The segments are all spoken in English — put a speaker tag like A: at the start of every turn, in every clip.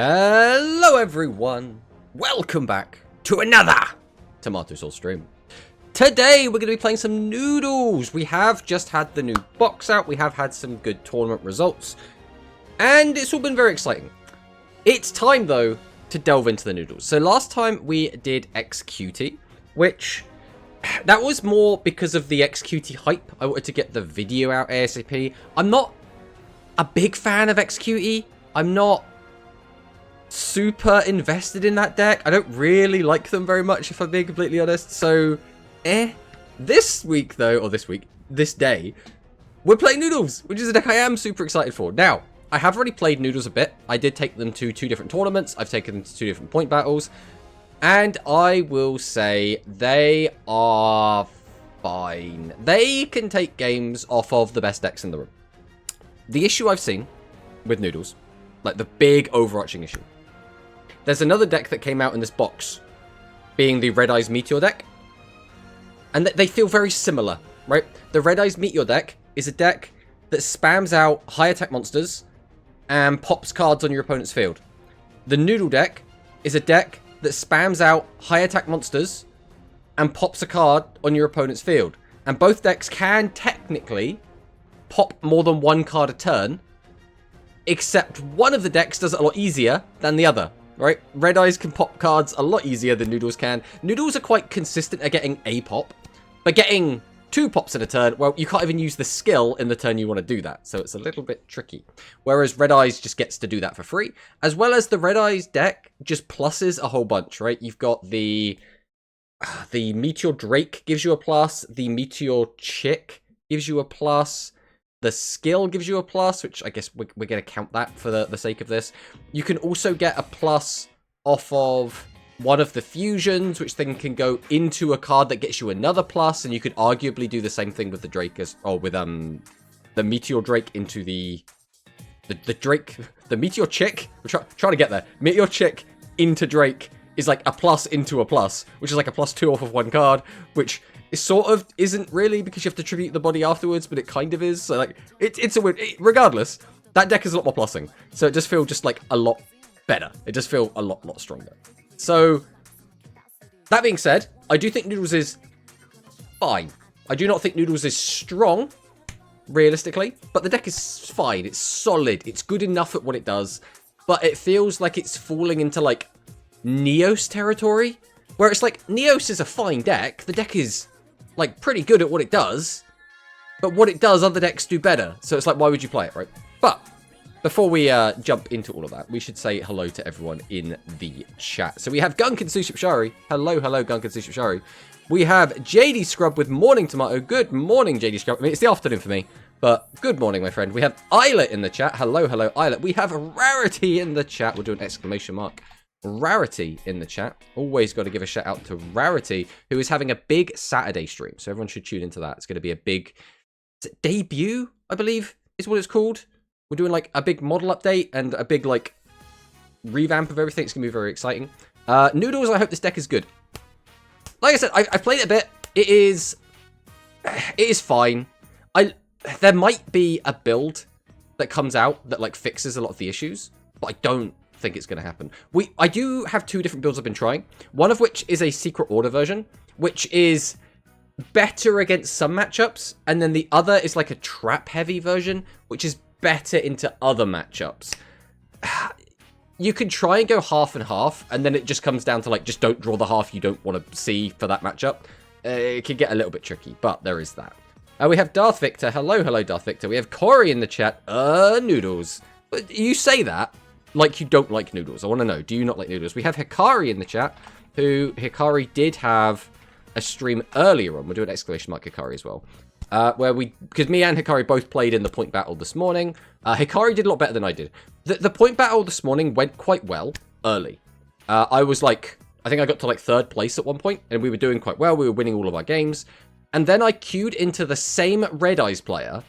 A: Hello everyone, welcome back to another Tomato Sauce stream. Today we're going to be playing some Noodles. We have just had the new box out, we have had some good tournament results, and it's all been very exciting. It's time though to delve into the Noodles. So last time we did XQT, which that was more because of the XQT hype. I wanted to get the video out ASAP. I'm not a big fan of XQT. I'm not super invested in that deck. I don't really like them very much, if I'm being completely honest. So, this week though, or this day, we're playing Noodles, which is a deck I am super excited for. Now, I have already played Noodles a bit. I did take them to 2 different tournaments. I've taken them to 2 different point battles. And I will say they are fine. They can take games off of the best decks in the room. The issue I've seen with Noodles, like the big overarching issue, there's another deck that came out in this box, being the Red Eyes Meteor deck. And they feel very similar, right? The Red Eyes Meteor deck is a deck that spams out high attack monsters and pops cards on your opponent's field. The Noodle deck is a deck that spams out high attack monsters and pops a card on your opponent's field. And both decks can technically pop more than 1 card a turn, except one of the decks does it a lot easier than the other. Right? Red Eyes can pop cards a lot easier than Noodles can. Noodles are quite consistent at getting a pop, but getting 2 pops in a turn, well, you can't even use the skill in the turn you want to do that, so it's a little bit tricky. Whereas Red Eyes just gets to do that for free, as well as the Red Eyes deck just pluses a whole bunch, right? You've got the Meteor Drake gives you a plus, the Meteor Chick gives you a plus, the skill gives you a plus, which I guess we're going to count that for the sake of this. You can also get a plus off of one of the fusions, which then can go into a card that gets you another plus, and you could arguably do the same thing with the Drake with the Meteor Drake into the Drake, the Meteor Chick. We're trying to get there. Meteor Chick into Drake is like a plus into a plus, which is like a +2 off of 1 card, which it sort of isn't really, because you have to tribute the body afterwards, but it kind of is. So like, it's a weird. Regardless, that deck is a lot more plussing, so it just feels just like a lot better. It just feels a lot stronger. So that being said, I do think Noodles is fine. I do not think Noodles is strong, realistically, but the deck is fine. It's solid. It's good enough at what it does, but it feels like it's falling into like Neos territory, where it's like Neos is a fine deck. The deck is like pretty good at what it does, but what it does, other decks do better. So it's like, why would you play it, right? But before we jump into all of that, we should say hello to everyone in the chat. So we have Gunkin Sushipshari. Hello, Gunkin Sushipshari. We have JD Scrub with Morning Tomato. Good morning, JD Scrub. I mean, it's the afternoon for me, but good morning, my friend. We have Islet in the chat. Hello, Islet. We have Rarity in the chat. We'll do an exclamation mark. Rarity in the chat. Always got to give a shout out to Rarity, who is having a big Saturday stream. So everyone should tune into that. It's going to be a big debut, I believe, is what it's called. We're doing like a big model update and a big like revamp of everything. It's going to be very exciting. Noodles, I hope this deck is good. Like I said, I've played it a bit. It is fine. There might be a build that comes out that like fixes a lot of the issues, but I don't think it's going to happen. I do have 2 different builds I've been trying. One of which is a Secret Order version, which is better against some matchups, and then the other is like a trap heavy version, which is better into other matchups. You can try and go half and half, and then it just comes down to like, just don't draw the half you don't want to see for that matchup. It can get a little bit tricky, but there is that. We have Darth Victor. Hello, Darth Victor. We have Corey in the chat. Noodles. You say that like you don't like Noodles. I want to know, do you not like Noodles? We have Hikari in the chat, who Hikari did have a stream earlier on. We'll do an exclamation mark Hikari as well. Because me and Hikari both played in the point battle this morning. Hikari did a lot better than I did. The point battle this morning went quite well early. I was like, I think I got to like 3rd place at one point, and we were doing quite well. We were winning all of our games. And then I queued into the same Red Eyes player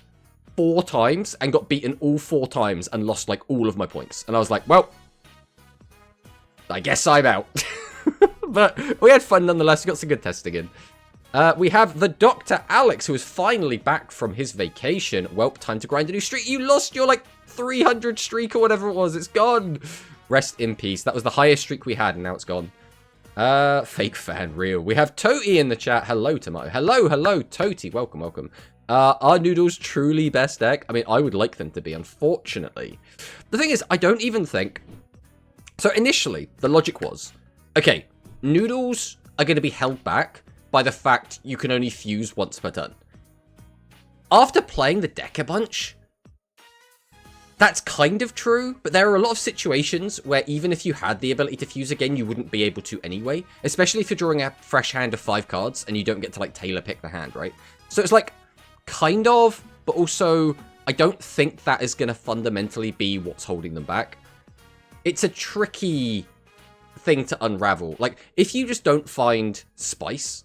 A: 4 times and got beaten all 4 times and lost like all of my points. And I was like, well, I guess I'm out. But we had fun nonetheless. We got some good testing in. We have the Dr. Alex, who is finally back from his vacation. Well, time to grind a new streak. You lost your, like, 300 streak or whatever it was. It's gone. Rest in peace. That was the highest streak we had, and now it's gone. Fake fan, real. We have Toti in the chat. Hello, Tomato. Hello, Toti. Welcome, welcome. Are Noodles truly best deck? I mean, I would like them to be, unfortunately. The thing is, I don't even think... So initially, the logic was, okay, Noodles are going to be held back by the fact you can only fuse once per turn. After playing the deck a bunch, that's kind of true, but there are a lot of situations where even if you had the ability to fuse again, you wouldn't be able to anyway, especially if you're drawing a fresh hand of 5 cards and you don't get to, like, tailor pick the hand, right? So it's like, kind of, but also, I don't think that is going to fundamentally be what's holding them back. It's a tricky thing to unravel. Like, if you just don't find Spice,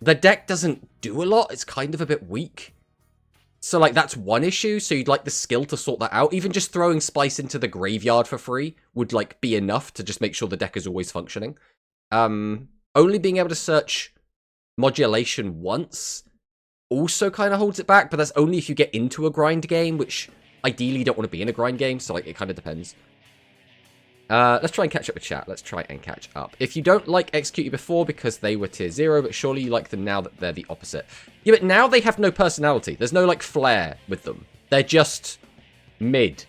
A: the deck doesn't do a lot. It's kind of a bit weak. So, like, that's one issue. So you'd like the skill to sort that out. Even just throwing Spice into the graveyard for free would, like, be enough to just make sure the deck is always functioning. Only being able to search modulation once also kind of holds it back, but that's only if you get into a grind game, which ideally you don't want to be in a grind game, so, like, it kind of depends. Let's try and catch up with chat. Let's try and catch up. If you don't like Execute You before because they were tier 0, but surely you like them now that they're the opposite. Yeah, but now they have no personality. There's no, like, flair with them. They're just mid.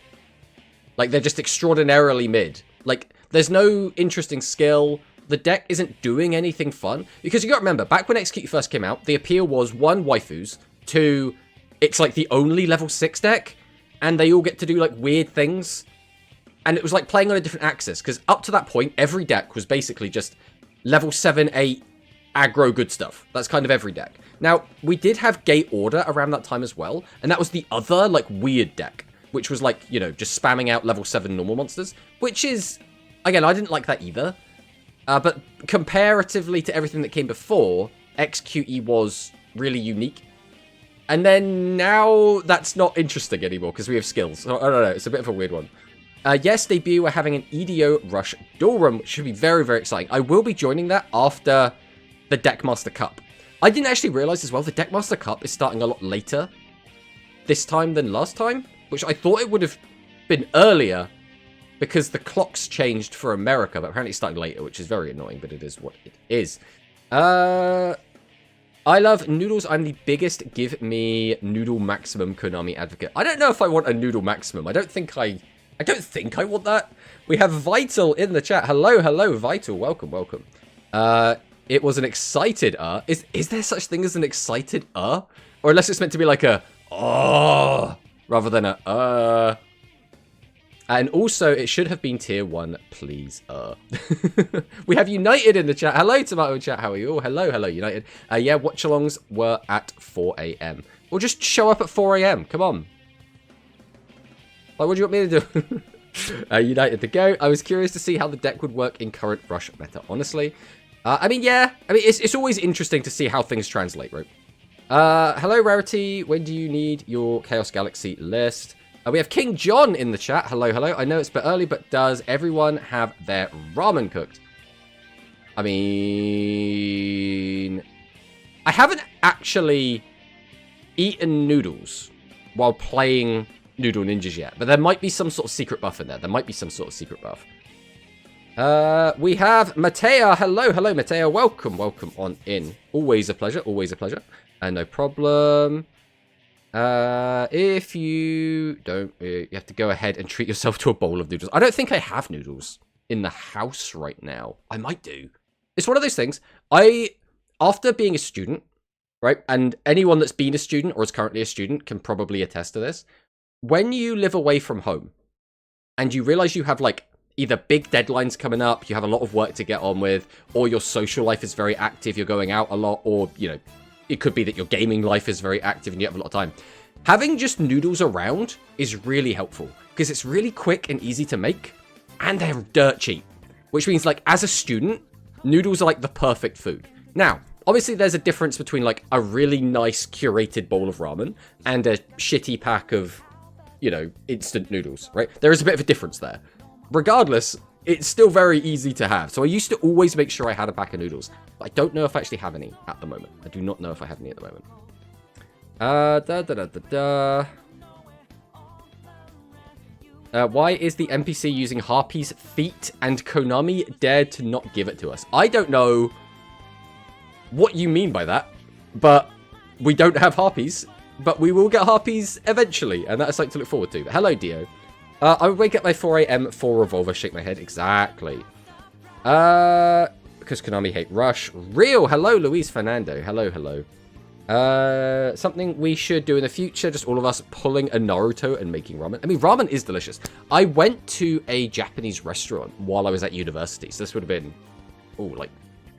A: Like, they're just extraordinarily mid. Like, there's no interesting skill. The deck isn't doing anything fun. Because you gotta remember, back when Execute You first came out, the appeal was, 1, waifus, 2, it's, like, the only level 6 deck, and they all get to do, like, weird things. And it was like playing on a different axis, because up to that point, every deck was basically just level 7, 8, aggro good stuff. That's kind of every deck. Now, we did have Gate Order around that time as well, and that was the other, like, weird deck, which was like, you know, just spamming out level 7 normal monsters, which is, again, I didn't like that either. But comparatively to everything that came before, XQE was really unique. And then now that's not interesting anymore, because we have skills. I don't know, it's a bit of a weird one. Yes, debut, we're having an EDO Rush Duel Run, which should be very, very exciting. I will be joining that after the Deckmaster Cup. I didn't actually realize as well, the Deckmaster Cup is starting a lot later this time than last time, which I thought it would have been earlier because the clocks changed for America, but apparently it's starting later, which is very annoying, but it is what it is. I love Noodles. I'm the biggest Give Me Noodle Maximum Konami advocate. I don't know if I want a Noodle Maximum. I don't think I want that. We have Vital in the chat. Hello, Vital. Welcome, welcome. It was an excited Is there such thing as an excited Or unless it's meant to be like a rather than a And also, it should have been tier 1, please. We have United in the chat. Hello, Tomato chat. How are you all? Hello, United. Yeah, watch-alongs were at 4 AM. Or just show up at 4 AM. Come on. Like, what do you want me to do? United to go. I was curious to see how the deck would work in current Rush meta, honestly. I mean, yeah. I mean, it's always interesting to see how things translate, right? Hello, Rarity. When do you need your Chaos Galaxy list? We have King John in the chat. Hello. I know it's a bit early, but does everyone have their ramen cooked? I mean... I haven't actually eaten noodles while playing Noodle Ninjas yet, but there might be some sort of secret buff in there. We have Mateo. Hello, Mateo. Welcome on in. Always a pleasure. No problem. If you don't, you have to go ahead and treat yourself to a bowl of noodles. I don't think I have noodles in the house right now. I might do. It's one of those things. After being a student, right, and anyone that's been a student or is currently a student can probably attest to this. When you live away from home and you realize you have, like, either big deadlines coming up, you have a lot of work to get on with, or your social life is very active, you're going out a lot, or, you know, it could be that your gaming life is very active and you have a lot of time. Having just noodles around is really helpful because it's really quick and easy to make and they're dirt cheap, which means, like, as a student, noodles are like the perfect food. Now, obviously there's a difference between, like, a really nice curated bowl of ramen and a shitty pack of, you know, instant noodles, right? There is a bit of a difference there. Regardless, it's still very easy to have. So I used to always make sure I had a pack of noodles. But I don't know if I actually have any at the moment. I do not know if I have any at the moment. Why is the NPC using Harpy's feet and Konami dared to not give it to us? I don't know what you mean by that, but we don't have Harpies, but we will get Harpies eventually, and that's something to look forward to. But hello, Dio. I would wake up by 4 a.m. for Revolver, shake my head. Exactly. Because Konami hate Rush. Real. Hello, Luis Fernando. Hello, hello. Something we should do in the future, just all of us pulling a Naruto and making ramen. I mean, ramen is delicious. I went to a Japanese restaurant while I was at university, so this would have been, like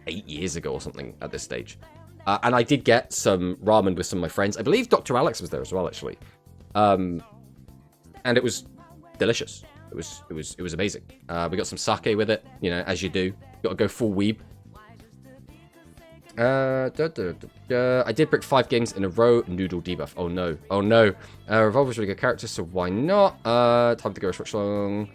A: 8 years ago or something at this stage. And I did get some ramen with some of my friends. I believe Dr. Alex was there as well, actually. And it was delicious. It was amazing. We got some sake with it, you know, as you do. Got to go full weeb. I did brick 5 games in a row. Noodle debuff. Oh no. Oh no. Revolver's a really good character, so why not? Time to go a switch long.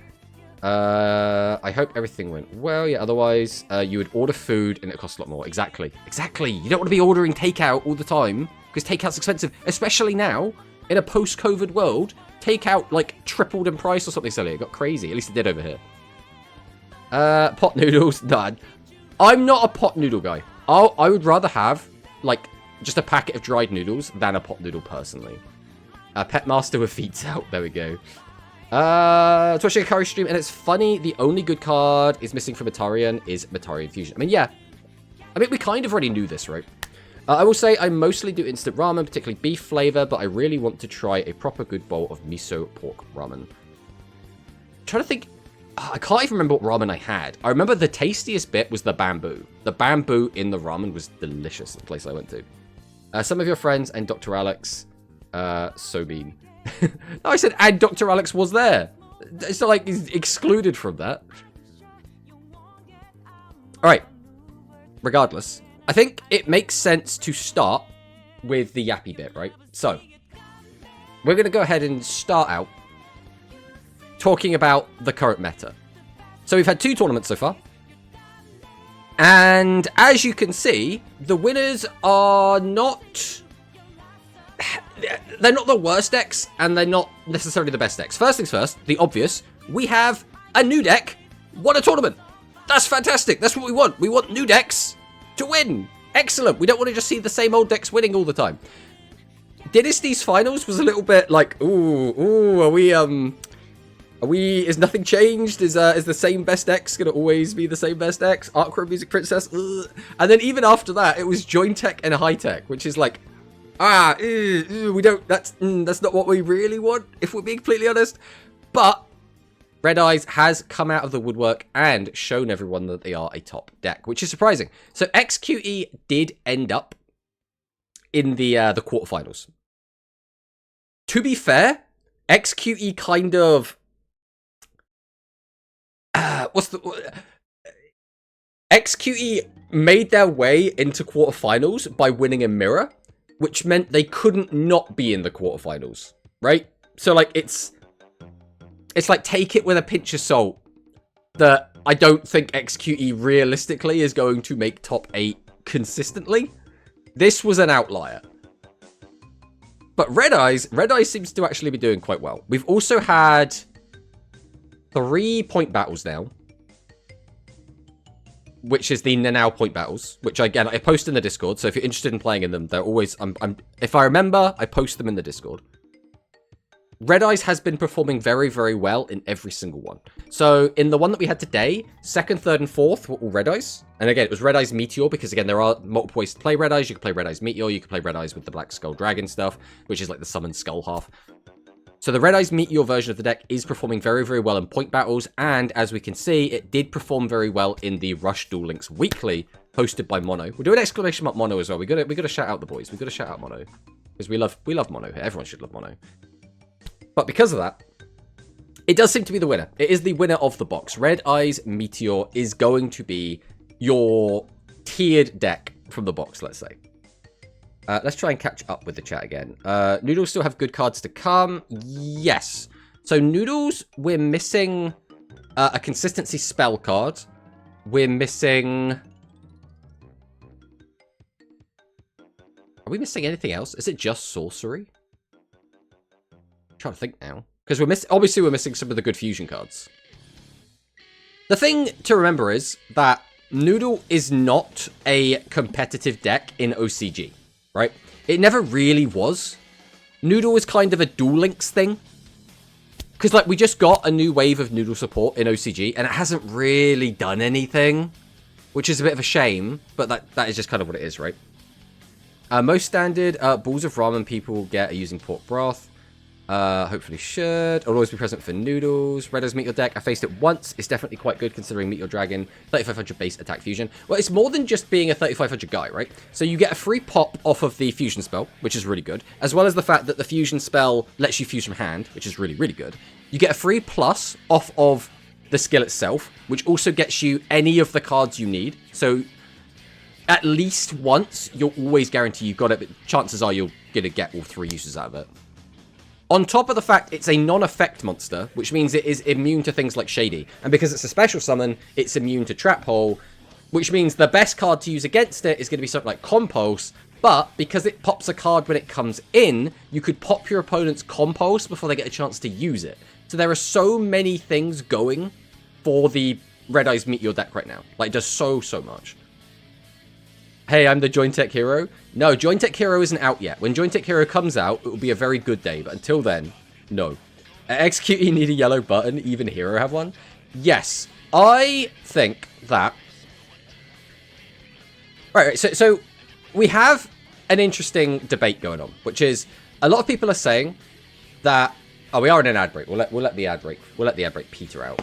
A: I hope everything went well. Yeah, otherwise, you would order food and it costs a lot more. Exactly. Exactly. You don't want to be ordering takeout all the time because takeout's expensive, especially now in a post-COVID world. Takeout like tripled in price or something silly. It got crazy. At least it did over here. Pot noodles. Nah, I'm not a pot noodle guy. I would rather have, like, just a packet of dried noodles than a pot noodle, personally. Pet Master with feet out. There we go. Twitching a curry stream, and it's funny, the only good card is missing from Atarian is Matarian Fusion. I mean, yeah. I mean, we kind of already knew this, right? I will say I mostly do instant ramen, particularly beef flavor, but I really want to try a proper good bowl of miso pork ramen. I'm trying to think... I can't even remember what ramen I had. I remember the tastiest bit was the bamboo. The bamboo in the ramen was delicious at the place I went to. Some of your friends and Dr. Alex, so mean. No, I said, and Dr. Alex was there. It's not like he's excluded from that. Alright. Regardless, I think it makes sense to start with the yappy bit, right? So, we're going to go ahead and start out talking about the current meta. So we've had 2 tournaments so far. And as you can see, the winners are not... They're not the worst decks, and they're not necessarily the best decks. First things first, the obvious. We have a new deck won a tournament. That's fantastic. That's what we want. We want new decks to win. Excellent. We don't want to just see the same old decks winning all the time. Dynasty's finals was a little bit like, are we, is nothing changed? Is the same best decks going to always be the same best decks? Arcro Music Princess? Ugh. And then even after that, it was Join Tech and High Tech, which is like, we don't, that's not what we really want, if we're being completely honest. But Red Eyes has come out of the woodwork and shown everyone that they are a top deck, which is surprising. So XQE did end up in the quarterfinals. To be fair, XQE kind of... XQE made their way into quarterfinals by winning a mirror, which meant they couldn't not be in the quarterfinals, right? So, like, it's like, take it with a pinch of salt that I don't think XQE realistically is going to make top 8 consistently. This was an outlier. But Red Eyes seems to actually be doing quite well. We've also had 3 point battles now, which is the Nanao point battles, which again I post in the Discord. So if you're interested in playing in them, they're always if I remember, I post them in the Discord. Red Eyes has been performing very, very well in every single one. So in the one that we had today, 2nd, 3rd, and 4th were all Red Eyes. And again, it was Red Eyes Meteor, because again, there are multiple ways to play Red Eyes. You can play Red Eyes Meteor, you can play Red Eyes with the Black Skull Dragon stuff, which is like the summoned skull half. So the Red Eyes Meteor version of the deck is performing very, very well in point battles. And as we can see, it did perform very well in the Rush Duel Links Weekly, hosted by Mono. We'll do an exclamation mark Mono as well. We gotta shout out the boys. We gotta shout out Mono. Because we love Mono here. Everyone should love Mono. But because of that, it does seem to be the winner. It is the winner of the box. Red Eyes Meteor is going to be your tiered deck from the box, let's say. Let's try and catch up with the chat again. Noodles still have good cards to come. Yes. So Noodles, we're missing a consistency spell card. We're missing... Are we missing anything else? Is it just sorcery? I'm trying to think now. Because obviously we're missing some of the good fusion cards. The thing to remember is that Noodle is not a competitive deck in OCG, right? It never really was. Noodle is kind of a Duel Links thing. Because, like, we just got a new wave of Noodle support in OCG, and it hasn't really done anything, which is a bit of a shame, but that is just kind of what it is, right? Most standard balls of ramen people get are using pork broth. Hopefully should. It'll always be present for noodles. Red Eyes Meteor deck. I faced it once. It's definitely quite good considering Meteor Dragon. 3500 base attack fusion. Well, it's more than just being a 3500 guy, right? So you get a free pop off of the fusion spell, which is really good. As well as the fact that the fusion spell lets you fuse from hand, which is really, really good. You get a free plus off of the skill itself, which also gets you any of the cards you need. So at least once, you'll always guarantee you've got it, but chances are you're going to get all 3 uses out of it. On top of the fact it's a non-effect monster, which means it is immune to things like Shady. And because it's a special summon, it's immune to Trap Hole, which means the best card to use against it is going to be something like Compulse. But because it pops a card when it comes in, you could pop your opponent's Compulse before they get a chance to use it. So there are so many things going for the Red Eyes Meteor deck right now. Like, it does so much. Hey, I'm the Jointech Hero. No, Jointech Hero isn't out yet. When Jointech Hero comes out, it will be a very good day. But until then, no. Execute, you need a yellow button. Even Hero have one. Yes, I think that... Right, so we have an interesting debate going on, which is a lot of people are saying that... Oh, we are in an ad break. We'll let the ad break peter out.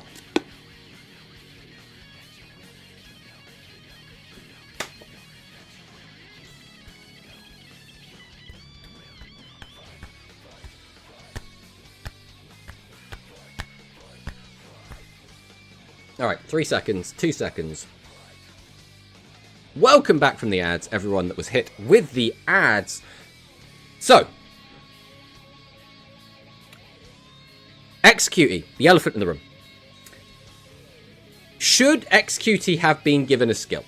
A: Alright, 3 seconds, 2 seconds. Welcome back from the ads, everyone that was hit with the ads. So, Execute, the elephant in the room. Should Execute have been given a skill?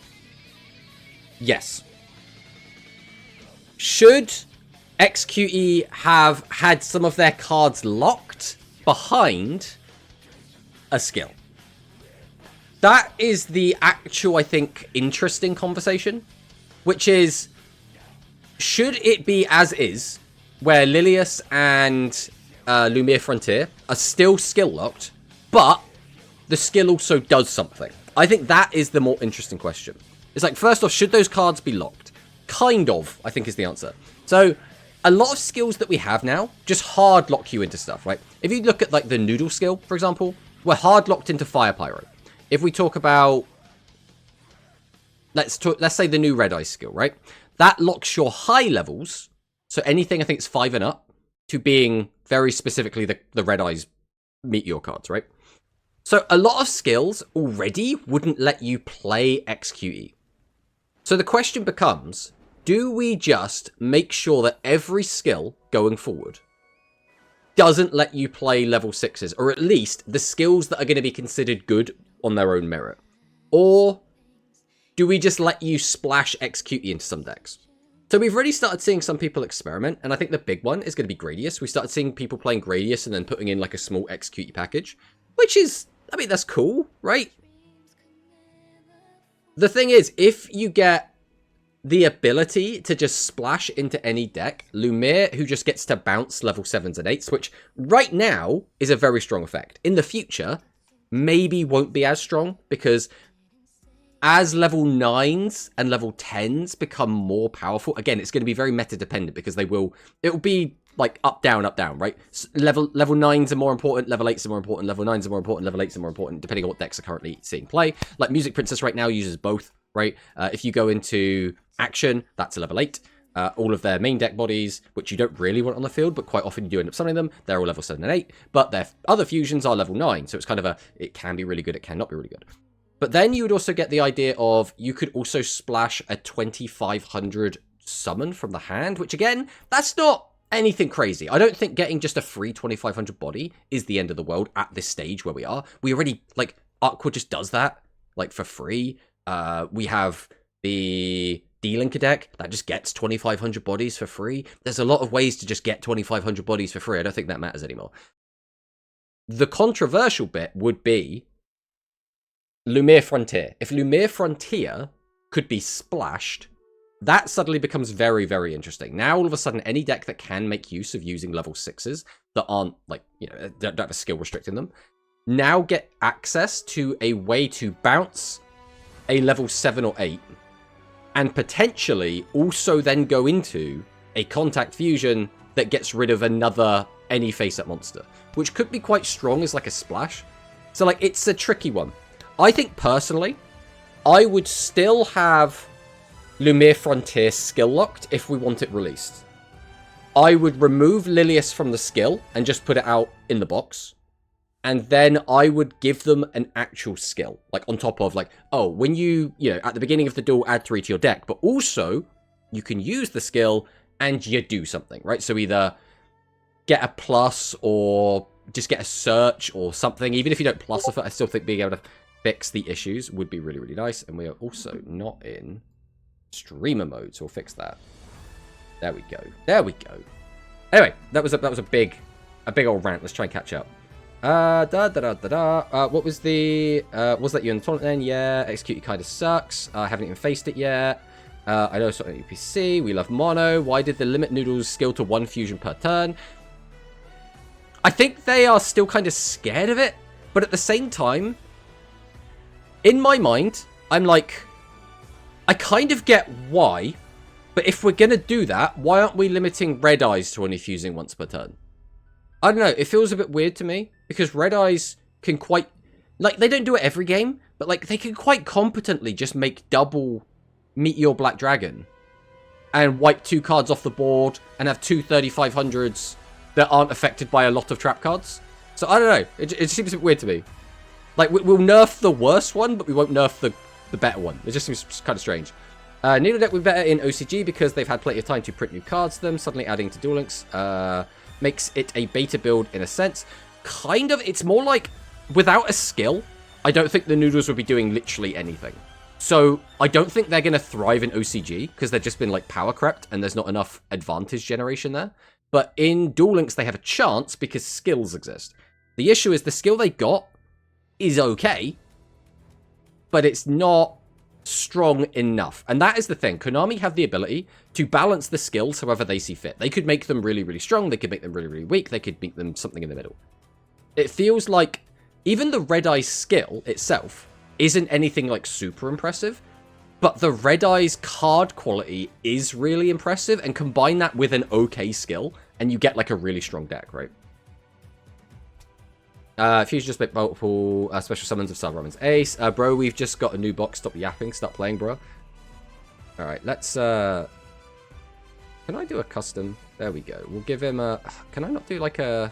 A: Yes. Should Execute have had some of their cards locked behind a skill? That is the actual, I think, interesting conversation. Which is, should it be as is, where Lilius and Lumiere Frontier are still skill locked, but the skill also does something? I think that is the more interesting question. It's like, first off, should those cards be locked? Kind of, I think is the answer. So, a lot of skills that we have now just hard lock you into stuff, right? If you look at, like, the Noodle skill, for example, we're hard locked into Fire Pyro. If we talk about, let's say the new Red Eyes skill, right? That locks your high levels, so anything I think it's 5 and up, to being very specifically the Red Eyes Meteor cards, right? So a lot of skills already wouldn't let you play Execute. So the question becomes, do we just make sure that every skill going forward doesn't let you play level 6s, or at least the skills that are going to be considered good on their own merit? Or do we just let you splash Execute into some decks? So we've already started seeing some people experiment, and I think the big one is going to be Gradius. We started seeing people playing Gradius and then putting in like a small Execute package, which is, I mean, that's cool, right? The thing is, if you get the ability to just splash into any deck, Lumiere, who just gets to bounce level 7s and 8s, which right now is a very strong effect. In the future, maybe won't be as strong, because as level 9s and level 10s become more powerful, again, it's going to be very meta dependent, because it'll be like up, down, right? Level 9s are more important, level 8s are more important, level 9s are more important, level 8s are more important, depending on what decks are currently seeing play. Like Music Princess right now uses both, right? If you go into Action, that's a level 8. All of their main deck bodies, which you don't really want on the field, but quite often you do end up summoning them, they're all level 7 and 8, but their other fusions are level 9, so it's kind of it can be really good, it cannot be really good. But then you would also get the idea of, you could also splash a 2500 summon from the hand, which again, that's not anything crazy. I don't think getting just a free 2500 body is the end of the world at this stage where we are. We already, like, Aqua just does that, like, for free. We have the D-Linker deck that just gets 2500 bodies for free. There's a lot of ways to just get 2500 bodies for free. I don't think that matters anymore. The controversial bit would be Lumiere Frontier. If Lumiere Frontier could be splashed, that suddenly becomes very, very interesting. Now, all of a sudden, any deck that can make use of using level 6s that aren't, like, you know, don't have a skill restricting them, now get access to a way to bounce a level 7 or 8, and potentially also then go into a contact fusion that gets rid of another any face-up monster, which could be quite strong as, like, a splash. So, like, it's a tricky one. I think, personally, I would still have Lumiere Frontier skill locked if we want it released. I would remove Lilius from the skill and just put it out in the box. And then I would give them an actual skill. Like, on top of, like, oh, when you know, at the beginning of the duel, add 3 to your deck. But also, you can use the skill and you do something, right? So either get a plus or just get a search or something. Even if you don't plus of it, I still think being able to fix the issues would be really, really nice. And we are also not in streamer mode, so we'll fix that. There we go. There we go. Anyway, that was a big old rant. Let's try and catch up. What was the was that you in the tournament then? Yeah, execute kind of sucks. I haven't even faced it yet. I know it's not an UPC. We love mono. Why did the limit Noodles skill to 1 fusion per turn? I think they are still kind of scared of it, but at the same time, in my mind, I'm like, I kind of get why, but if we're going to do that, why aren't we limiting Red Eyes to only fusing once per turn? I don't know, it feels a bit weird to me, because Red Eyes can quite, like, they don't do it every game, but, like, they can quite competently just make double Meteor Black Dragon and wipe 2 cards off the board and have 2 3500s that aren't affected by a lot of trap cards. So, I don't know, it seems a bit weird to me. Like, we'll nerf the worst one, but we won't nerf the better one. It just seems kind of strange. Needle deck would be better in OCG because they've had plenty of time to print new cards to them. Suddenly adding to Duel Links makes it a beta build in a sense. Kind of, it's more like, without a skill, I don't think the Noodles would be doing literally anything. So, I don't think they're going to thrive in OCG, because they've just been, like, power crept, and there's not enough advantage generation there. But in Duel Links, they have a chance, because skills exist. The issue is, the skill they got is okay, but it's not strong enough. And that is the thing. Konami have the ability to balance the skills however they see fit. They could make them really, really strong. They could make them really, really weak. They could make them something in the middle. It feels like even the Red Eyes skill itself isn't anything like super impressive, but the Red Eyes card quality is really impressive, and combine that with an okay skill, and you get like a really strong deck, right? Fusion just make multiple special summons of Sub-Ramon's Ace. Bro, we've just got a new box. Stop yapping. Stop playing, bro. Alright, let's... Can I do a custom? There we go. We'll give him a... Can I not do like a...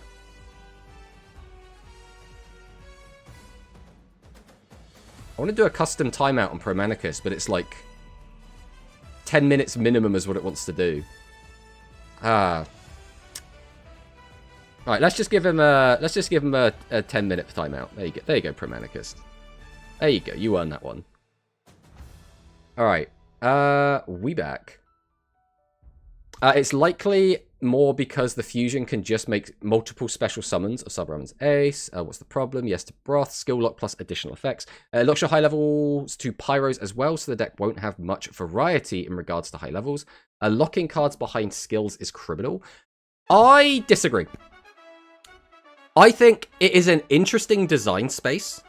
A: I want to do a custom timeout on Promanicus, but it's like 10 minutes minimum is what it wants to do. Alright, let's just give him a 10-minute timeout. There you go, Promanicus. There you go, you earned that one. Alright. We back. It's likely more because the fusion can just make multiple special summons of Sub-Ramon's Ace. What's the problem? Yes to Broth, skill lock plus additional effects. Locks your high levels to Pyros as well, so the deck won't have much variety in regards to high levels. Locking cards behind skills is criminal. I disagree. I think it is an interesting design space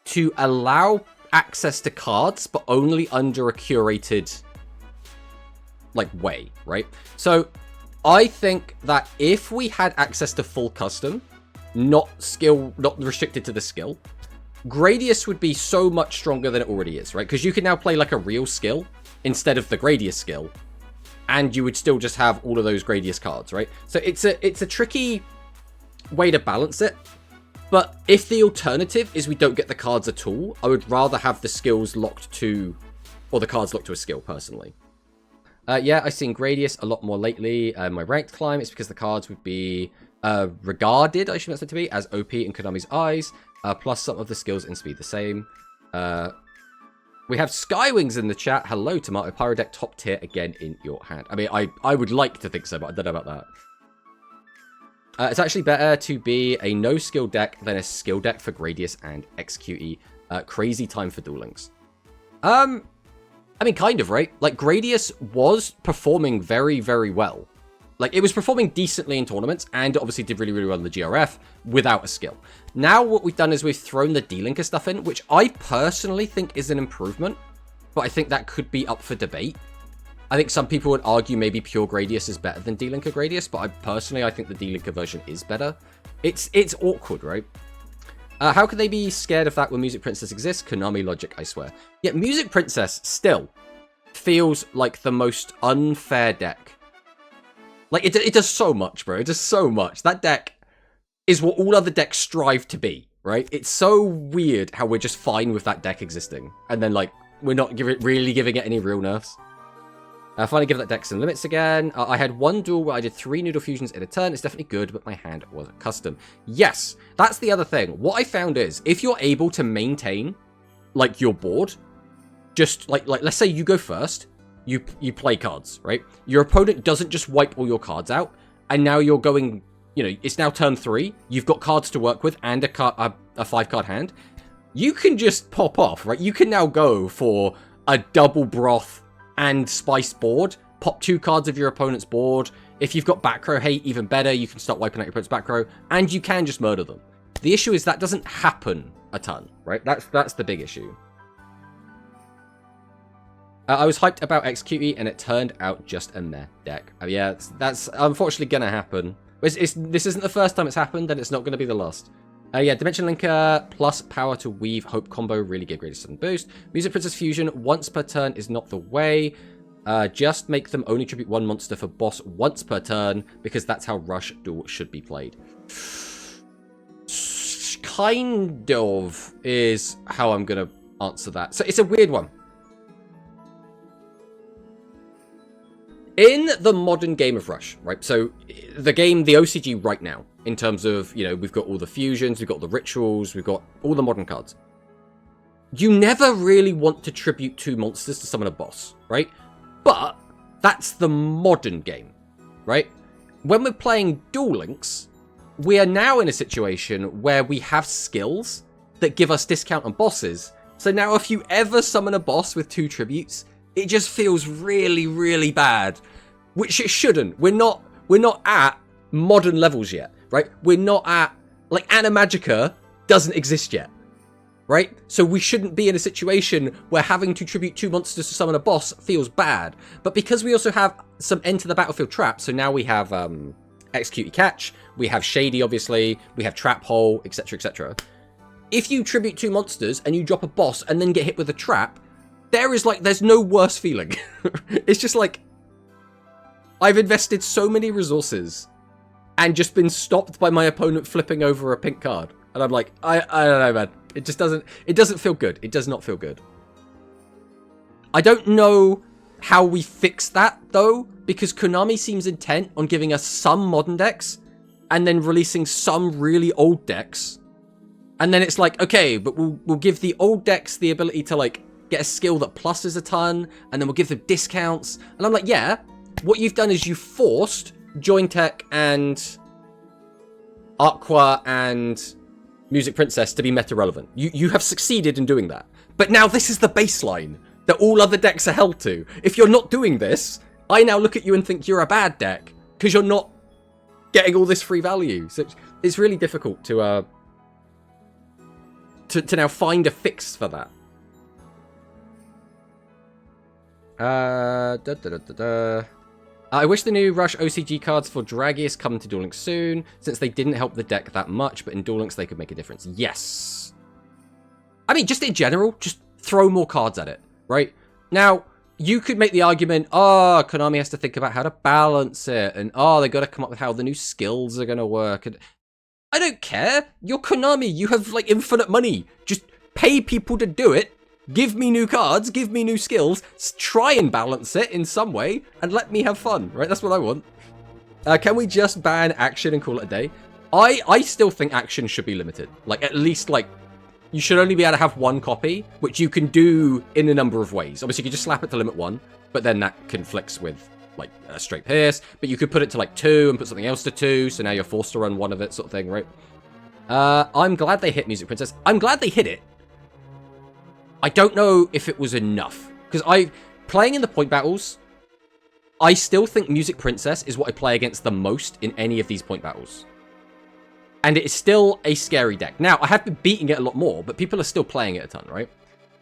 A: to allow access to cards, but only under a curated, like, way, right? So, I think that if we had access to full custom, not restricted to the skill, Gradius would be so much stronger than it already is, right? Because you can now play, like, a real skill instead of the Gradius skill, and you would still just have all of those Gradius cards, right? So, it's a tricky way to balance it, but if the alternative is we don't get the cards at all, I would rather have the skills locked to, or the cards locked to a skill, personally. Yeah, I've seen Gradius a lot more lately. My ranked climb, it's because the cards would be regarded, I should mention it to be, as OP in Konami's eyes, plus some of the skills and speed the same. We have Skywings in the chat. Hello, Tomato. Pyro deck top tier again in your hand. I mean, I would like to think so, but I don't know about that. It's actually better to be a no-skill deck than a skill deck for Gradius and Execute. Crazy time for Duel Links. I mean, kind of, right? Like, Gradius was performing very, very well. Like, it was performing decently in tournaments, and obviously did really, really well in the GRF without a skill. Now, what we've done is we've thrown the D-Linker stuff in, which I personally think is an improvement, but I think that could be up for debate. I think some people would argue maybe pure Gradius is better than D-Linker Gradius, but I think the D-Linker version is better. It's awkward, right? How could they be scared of that when Music Princess exists? Konami logic, I swear. Yet Music Princess still feels like the most unfair deck. Like, it does so much, bro. It does so much. That deck is what all other decks strive to be, right? It's so weird how we're just fine with that deck existing. And then, like, we're not really giving it any real nerfs. Finally give that deck some limits again. I had one duel where I did 3 Noodle Fusions in a turn. It's definitely good, but my hand wasn't custom. Yes, that's the other thing. What I found is, if you're able to maintain, like, your board, just, like let's say you go first, you play cards, right? Your opponent doesn't just wipe all your cards out, and now you're going, you know, it's now turn 3, you've got cards to work with, and a 5-card hand. You can just pop off, right? You can now go for a double broth and spice board, pop 2 cards of your opponent's board. If you've got back row hate, even better, you can start wiping out your opponent's back row, and you can just murder them. The issue is that doesn't happen a ton, right? That's the big issue. I was hyped about Execute, and it turned out just a meh deck. Yeah, that's unfortunately gonna happen. This isn't the first time it's happened, and it's not gonna be the last. Yeah, Dimension Linker plus Power to Weave Hope combo really give greatest sudden boost. Music Princess Fusion once per turn is not the way. Just make them only tribute 1 monster for boss once per turn, because that's how Rush Duel should be played. Kind of is how I'm gonna answer that. So it's a weird one. In the modern game of Rush, right? So the OCG right now, in terms of, you know, we've got all the fusions, we've got the rituals, we've got all the modern cards. You never really want to tribute 2 monsters to summon a boss, right? But that's the modern game, right? When we're playing Duel Links, we are now in a situation where we have skills that give us discount on bosses. So now if you ever summon a boss with 2 tributes, it just feels really, really bad, which it shouldn't. We're not at modern levels yet, right? We're not at, like, Animagica doesn't exist yet, right? So we shouldn't be in a situation where having to tribute 2 monsters to summon a boss feels bad. But because we also have some Enter the Battlefield traps, so now we have Execute Catch, we have Shady, obviously, we have Trap Hole, etc., etc. If you tribute 2 monsters and you drop a boss and then get hit with a trap, there's no worse feeling. It's just like, I've invested so many resources and just been stopped by my opponent flipping over a pink card. And I'm like, I don't know, man. It doesn't feel good. It does not feel good. I don't know how we fix that, though, because Konami seems intent on giving us some modern decks and then releasing some really old decks. And then it's like, okay, but we'll give the old decks the ability to, like, get a skill that pluses a ton, and then we'll give them discounts. And I'm like, yeah, what you've done is you forced Jointech and Aqua and Music Princess to be meta relevant. You have succeeded in doing that. But now this is the baseline that all other decks are held to. If you're not doing this, I now look at you and think you're a bad deck because you're not getting all this free value. So it's really difficult to now find a fix for that. I wish the new Rush OCG cards for Dragius come to Duel Links soon, since they didn't help the deck that much, but in Duel Links they could make a difference. Yes. I mean, just in general, just throw more cards at it, right? Now, you could make the argument, oh, Konami has to think about how to balance it, and oh, they got to come up with how the new skills are going to work. And I don't care. You're Konami. You have, like, infinite money. Just pay people to do it. Give me new cards, give me new skills, try and balance it in some way, and let me have fun, right? That's what I want. Can we just ban action and call it a day? I still think action should be limited. Like, at least, like, you should only be able to have 1 copy, which you can do in a number of ways. Obviously, you can just slap it to limit 1, but then that conflicts with like a straight pierce, but you could put it to like 2 and put something else to 2, so now you're forced to run one of it, sort of thing, right? I'm glad they hit Music Princess. I'm glad they hit it. I don't know if it was enough, because playing in the point battles, I still think Music Princess is what I play against the most in any of these point battles. And it is still a scary deck. Now, I have been beating it a lot more, but people are still playing it a ton, right?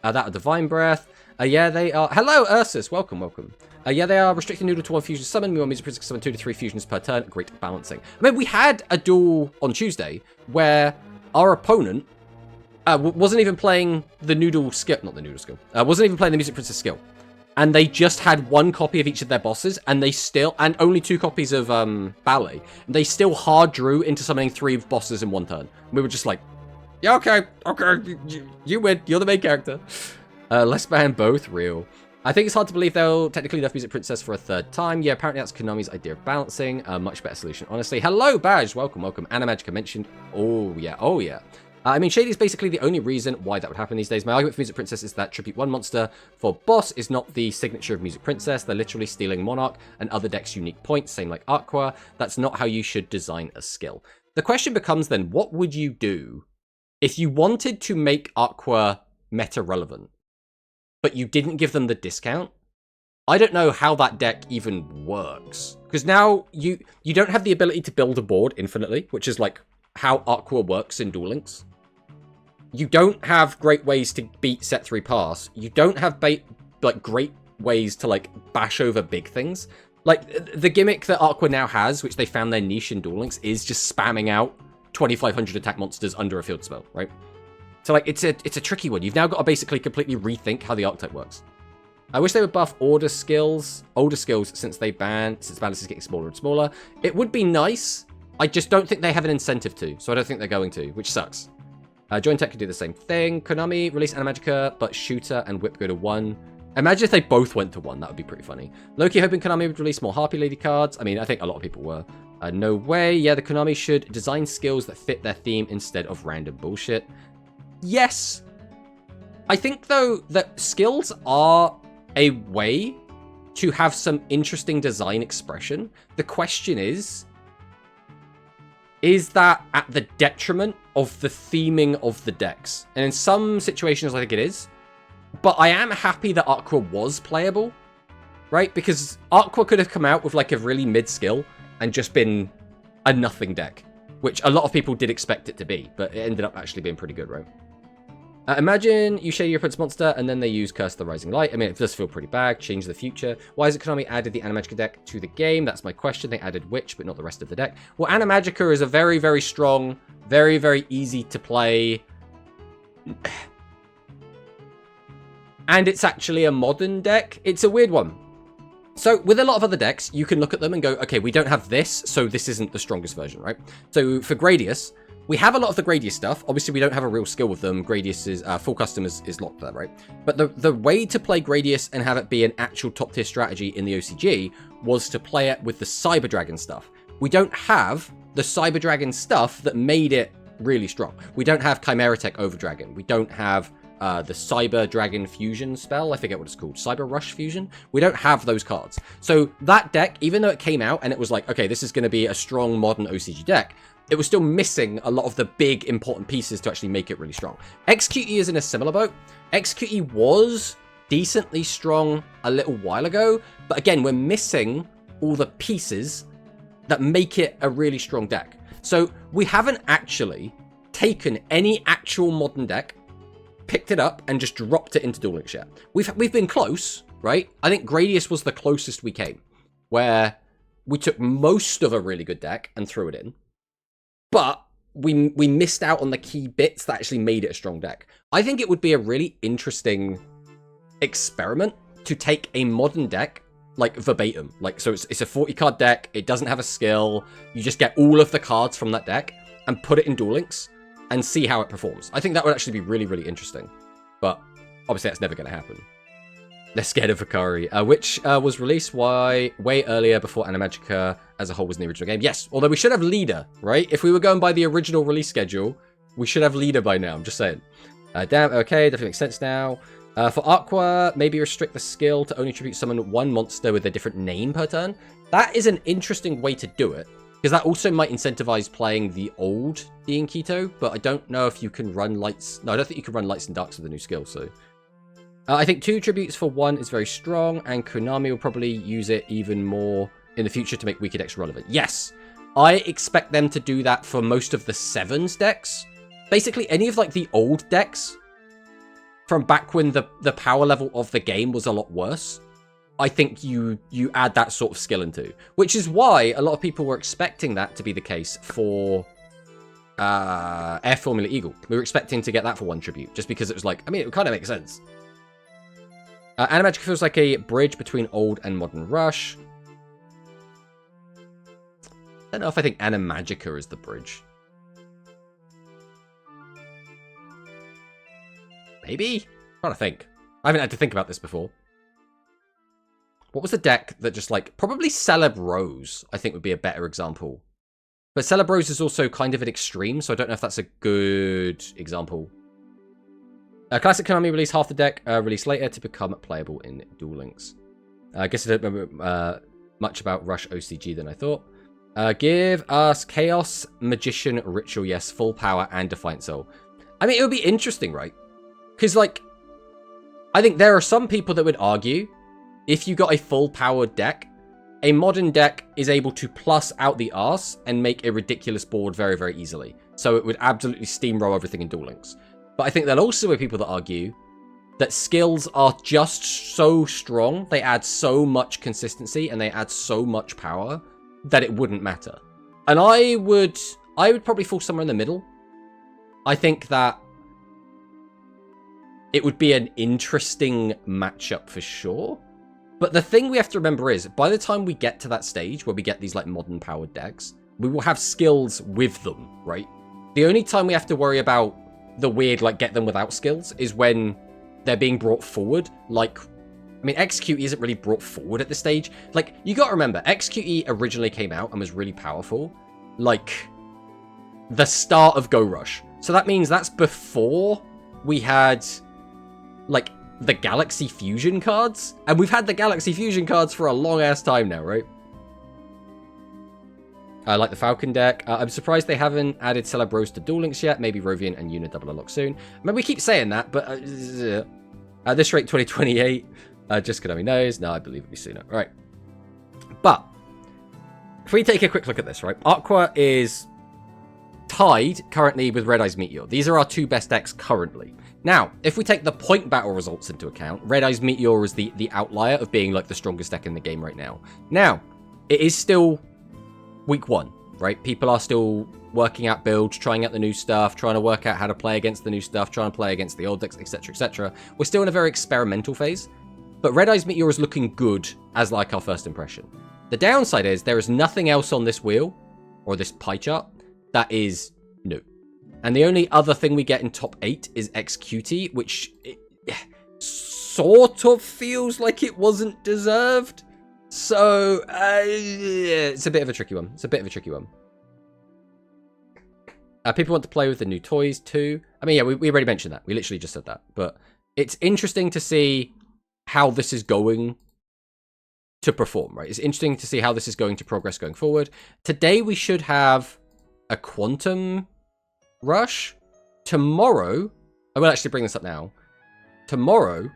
A: That Divine Breath. Yeah, they are... Hello, Ursus. Welcome, welcome. Yeah, they are restricting Noodle to 1 fusion summon. Meanwhile, Music Princess can summon 2 to 3 fusions per turn. Great balancing. I mean, we had a duel on Tuesday where our opponent wasn't even playing the Noodle skill. Not the Noodle skill. Wasn't even playing the Music Princess skill. And they just had 1 copy of each of their bosses, and they still... And only 2 copies of Ballet. And they still hard drew into summoning 3 bosses in 1 turn. We were just like, yeah, okay, you win. You're the main character. Let's ban both. Real. I think it's hard to believe they'll technically nerf Music Princess for a 3rd time. Yeah, apparently that's Konami's idea of balancing. A much better solution, honestly. Hello, Badge. Welcome, welcome. Animagica mentioned. Oh, yeah. Oh, yeah. I mean, Shady is basically the only reason why that would happen these days. My argument for Music Princess is that Tribute 1 monster for boss is not the signature of Music Princess. They're literally stealing Monarch and other decks' unique points, same like Aqua. That's not how you should design a skill. The question becomes then, what would you do if you wanted to make Aqua meta-relevant, but you didn't give them the discount? I don't know how that deck even works. Because now you don't have the ability to build a board infinitely, which is like how Aqua works in Duel Links. You don't have great ways to beat set 3 pass. You don't have great ways to like bash over big things. Like the gimmick that Aqua now has, which they found their niche in Duel Links, is just spamming out 2,500 attack monsters under a field spell, right? So like it's a tricky one. You've now got to basically completely rethink how the archetype works. I wish they would buff older skills since balance is getting smaller and smaller. It would be nice. I just don't think they have an incentive to, so I don't think they're going to, which sucks. Join Tech could do the same thing. Konami, release Animagica, but Shooter and Whip go to 1. Imagine if they both went to 1. That would be pretty funny. Loki hoping Konami would release more Harpy Lady cards. I mean, I think a lot of people were. No way. Yeah, the Konami should design skills that fit their theme instead of random bullshit. Yes. I think, though, that skills are a way to have some interesting design expression. The question is that at the detriment of the theming of the decks? And in some situations, I think it is. But I am happy that Aqua was playable, right? Because Aqua could have come out with like a really mid-skill and just been a nothing deck, which a lot of people did expect it to be, but it ended up actually being pretty good, right? Imagine you share your opponent's monster and then they use Curse of the Rising Light. I mean, it does feel pretty bad. Change the future. Why has Konami added the Animagica deck to the game? That's my question. They added Witch, but not the rest of the deck. Well, Animagica is a very, very strong, very, very easy to play. And it's actually a modern deck. It's a weird one. So with a lot of other decks, you can look at them and go, okay, we don't have this, so this isn't the strongest version, right? So for Gradius, we have a lot of the Gradius stuff. Obviously, we don't have a real skill with them. Gradius is full custom is locked there, right? But the way to play Gradius and have it be an actual top tier strategy in the OCG was to play it with the Cyber Dragon stuff. We don't have the Cyber Dragon stuff that made it really strong. We don't have Chimera Tech Over Dragon. We don't have the Cyber Dragon Fusion spell. I forget what it's called. Cyber Rush Fusion. We don't have those cards. So that deck, even though it came out and it was like, okay, this is going to be a strong modern OCG deck, it was still missing a lot of the big important pieces to actually make it really strong. XQE is in a similar boat. XQE was decently strong a little while ago, but again, we're missing all the pieces that make it a really strong deck. So we haven't actually taken any actual modern deck, picked it up, and just dropped it into Duel Links yet. We've been close, right? I think Gradius was the closest we came, where we took most of a really good deck and threw it in. But we missed out on the key bits that actually made it a strong deck. I think it would be a really interesting experiment to take a modern deck, like verbatim. Like, so it's a 40-card deck, it doesn't have a skill, you just get all of the cards from that deck and put it in Duel Links and see how it performs. I think that would actually be really, really interesting. But obviously that's never going to happen. They're scared of Hikari, which was released way earlier before Animagica as a whole was in the original game. Yes, although we should have Leader, right? If we were going by the original release schedule, we should have Leader by now. I'm just saying. Damn, okay, definitely makes sense now. For Aqua, maybe restrict the skill to only tribute summon one monster with a different name per turn. That is an interesting way to do it, because that also might incentivize playing the old Diankito, but I don't know if you can run lights. No, I don't think you can run lights and darks with the new skill, so... I think 2 tributes for 1 is very strong, and Konami will probably use it even more in the future to make Weaker decks relevant. Yes! I expect them to do that for most of the 7s decks. Basically, any of, like, the old decks from back when the power level of the game was a lot worse, I think you add that sort of skill into. Which is why a lot of people were expecting that to be the case for Air Formula Eagle. We were expecting to get that for 1 tribute, just because it was like, I mean, it kind of makes sense. Animagica feels like a bridge between old and modern Rush. I don't know if I think Animagica is the bridge. Maybe? I'm trying to think. I haven't had to think about this before. What was the deck that just like... Probably Celeb Rose, I think, would be a better example. But Celeb Rose is also kind of an extreme, so I don't know if that's a good example. Classic Konami released half the deck, released later to become playable in Duel Links. I guess I don't remember much about Rush OCG than I thought. Give us Chaos, Magician, Ritual, yes, Full Power, and Defiant Soul. I mean, it would be interesting, right? Because, like, I think there are some people that would argue if you got a full-powered deck, a modern deck is able to plus out the arse and make a ridiculous board very, very easily. So it would absolutely steamroll everything in Duel Links. But I think there'll also be people that argue that skills are just so strong, they add so much consistency, and they add so much power that it wouldn't matter. And I would probably fall somewhere in the middle. I think that it would be an interesting matchup for sure. But the thing we have to remember is, by the time we get to that stage where we get these like modern powered decks, we will have skills with them, right? The only time we have to worry about the weird, like, get them without skills is when they're being brought forward. Like, I mean, XQE isn't really brought forward at this stage. Like, you gotta remember, XQE originally came out and was really powerful. Like, the start of Go Rush. So that means that's before we had, like, the Galaxy Fusion cards. And we've had the Galaxy Fusion cards for a long-ass time now, right? I like the Falcon deck. I'm surprised they haven't added Celeb Rose to Duel Links yet. Maybe Rovian and Una double unlock soon. I mean, we keep saying that, but at this rate, 2028. Just Konami knows. No, I believe it'll be sooner. All right. But if we take a quick look at this, right? Aqua is tied currently with Red Eyes Meteor. These are our 2 best decks currently. Now, if we take the point battle results into account, Red Eyes Meteor is the outlier of being like the strongest deck in the game right now. Now, it is still week 1, right? People are still working out builds, trying out the new stuff, trying to work out how to play against the new stuff, trying to play against the old decks, etc., etc. We're still in a very experimental phase, but Red Eyes Meteor is looking good as like our first impression. The downside is there is nothing else on this wheel, or this pie chart, that is new. And the only other thing we get in top 8 is XQT, which sort of feels like it wasn't deserved. So, it's a bit of a tricky one. People want to play with the new toys too. I mean, yeah, we already mentioned that. We literally just said that. But it's interesting to see how this is going to perform, right? It's interesting to see how this is going to progress going forward. Today, we should have a Quantum Rush. Tomorrow, I will actually bring this up now. Tomorrow,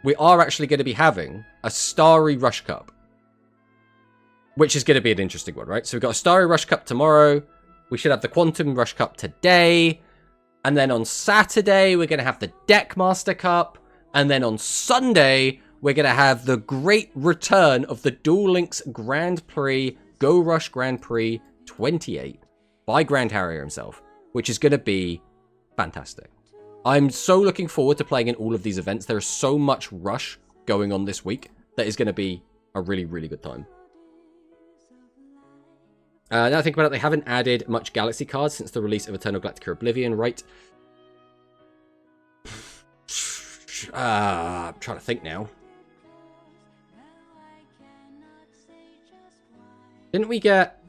A: we are actually going to be having a Starry Rush Cup, which is going to be an interesting one, right? So we've got a Starry Rush Cup tomorrow. We should have the Quantum Rush Cup today. And then on Saturday, we're going to have the Deckmaster Cup. And then on Sunday, we're going to have the great return of the Duel Links Grand Prix, Go Rush Grand Prix 28 by Grand Harrier himself, which is going to be fantastic. I'm so looking forward to playing in all of these events. There is so much Rush going on this week that is going to be a really, really good time. Now I think about it, they haven't added much Galaxy cards since the release of Eternal Galactica Oblivion, right? I'm trying to think now. Didn't we get...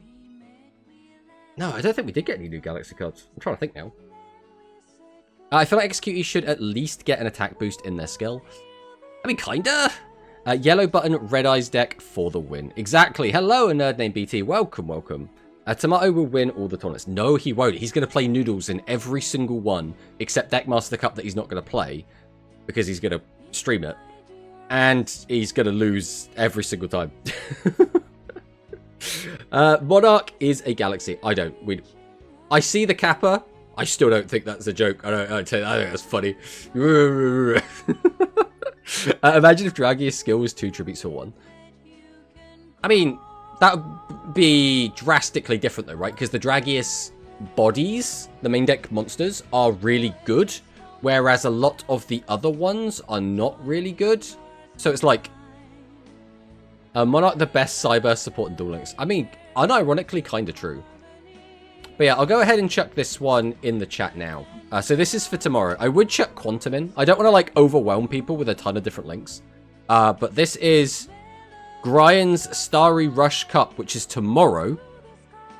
A: No, I don't think we did get any new Galaxy cards. I'm trying to think now. I feel like Executee should at least get an attack boost in their skill. I mean, kinda. Yellow button, Red Eyes deck for the win. Exactly. Hello, a nerd named BT. Welcome, welcome. Tomato will win all the tournaments. No, he won't. He's going to play Noodles in every single one, except Deckmaster Cup that he's not going to play, because he's going to stream it. And he's going to lose every single time. Monarch is a galaxy. I see the Kappa. I still don't think that's a joke. I think that's funny. Imagine if Dragia's skill was 2 tributes for 1. I mean, that would be drastically different though, right? Because the Dragius bodies, the main deck monsters, are really good, whereas a lot of the other ones are not really good. So it's like, Monarch the best cyber support in Duel Links. I mean, unironically kind of true. But yeah, I'll go ahead and chuck this one in the chat now. So this is for tomorrow. I would chuck Quantum in. I don't want to like overwhelm people with a ton of different links. But this is Gryan's Starry Rush Cup, which is tomorrow.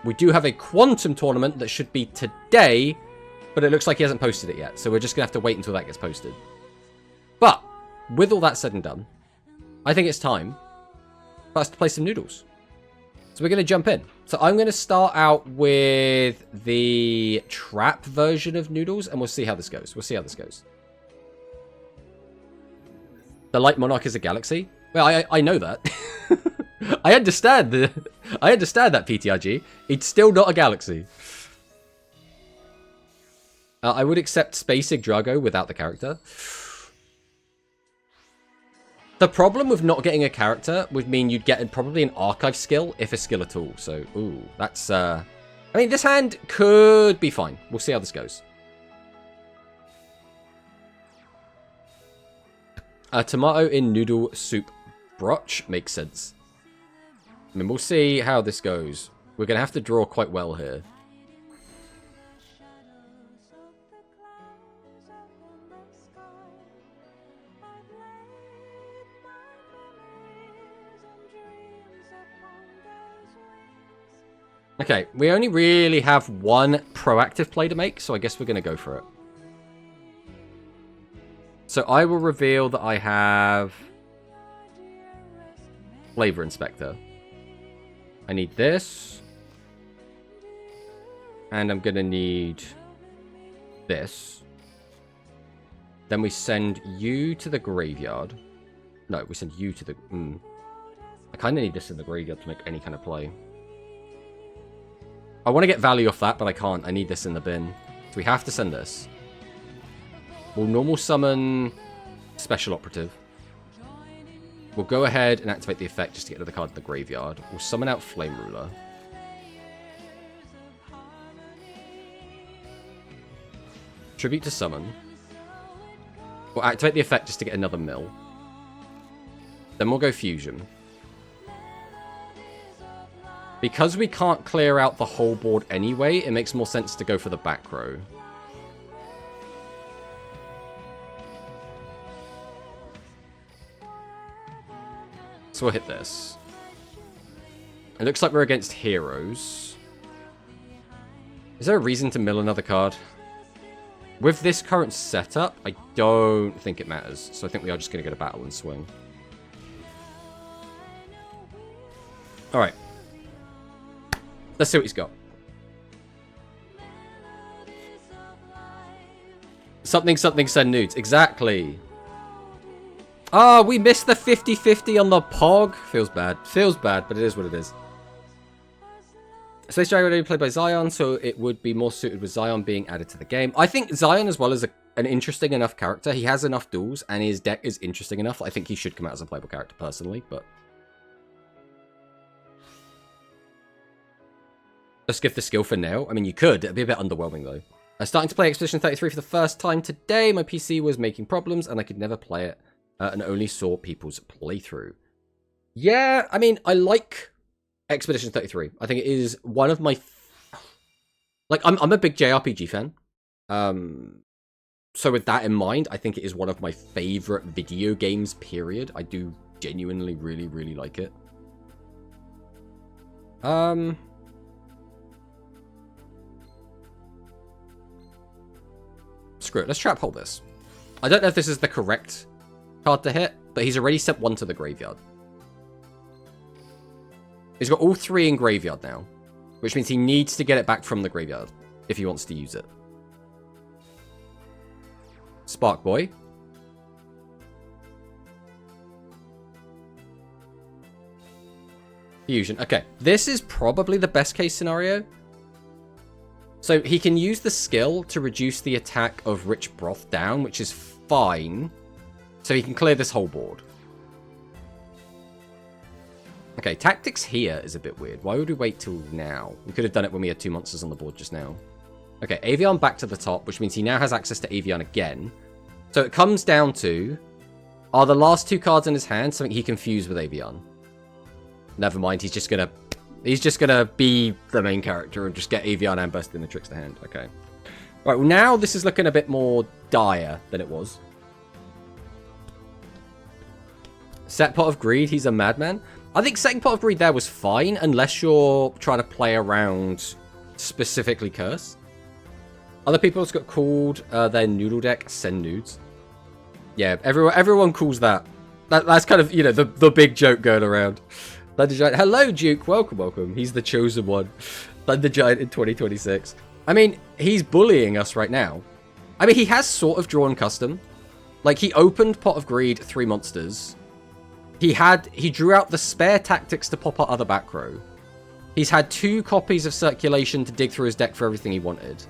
A: We do have a Quantum tournament that should be today, but it looks like he hasn't posted it yet. So we're just going to have to wait until that gets posted. But with all that said and done, I think it's time for us to play some Noodles. So we're going to jump in. So I'm going to start out with the trap version of Noodles, and we'll see how this goes. We'll see how this goes. The Light Monarch is a galaxy? Well, I know that. I understand that, PTRG. It's still not a galaxy. I would accept Spacing Drago without the character. The problem with not getting a character would mean you'd get probably an archive skill, if a skill at all. So, ooh, that's, I mean, this hand could be fine. We'll see how this goes. Tomato in noodle soup broch makes sense. I mean, we'll see how this goes. We're going to have to draw quite well here. Okay, we only really have one proactive play to make, so I guess we're going to go for it. So I will reveal that I have Flavor Inspector. I need this. And I'm going to need this. Then we send you to the graveyard. No, we send you to the... I kind of need this in the graveyard to make any kind of play. I want to get value off that, but I can't. I need this in the bin. So we have to send this. We'll normal summon Special Operative. We'll go ahead and activate the effect just to get another card in the graveyard. We'll summon out Flame Ruler. Tribute to summon. We'll activate the effect just to get another mill. Then we'll go Fusion. Because we can't clear out the whole board anyway, it makes more sense to go for the back row. So we'll hit this. It looks like we're against heroes. Is there a reason to mill another card? With this current setup, I don't think it matters. So I think we are just going to go to battle and swing. Alright. Let's see what he's got. Something, something, send nudes. Exactly. Ah, we missed the 50-50 on the POG. Feels bad. Feels bad, but it is what it is. Space Dragon would only played by Zion, so it would be more suited with Zion being added to the game. I think Zion, as well as an interesting enough character, he has enough duels, and his deck is interesting enough. I think he should come out as a playable character, personally, but... Just give the skill for now. I mean, you could. It'd be a bit underwhelming, though. Starting to play Expedition 33 for the first time today. My PC was making problems, and I could never play it, and only saw people's playthrough. Yeah, I mean, I like Expedition 33. I think it is one of my... Like, I'm a big JRPG fan. So with that in mind, I think it is one of my favorite video games, period. I do genuinely really, really like it. screw it. Let's trap hole this. I don't know if this is the correct card to hit, but he's already sent one to the graveyard. He's got all 3 in graveyard now, which means he needs to get it back from the graveyard if he wants to use it. Spark Boy. Fusion. Okay, this is probably the best case scenario. So he can use the skill to reduce the attack of Rich Broth down, which is fine. So he can clear this whole board. Okay, tactics here is a bit weird. Why would we wait till now? We could have done it when we had 2 monsters on the board just now. Okay, Avian back to the top, which means he now has access to Avian again. So it comes down to, are the last 2 cards in his hand something he can fuse with Avian? Never mind, he's just gonna be the main character and just get Avian and Best in the Trickster hand. Okay. Right, well now this is looking a bit more dire than it was. Set Pot of Greed, he's a madman. I think setting Pot of Greed there was fine, unless you're trying to play around specifically Curse. Other people have got called their noodle deck Send Nudes. Yeah, everyone calls that. That's kind of, you know, the big joke going around. Thunder Giant. Hello, Duke. Welcome, welcome. He's the chosen one. Thunder Giant in 2026. I mean, he's bullying us right now. I mean, he has sort of drawn custom. Like, he opened Pot of Greed 3 monsters. He drew out the spare tactics to pop our other back row. He's had 2 copies of Circulation to dig through his deck for everything he wanted.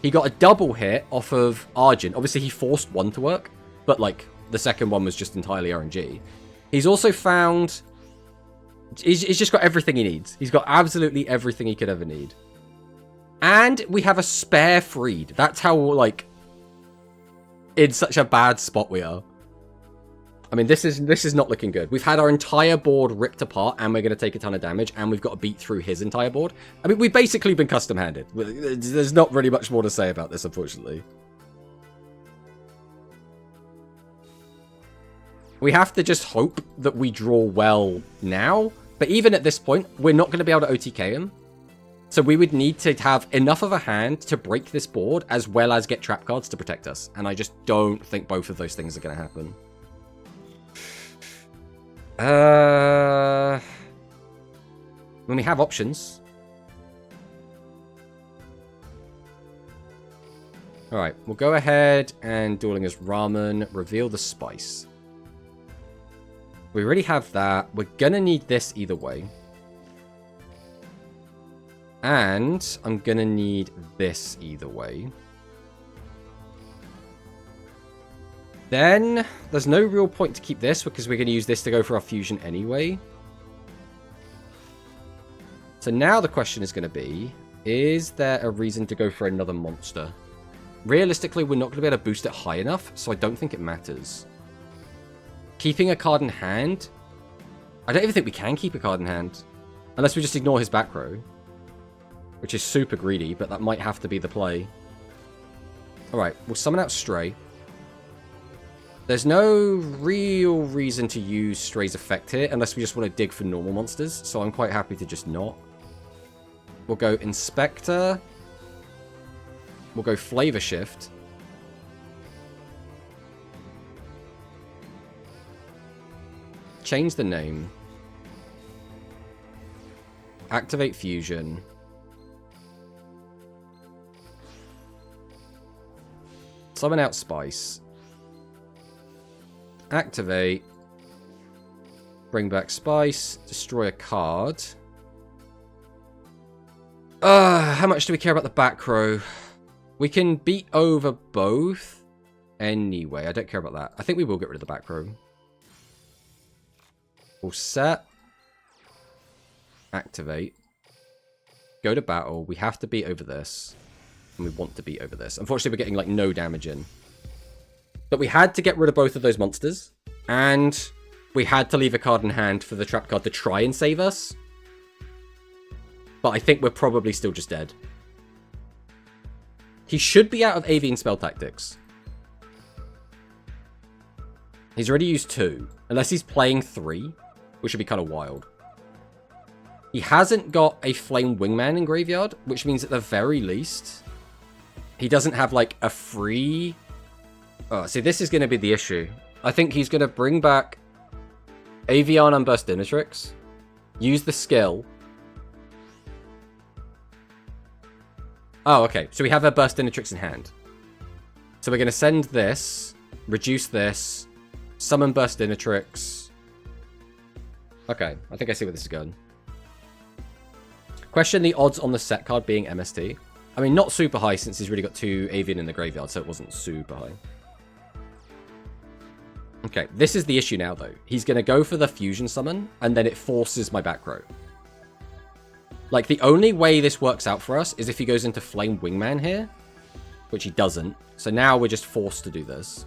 A: He got a double hit off of Argent. Obviously, he forced one to work, but, like, the second one was just entirely RNG. He's also found... He's just got everything he needs. He's got absolutely everything he could ever need. And we have a spare Freed. That's how, like, in such a bad spot we are. I mean, this is not looking good. We've had our entire board ripped apart, and we're going to take a ton of damage, and we've got to beat through his entire board. I mean, we've basically been custom-handed. There's not really much more to say about this, unfortunately. We have to just hope that we draw well now. But even at this point, we're not going to be able to OTK him. So we would need to have enough of a hand to break this board, as well as get trap cards to protect us. And I just don't think both of those things are going to happen. When we have options. Alright, we'll go ahead and dueling as Ramen, reveal the spice. We already have that. We're gonna need this either way. And I'm gonna need this either way. Then, there's no real point to keep this, because we're gonna use this to go for our fusion anyway. So now the question is gonna be, is there a reason to go for another monster? Realistically, we're not gonna be able to boost it high enough, so I don't think it matters. Keeping a card in hand? I don't even think we can keep a card in hand. Unless we just ignore his back row. Which is super greedy, but that might have to be the play. Alright, we'll summon out Stray. There's no real reason to use Stray's effect here, unless we just want to dig for normal monsters, so I'm quite happy to just not. We'll go Inspector. We'll go Flavor Shift. Change the name. Activate Fusion. Summon out Spice. Activate. Bring back Spice. Destroy a card. How much do we care about the back row? We can beat over both. Anyway, I don't care about that. I think we will get rid of the back row. We'll set. Activate. Go to battle. We have to beat over this. And we want to beat over this. Unfortunately, we're getting, like, no damage in. But we had to get rid of both of those monsters. And we had to leave a card in hand for the trap card to try and save us. But I think we're probably still just dead. He should be out of Avian Spell Tactics. He's already used 2. Unless he's playing 3. Which would be kind of wild. He hasn't got a Flame Wingman in Graveyard, which means at the very least, he doesn't have, like, a free Oh, see, this is going to be the issue. I think he's going to bring back Avian and Burst Dinatrix, use the skill. Oh, okay. So we have a Burst Dinatrix in hand. So we're going to send this, reduce this, summon Burst Dinatrix. Okay, I think I see where this is going. Question the odds on the set card being MST. I mean, not super high since he's really got 2 Avian in the graveyard, so it wasn't super high. Okay, this is the issue now, though. He's going to go for the fusion summon, and then it forces my back row. Like, the only way this works out for us is if he goes into Flame Wingman here, which he doesn't. So now we're just forced to do this.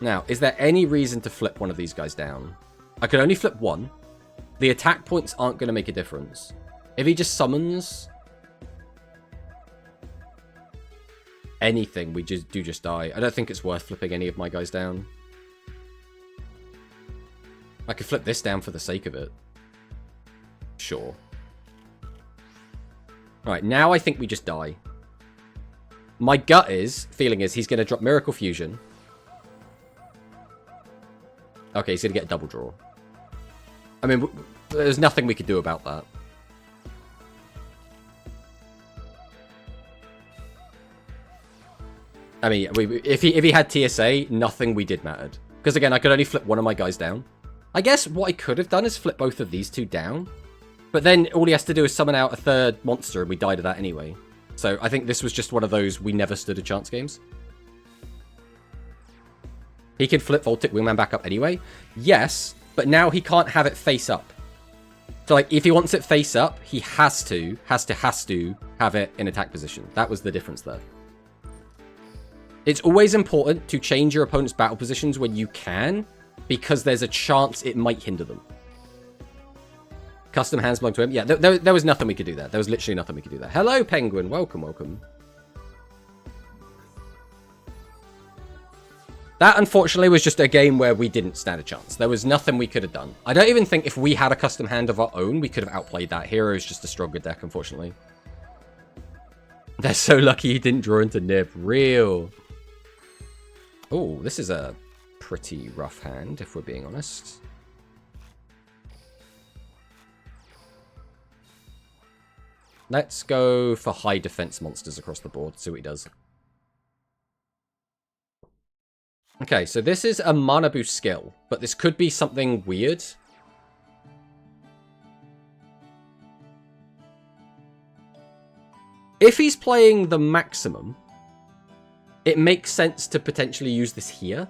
A: Now, is there any reason to flip one of these guys down? I could only flip one. The attack points aren't going to make a difference. If he just summons anything, we just die. I don't think it's worth flipping any of my guys down. I could flip this down for the sake of it. Sure. Alright, now I think we just die. My gut feeling is he's going to drop Miracle Fusion. Okay, he's going to get a double draw. I mean, there's nothing we could do about that. I mean, if he had TSA, nothing we did mattered. Because again, I could only flip one of my guys down. I guess what I could have done is flip both of these two down. But then all he has to do is summon out a third monster and we die to that anyway. So I think this was just one of those we never stood a chance games. He can flip Voltic Wingman back up anyway. Yes, but now he can't have it face up. So like if he wants it face up, he has to have it in attack position. That was the difference there. It's always important to change your opponent's battle positions when you can, because there's a chance it might hinder them. Custom hands belong to him. Yeah, there was nothing we could do there. There was literally nothing we could do there. Hello, Penguin. Welcome, welcome. That, unfortunately, was just a game where we didn't stand a chance. There was nothing we could have done. I don't even think if we had a custom hand of our own, we could have outplayed that. Hero is just a stronger deck, unfortunately. They're so lucky he didn't draw into Nib. Real. Oh, this is a pretty rough hand, if we're being honest. Let's go for high defense monsters across the board, see what he does. Okay, so this is a mana boost skill, but this could be something weird. If he's playing the maximum, it makes sense to potentially use this here.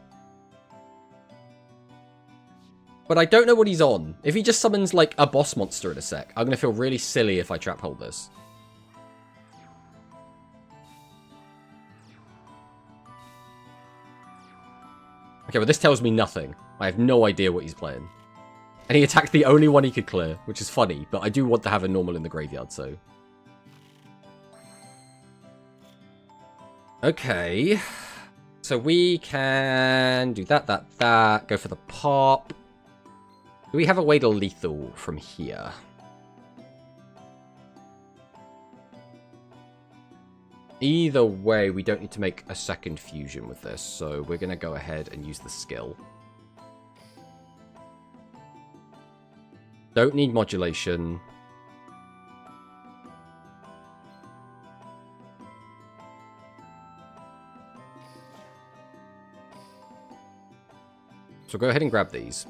A: But I don't know what he's on. If he just summons like a boss monster in a sec, I'm going to feel really silly if I trap hold this. Okay, well this tells me nothing. I have no idea what he's playing. And he attacked the only one he could clear, which is funny, but I do want to have a normal in the graveyard, so... Okay. So we can do that, go for the pop. Do we have a way to lethal from here? Either way, we don't need to make a second fusion with this, so we're going to go ahead and use the skill. Don't need modulation. So go ahead and grab these.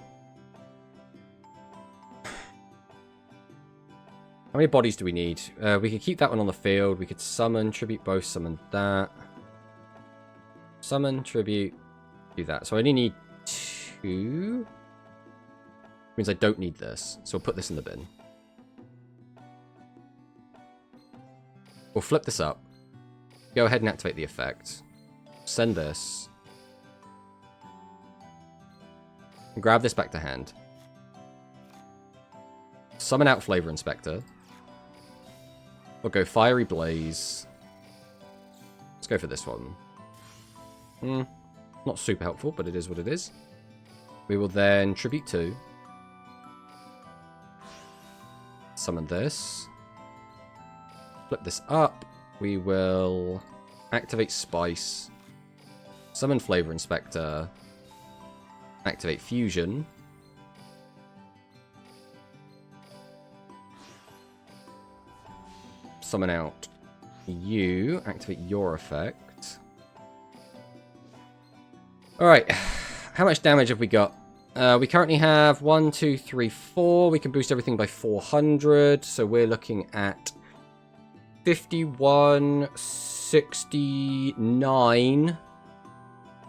A: How many bodies do we need? We could keep that one on the field. We could summon, tribute both, summon that. Summon, tribute, do that. So I only need 2. Means I don't need this. So we'll put this in the bin. We'll flip this up. Go ahead and activate the effect. Send this. And grab this back to hand. Summon out Flavor Inspector. We'll go Fiery Blaze. Let's go for this one. Not super helpful, but it is what it is. We will then Tribute 2. Summon this. Flip this up. we will activate Spice, summon Flavor Inspector, activate Fusion. Summon out you, activate your effect. Alright, how much damage have we got? We currently have 1, 2, 3, 4. We can boost everything by 400. So we're looking at 51, 69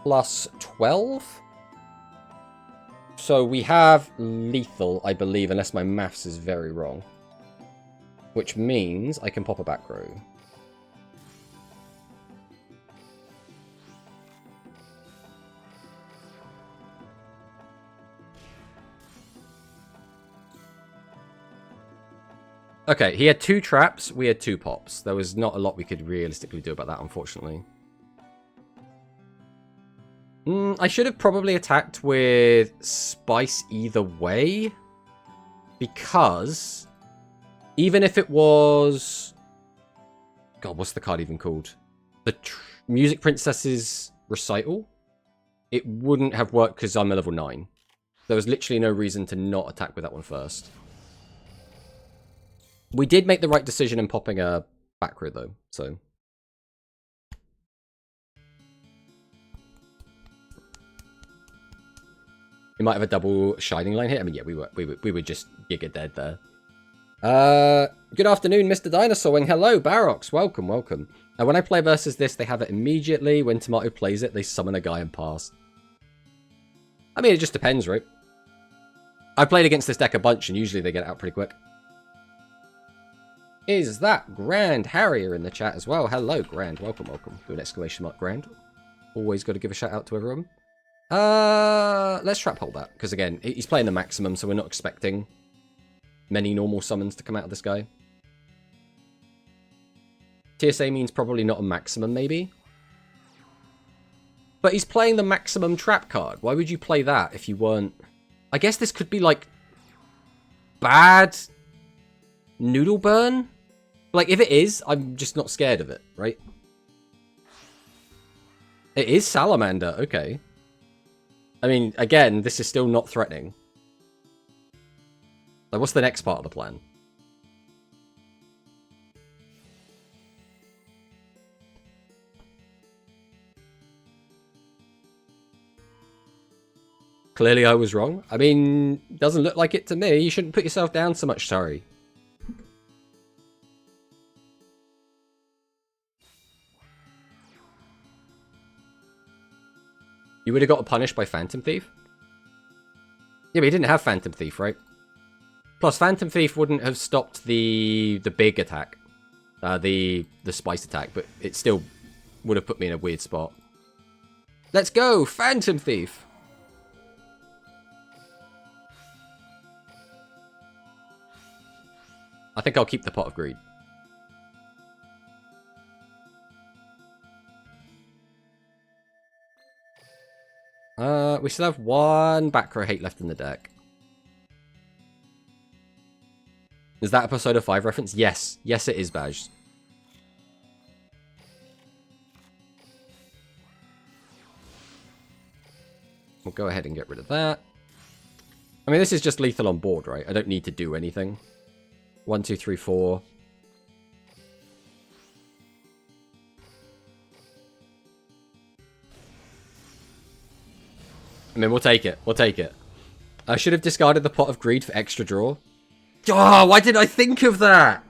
A: plus 12. So we have lethal, I believe, unless my maths is very wrong. Which means I can pop a back row. Okay, he had 2 traps, we had 2 pops. There was not a lot we could realistically do about that, unfortunately. I should have probably attacked with Spice either way. Because even if it was... God, what's the card even called? The Music Princess's Recital? It wouldn't have worked because I'm a level 9. There was literally no reason to not attack with that one first. We did make the right decision in popping a back row, though, so... We might have a double Shining Line here. I mean, yeah, we were just giga dead there. Good afternoon, Mr. Dinosaur Wing. Hello, Barox. Welcome, welcome. When I play versus this, they have it immediately. When Tomato plays it, they summon a guy and pass. I mean, it just depends, right? I've played against this deck a bunch, and usually they get it out pretty quick. Is that Grand Harrier in the chat as well? Hello, Grand. Welcome, welcome. Do an exclamation mark, Grand. Always got to give a shout out to everyone. Let's trap hold that, because again, he's playing the maximum, so we're not expecting many normal summons to come out of this guy. TSA means probably not a maximum, maybe. But he's playing the maximum trap card. Why would you play that if you weren't... I guess this could be like... bad... Noodle burn? Like, if it is, I'm just not scared of it, right? It is Salamander, okay. I mean, again, this is still not threatening. Like, what's the next part of the plan? Clearly I was wrong. I mean, doesn't look like it to me. You shouldn't put yourself down so much, sorry. You would have got punished by Phantom Thief? Yeah, but he didn't have Phantom Thief, right? Plus, Phantom Thief wouldn't have stopped the big attack. The Spice attack, but it still would have put me in a weird spot. Let's go! Phantom Thief! I think I'll keep the Pot of Greed. We still have 1 back row hate left in the deck. Is that a Persona 5 reference? Yes. Yes, it is, Badge. We'll go ahead and get rid of that. I mean, this is just lethal on board, right? I don't need to do anything. 1, 2, 3, 4. I mean, we'll take it. We'll take it. I should have discarded the Pot of Greed for extra draw. Oh, why didn't I think of that?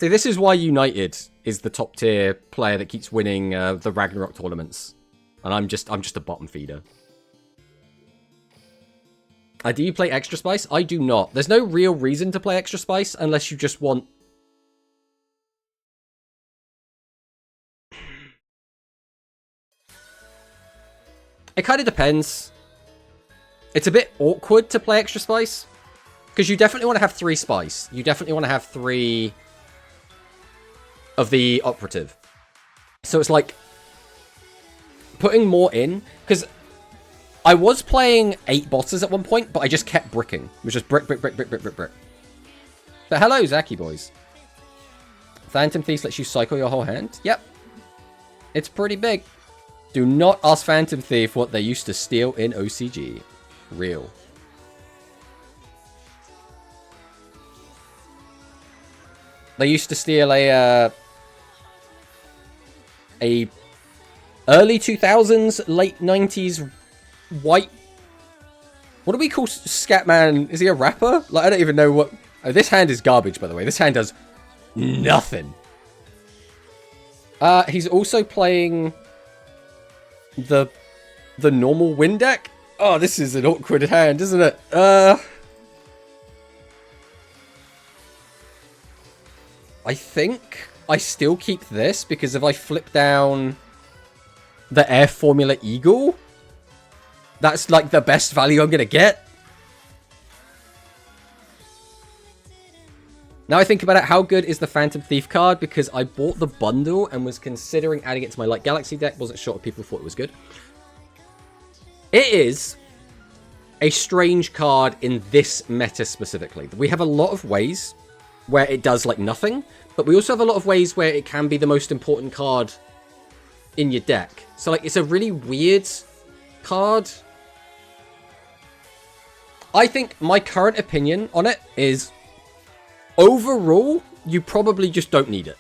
A: See, this is why United is the top tier player that keeps winning the Ragnarok tournaments. And I'm just a bottom feeder. Do you play Extra Spice? I do not. There's no real reason to play Extra Spice unless you just want... It kind of depends. It's a bit awkward to play Extra Spice. Because you definitely want to have 3 Spice. You definitely want to have 3 of the Operative. So it's like putting more in. Because I was playing 8 bosses at one point, but I just kept bricking. It was just brick, brick, brick, brick, brick, brick, brick. But hello, Zaki boys. Phantom Thief lets you cycle your whole hand? Yep. It's pretty big. Do not ask Phantom Thief what they used to steal in OCG. Real. They used to steal a early 2000s, late 90s white... What do we call Scatman? Is he a rapper? Like, I don't even know what... Oh, this hand is garbage, by the way. This hand does nothing. He's also playing the normal win deck. Oh, this is an awkward hand, isn't it? I think I still keep this, because if I flip down the Air Formula Eagle, that's like the best value I'm going to get. Now I think about it, how good is the Phantom Thief card? Because I bought the bundle and was considering adding it to my Light Galaxy deck. Wasn't sure if people thought it was good. It is a strange card in this meta specifically. We have a lot of ways where it does like nothing, but we also have a lot of ways where it can be the most important card in your deck. So like, it's a really weird card. I think my current opinion on it is, overall, you probably just don't need it.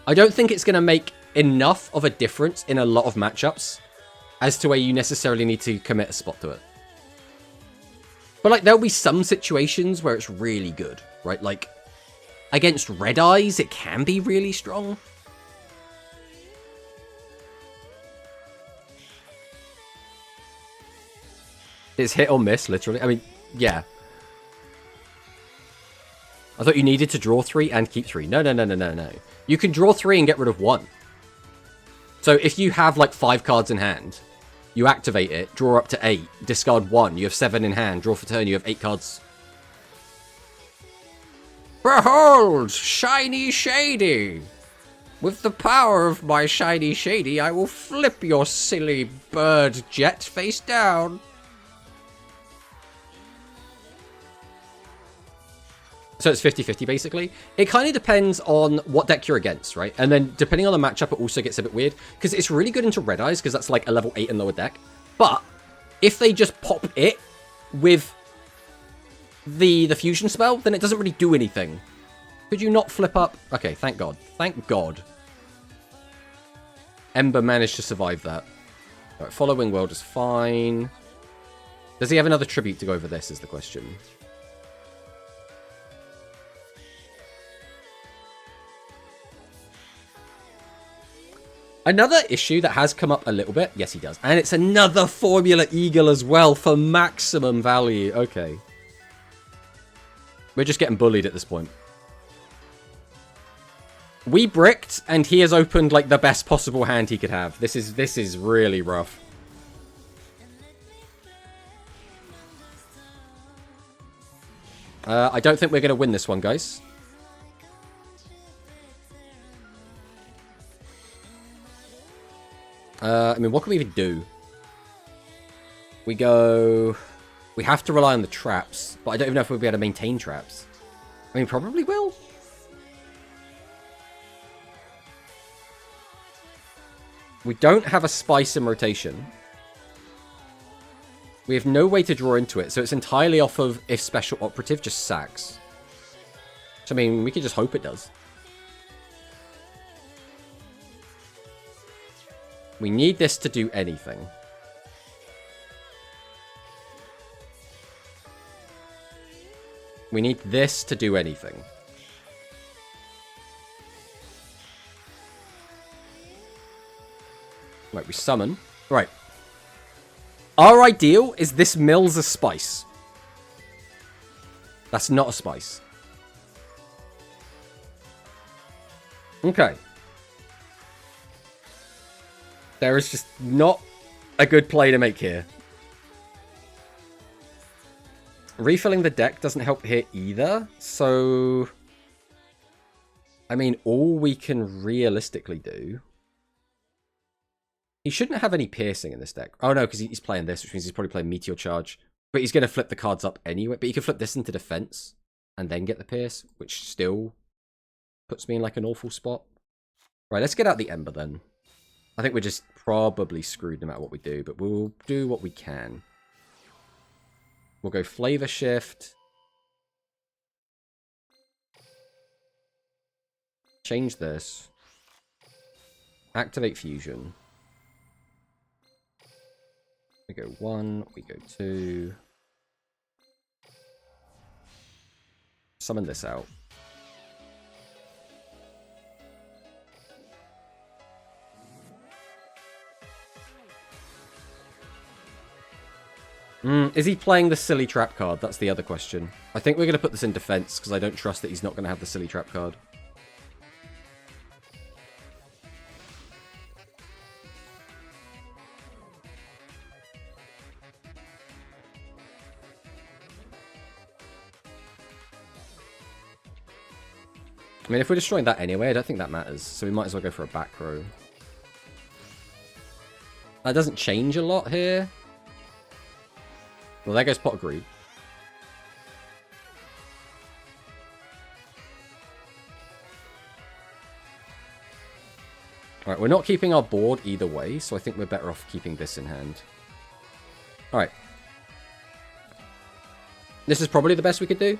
A: I don't think it's going to make enough of a difference in a lot of matchups as to where you necessarily need to commit a spot to it. But like, there'll be some situations where it's really good, right? Like, against Red Eyes, it can be really strong. It's hit or miss, literally. I mean, yeah. I thought you needed to draw 3 and keep 3. No, no, no, no, no, no. You can draw 3 and get rid of 1. So if you have like 5 cards in hand, you activate it, draw up to 8, discard 1, you have 7 in hand, draw for turn, you have 8 cards. Behold, Shiny Shady! With the power of my Shiny Shady, I will flip your silly bird jet face down. So it's 50-50, basically. It kind of depends on what deck you're against, right? And then, depending on the matchup, it also gets a bit weird. Because it's really good into Red Eyes, because that's like a level 8 and lower deck. But, if they just pop it with the fusion spell, then it doesn't really do anything. Could you not flip up? Okay, thank God. Thank God. Ember managed to survive that. Alright, Following World is fine. Does he have another tribute to go over this, is the question. Another issue that has come up a little bit. Yes, he does. And it's another Formula Eagle as well for maximum value. Okay. We're just getting bullied at this point. We bricked, and he has opened like the best possible hand he could have. This is really rough. I don't think we're going to win this one, guys. I mean, what can we even do? We go... We have to rely on the traps, but I don't even know if we'll be able to maintain traps. I mean, probably will. We don't have a spice in rotation. We have no way to draw into it, so it's entirely off of if Special Operative just sacks. So, I mean, we could just hope it does. We need this to do anything. We need this to do anything. Right, we summon. Right. Our ideal is this mills a spice. That's not a spice. Okay. There is just not a good play to make here. Refilling the deck doesn't help here either, so... I mean, all we can realistically do... He shouldn't have any piercing in this deck. Oh no, because he's playing this, which means he's probably playing Meteor Charge. But he's going to flip the cards up anyway. But you can flip this into defense, and then get the pierce, which still puts me in like an awful spot. Right, let's get out the Ember then. I think we're just probably screwed no matter what we do, but we'll do what we can. We'll go Flavor Shift. Change this. Activate Fusion. We go 1, we go 2. Summon this out. Is he playing the silly trap card? That's the other question. I think we're going to put this in defense because I don't trust that he's not going to have the silly trap card. I mean, if we're destroying that anyway, I don't think that matters. So we might as well go for a back row. That doesn't change a lot here. Well, there goes Pot of Greed. Alright, we're not keeping our board either way, so I think we're better off keeping this in hand. Alright. This is probably the best we could do.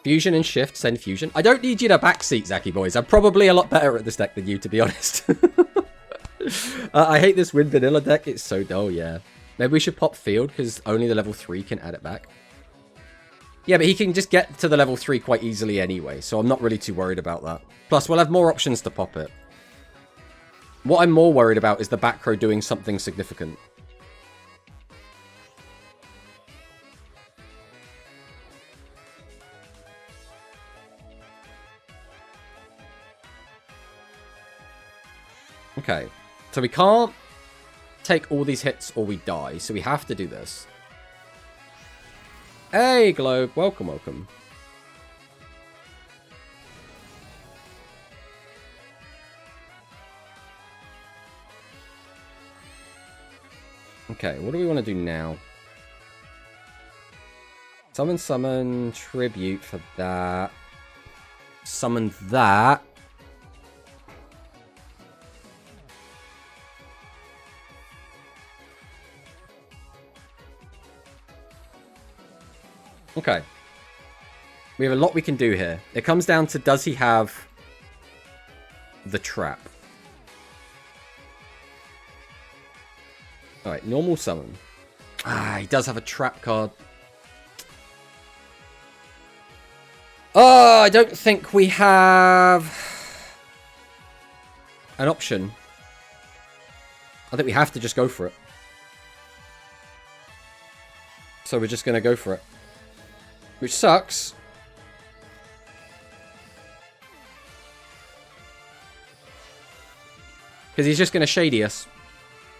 A: Fusion and Shift, send Fusion. I don't need you to backseat, Zaki boys. I'm probably a lot better at this deck than you, to be honest. I hate this Win Vanilla deck. It's so dull, yeah. Maybe we should pop Field, because only the level 3 can add it back. Yeah, but he can just get to the level 3 quite easily anyway, so I'm not really too worried about that. Plus, we'll have more options to pop it. What I'm more worried about is the back row doing something significant. Okay, so we can't take all these hits or we die, so we have to do this. Hey, Globe, welcome, welcome. Okay, what do we want to do now? Summon, tribute for that. Summon that. Okay. We have a lot we can do here. It comes down to, does he have the trap? Alright, normal summon. Ah, he does have a trap card. Oh, I don't think we have an option. I think we have to just go for it. So we're just going to go for it. Which sucks. Because he's just going to shady us.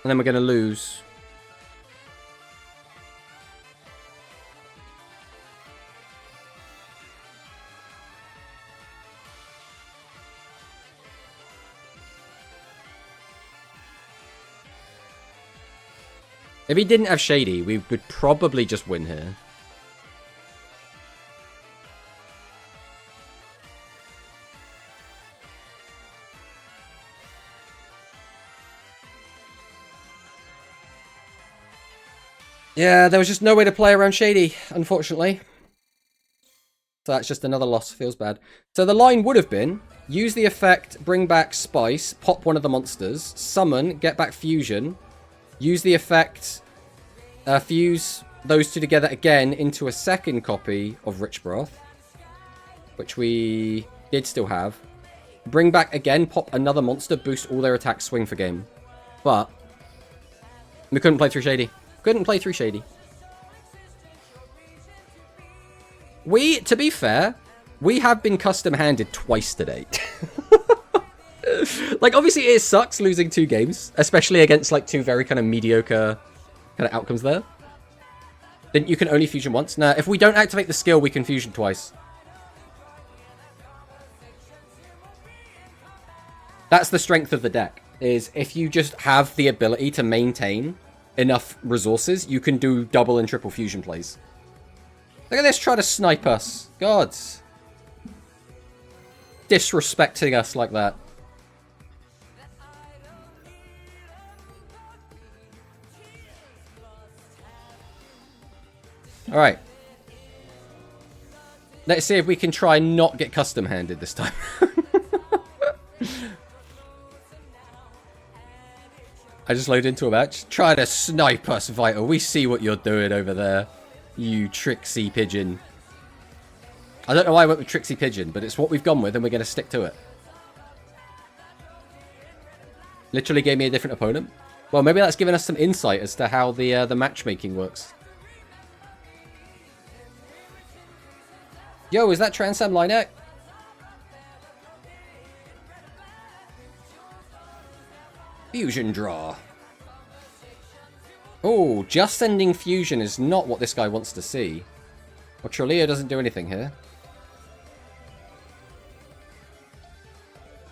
A: And then we're going to lose. If he didn't have shady, we would probably just win here. Yeah, there was just no way to play around Shady, unfortunately. So that's just another loss. Feels bad. So the line would have been, use the effect, bring back Spice, pop one of the monsters, summon, get back Fusion, use the effect, fuse those two together again into a second copy of Rich Broth, which we did still have. Bring back again, pop another monster, boost all their attacks, swing for game. But we couldn't play through Shady. Couldn't play through Shady. We, to be fair, we have been custom-handed twice today. Like, obviously it sucks losing 2 games, especially against, like, 2 very kind of mediocre kind of outcomes there. Then you can only fusion once. Nah, if we don't activate the skill, we can fusion twice. That's the strength of the deck, is if you just have the ability to maintain enough resources, you can do double and triple fusion plays. Look at this, try to snipe us. God. Disrespecting us like that. Alright. Let's see if we can try and not get custom-handed this time. I just loaded into a match. Try to snipe us, Vital. We see what you're doing over there. You tricksy pigeon. I don't know why I went with tricksy pigeon, but it's what we've gone with and we're going to stick to it. Literally gave me a different opponent. Well, maybe that's given us some insight as to how the matchmaking works. Yo, is that Transam Linek? Fusion draw. Oh, just sending fusion is not what this guy wants to see. Well, Troleo doesn't do anything here.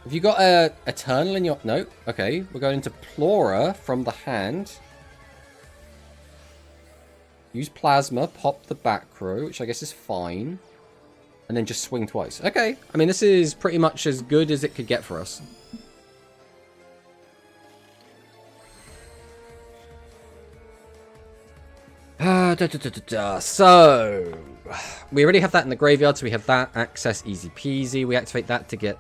A: Have you got a Eternal in your... No. Okay, we're going into Plora from the hand. Use Plasma, pop the back row, which I guess is fine. And then just swing twice. Okay, I mean, this is pretty much as good as it could get for us. So, we already have that in the graveyard, so we have that access easy peasy. We activate that to get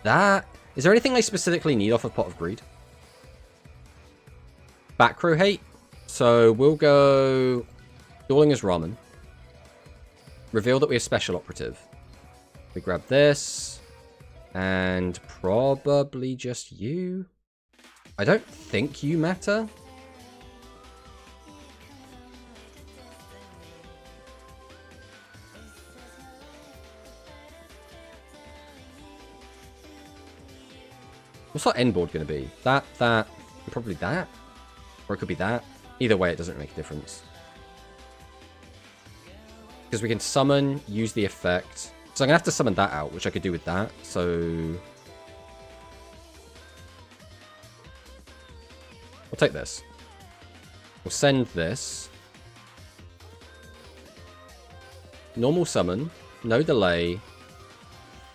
A: that. Is there anything I specifically need off of Pot of Greed? Back row hate. So we'll go Dueling as Ramen. Reveal that we are Special Operative. We grab this. And probably just you. I don't think you matter. What's our end board going to be? That, and probably that? Or it could be that. Either way, it doesn't make a difference. Because we can summon, use the effect. So I'm going to have to summon that out, which I could do with that. So we'll take this. We'll send this. Normal summon. No delay.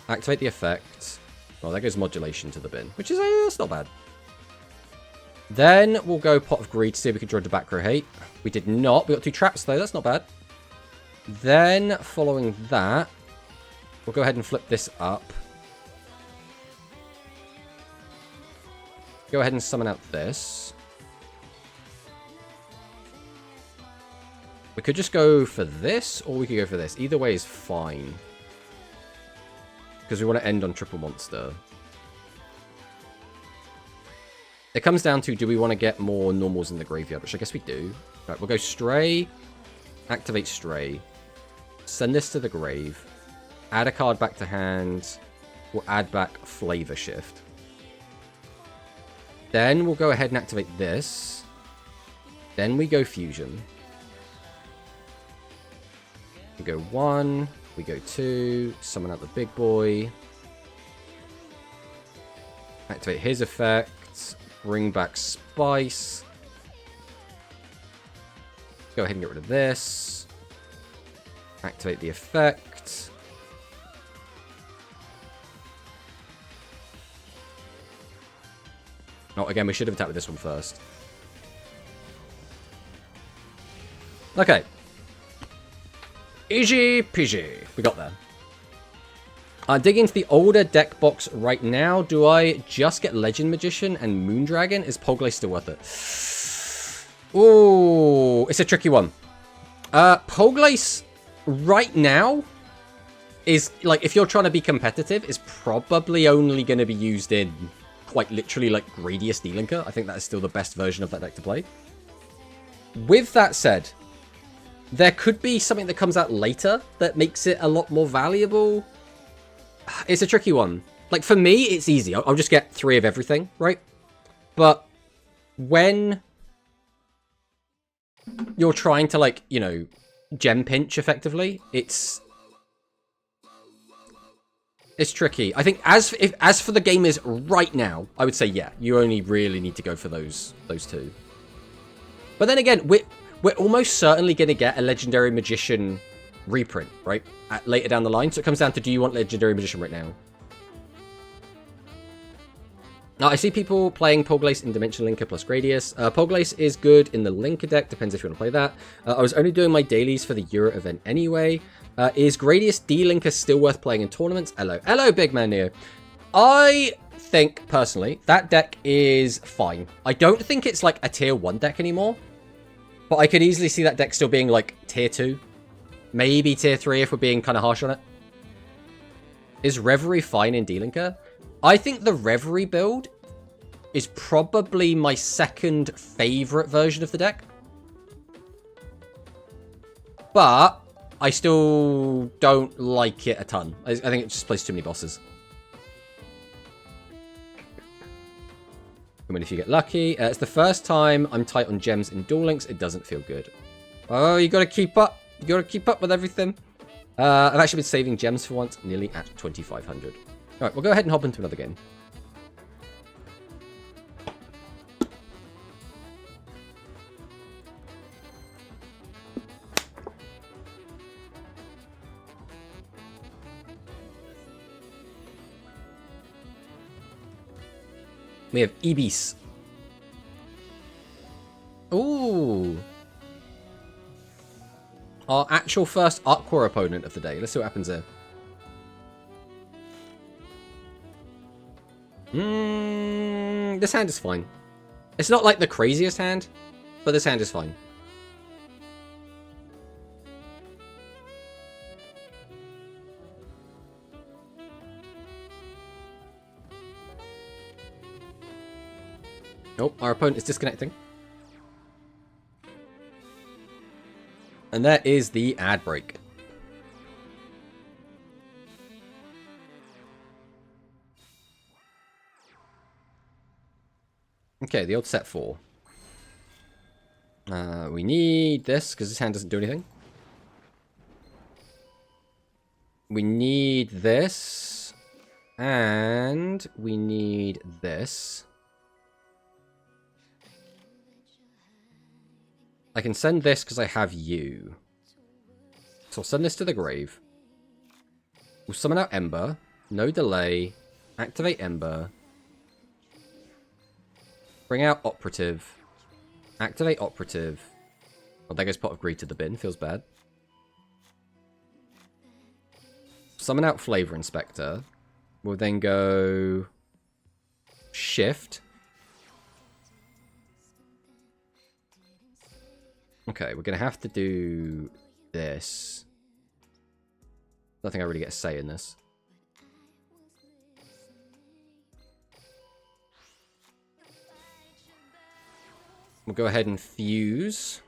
A: Activate the effect. Well, that goes modulation to the bin, which is that's not bad. Then we'll go Pot of Greed to see if we can draw the back row hate. We did not. We got 2 traps, though. That's not bad. Then, following that, we'll go ahead and flip this up. Go ahead and summon out this. We could just go for this, or we could go for this. Either way is fine. Because we want to end on triple monster. It comes down to, do we want to get more normals in the graveyard? Which I guess we do. Right, we'll go Stray. Activate Stray. Send this to the grave. Add a card back to hand. We'll add back Flavor Shift. Then we'll go ahead and activate this. Then we go Fusion. We go 1. We go 2, summon out the big boy. Activate his effect. Bring back Spice. Go ahead and get rid of this. Activate the effect. Oh, again, we should have attacked with this one first. Okay. Easy peasy. We got there. I'm digging into the older deck box right now. Do I just get Legend Magician and Moondragon? Is Poglace still worth it? Ooh, it's a tricky one. Poglace right now is, like, if you're trying to be competitive, is probably only going to be used in quite literally, like, Gradius D-Linker. I think that is still the best version of that deck to play. With that said, there could be something that comes out later that makes it a lot more valuable. It's a tricky one. Like, for me, it's easy. I'll just get 3 of everything, right? But when you're trying to, like, you know, gem pinch effectively, it's tricky. I think as for the game is right now, I would say, yeah, you only really need to go for those 2. But then again, we're almost certainly going to get a Legendary Magician reprint, right? Later down the line. So it comes down to, do you want Legendary Magician right now? Now, I see people playing Polglace in Dimension Linker plus Gradius. Polglace is good in the Linker deck, depends if you want to play that. I was only doing my dailies for the Euro event anyway. Is Gradius D-Linker still worth playing in tournaments? Hello. Hello, big man Neo. I think, personally, that deck is fine. I don't think it's like a tier 1 deck anymore. But I could easily see that deck still being like tier 2. Maybe tier 3 if we're being kind of harsh on it. Is Reverie fine in D-Linker? I think the Reverie build is probably my second favorite version of the deck. But I still don't like it a ton. I think it just plays too many bosses. I mean, if you get lucky. It's the first time I'm tight on gems in Duel Links. It doesn't feel good. Oh, you gotta keep up. You gotta keep up with everything. I've actually been saving gems for once, nearly at 2,500. Alright, we'll go ahead and hop into another game. We have Ibis. Ooh. Our actual first Aqua opponent of the day. Let's see what happens there. This hand is fine. It's not like the craziest hand, but this hand is fine. Oh, our opponent is disconnecting. And there is the ad break. Okay, the old set 4. We need this, because this hand doesn't do anything. We need this. And we need this. I can send this because I have you. So I'll send this to the grave. We'll summon out Ember. No delay. Activate Ember. Bring out Operative. Activate Operative. Oh, there goes Pot of Greed to the bin. Feels bad. Summon out Flavor Inspector. We'll then go... Shift. Okay, we're going to have to do this. I don't think I really get a say in this. We'll go ahead and fuse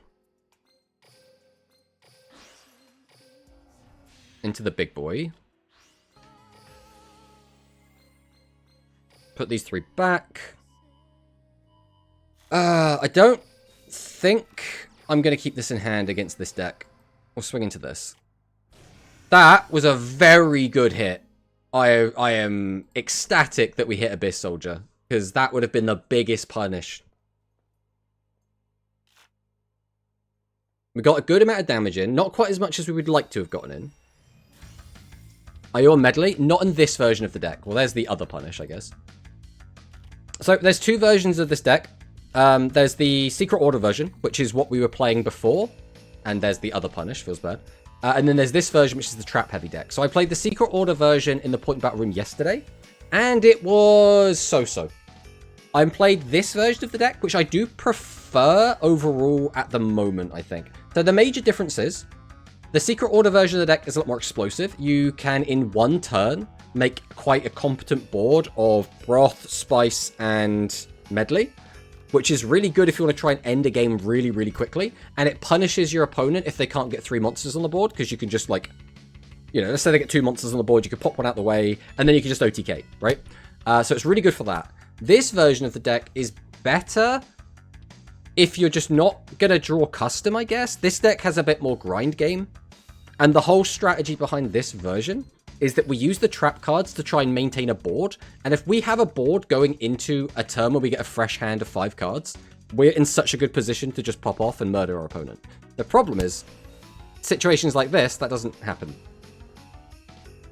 A: into the big boy. Put these 3 back. I don't think I'm going to keep this in hand against this deck. We'll swing into this. That was a very good hit. I am ecstatic that we hit Abyss Soldier, because that would have been the biggest punish. We got a good amount of damage in. Not quite as much as we would like to have gotten in. Are you on Medley? Not in this version of the deck. Well, there's the other punish, I guess. So, there's 2 versions of this deck. There's the Secret Order version, which is what we were playing before. And there's the other punish, feels bad. And then there's this version, which is the Trap Heavy deck. So I played the Secret Order version in the Point Battle Room yesterday. And it was so-so. I played this version of the deck, which I do prefer overall at the moment, I think. So the major difference is, the Secret Order version of the deck is a lot more explosive. You can, in 1 turn, make quite a competent board of Broth, Spice, and Medley, which is really good if you want to try and end a game really, really quickly. And it punishes your opponent if they can't get 3 monsters on the board, because you can just, like, you know, let's say they get 2 monsters on the board, you can pop one out the way, and then you can just OTK, right? So it's really good for that. This version of the deck is better if you're just not going to draw custom, I guess. This deck has a bit more grind game. And the whole strategy behind this version is that we use the trap cards to try and maintain a board. And if we have a board going into a turn where we get a fresh hand of 5 cards, we're in such a good position to just pop off and murder our opponent. The problem is, situations like this, that doesn't happen.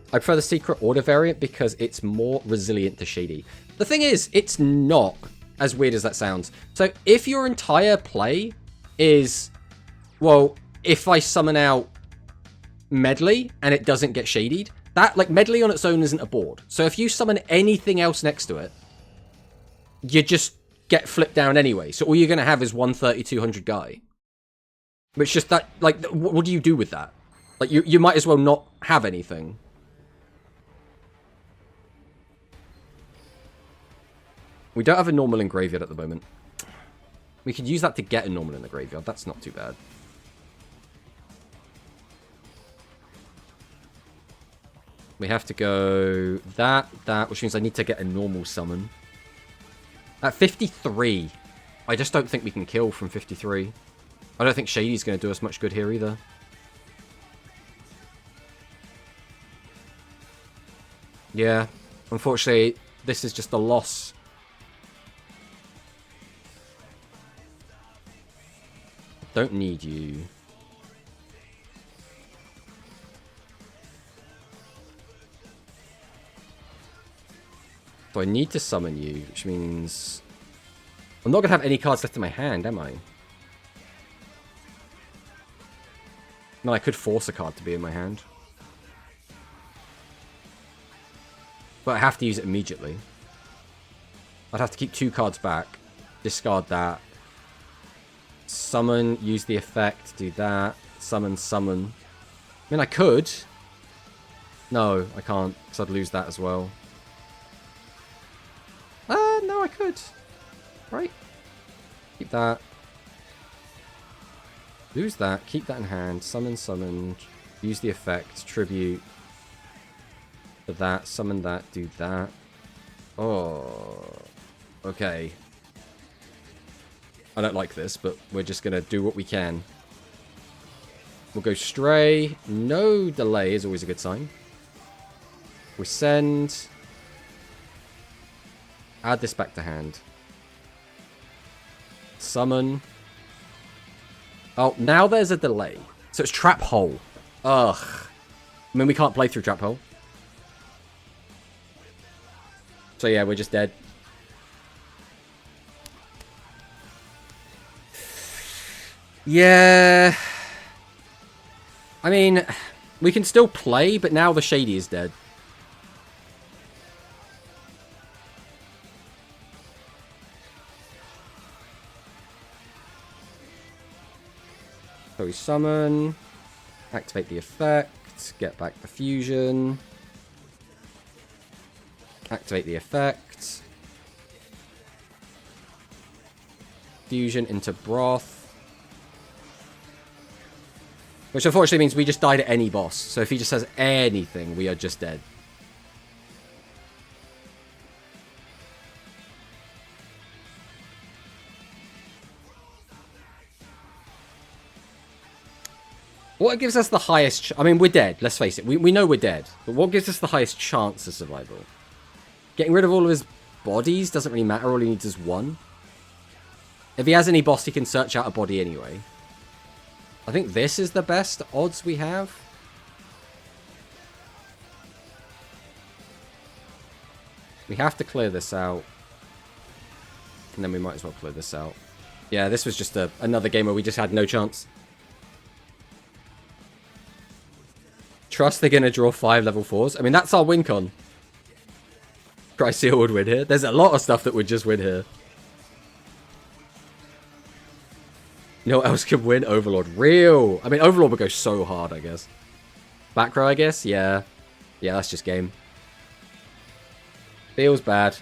A: I prefer the Secret Order variant because it's more resilient to Shady. The thing is, it's not, as weird as that sounds. So if your entire play is, well, if I summon out Medley and it doesn't get shadied, that, like, Medley on its own isn't a board. So if you summon anything else next to it, you just get flipped down anyway. So all you're going to have is 130-200 guy. Which just that, like, what do you do with that? Like, you might as well not have anything. We don't have a normal in graveyard at the moment. We could use that to get a normal in the graveyard. That's not too bad. We have to go that, which means I need to get a normal summon. At 53, I just don't think we can kill from 53. I don't think Shady's going to do us much good here either. Yeah, unfortunately, this is just a loss. Don't need you. So I need to summon you, which means I'm not going to have any cards left in my hand, am I? No, I could force a card to be in my hand. But I have to use it immediately. I'd have to keep 2 cards back. Discard that. Summon, use the effect, do that. Summon, summon. I mean, I could. No, I can't, because I'd lose that as well. No, I could. Right. Keep that. Lose that, keep that in hand. Summon, summon. Use the effect, tribute. For that, summon that, do that. Oh. Okay. I don't like this, but we're just going to do what we can. We'll go Stray. No delay is always a good sign. We send. Add this back to hand. Summon. Oh, now there's a delay. So it's Trap Hole. Ugh. I mean, we can't play through Trap Hole. So yeah, we're just dead. Yeah. I mean, we can still play, but now the Shady is dead. So we summon, activate the effect, get back the fusion, activate the effect, fusion into Broth, which unfortunately means we just died at any boss. So if he just has anything, we are just dead. What gives us the highest... I mean, we're dead. Let's face it. We know we're dead. But what gives us the highest chance of survival? Getting rid of all of his bodies doesn't really matter. All he needs is one. If he has any boss, he can search out a body anyway. I think this is the best odds we have. We have to clear this out. And then we might as well clear this out. Yeah, this was just another game where we just had no chance. Trust they're going to draw 5 level 4s. I mean, that's our win con. Cryseal would win here. There's a lot of stuff that would just win here. You know what else could win? Overlord. Real. I mean, Overlord would go so hard, I guess. Back row, I guess? Yeah. Yeah, that's just game. Feels bad.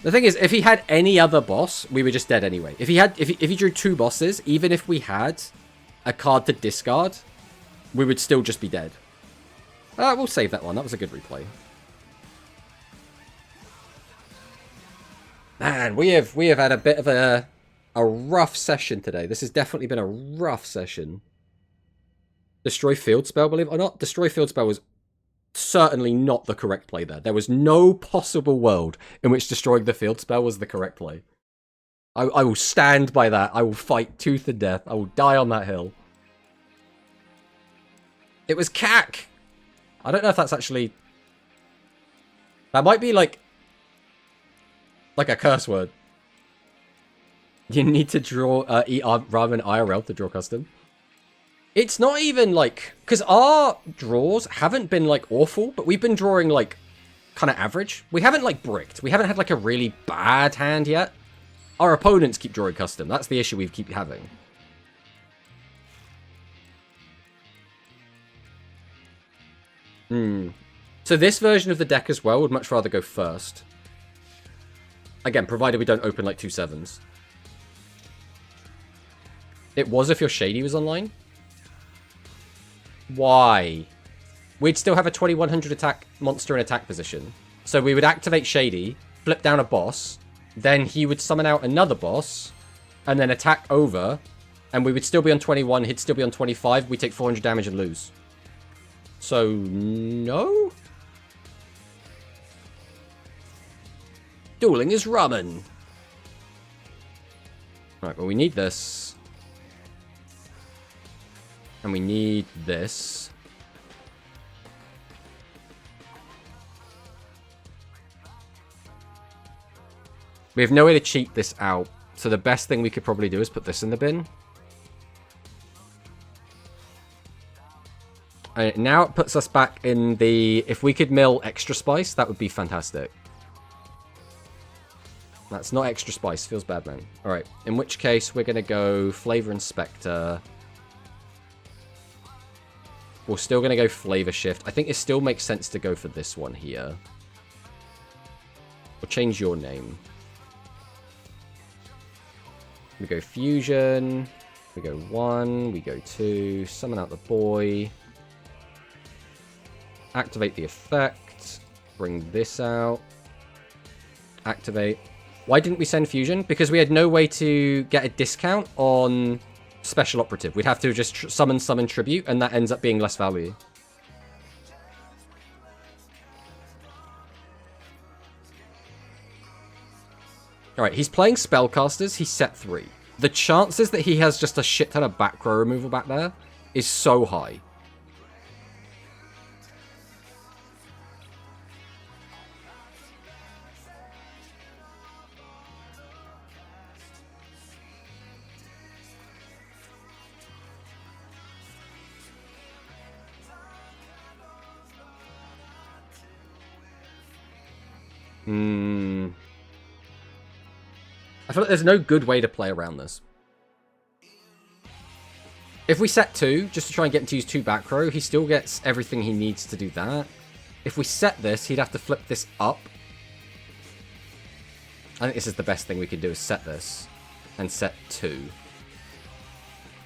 A: The thing is, if he had any other boss, we were just dead anyway. If he drew 2 bosses, even if we had a card to discard, we would still just be dead. We'll save that one. That was a good replay. Man, we have had a bit of a rough session today. This has definitely been a rough session. Destroy field spell, believe it or not. Destroy field spell was certainly not the correct play there. There was no possible world in which destroying the field spell was the correct play. I will stand by that. I will fight tooth and death. I will die on that hill. It was cack. I don't know if that's actually... That might be like a curse word. You need to draw, eat ramen IRL to draw custom. It's not even like... Because our draws haven't been like awful, but we've been drawing like kind of average. We haven't like bricked. We haven't had like a really bad hand yet. Our opponents keep drawing custom. That's the issue we keep having. So this version of the deck as well would much rather go first. Again, provided we don't open like 2 7s. It was if your Shady was online. Why? We'd still have a 2100 attack monster in attack position. So we would activate Shady, flip down a boss, then he would summon out another boss, and then attack over, and we would still be on 21, he'd still be on 25, we take 400 damage and lose. So, no? Dueling is ramen. Right, well we need this. And we need this. We have no way to cheat this out. So the best thing we could probably do is put this in the bin. And now it puts us back in the... If we could mill extra spice, that would be fantastic. That's not extra spice. Feels bad, man. Alright. In which case, we're going to go Flavor Inspector. We're still going to go Flavor Shift. I think it still makes sense to go for this one here. We'll change your name. We go Fusion. We go 1. We go 2. Summon out the boy. Activate the effect. Bring this out. Activate. Why didn't we send Fusion? Because we had no way to get a discount on Special Operative. We'd have to just summon Tribute, and that ends up being less value. Alright, he's playing Spellcasters. He's set 3. The chances that he has just a shit ton of back row removal back there is so high. I feel like there's no good way to play around this. If we set 2, just to try and get him to use 2 back row, he still gets everything he needs to do that. If we set this, he'd have to flip this up. I think this is the best thing we could do, is set this. And set 2.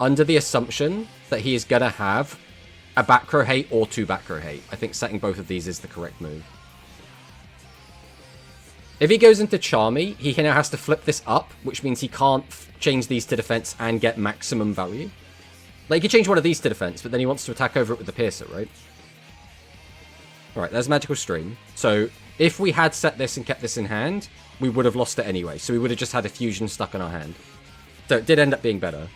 A: Under the assumption that he is going to have a back row hate or 2 back row hate. I think setting both of these is the correct move. If he goes into Charmy, he now has to flip this up, which means he can't change these to defense and get maximum value. Like, he could change one of these to defense, but then he wants to attack over it with the Piercer, right? Alright, there's Magical Stream. So, if we had set this and kept this in hand, we would have lost it anyway. So we would have just had a Fusion stuck in our hand. So it did end up being better.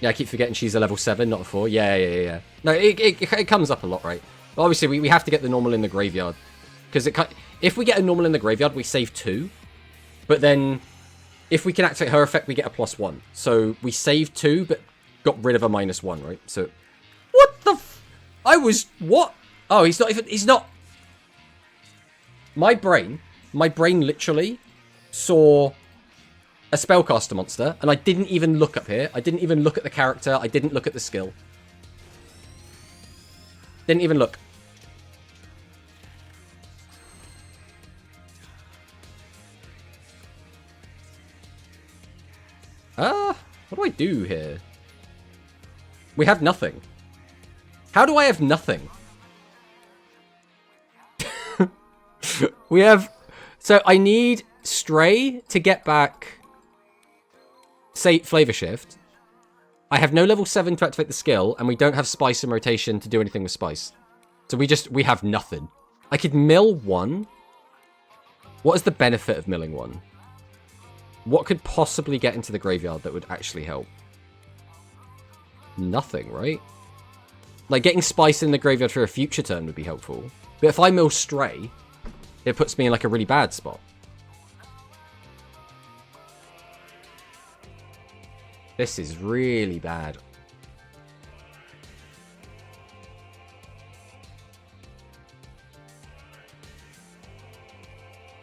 A: Yeah, I keep forgetting she's a level 7, not a 4. Yeah. No, it comes up a lot, right? But obviously, we have to get the normal in the graveyard. Because if we get a normal in the graveyard, we save 2. But then, if we can activate her effect, we get a +1. So, we saved 2, but got rid of a -1, right? So, what the what? Oh, he's not... My brain literally saw a Spellcaster monster, and I didn't even look up here. I didn't even look at the character. I didn't look at the skill. Didn't even look. What do I do here? We have nothing. How do I have nothing? We have... So, I need Stray to get back... Say, Flavor Shift. I have no level 7 to activate the skill, and we don't have Spice in rotation to do anything with Spice. So we have nothing. I could mill 1. What is the benefit of milling 1? What could possibly get into the graveyard that would actually help? Nothing, right? Like, getting Spice in the graveyard for a future turn would be helpful. But if I mill Stray, it puts me in, like, a really bad spot. This is really bad.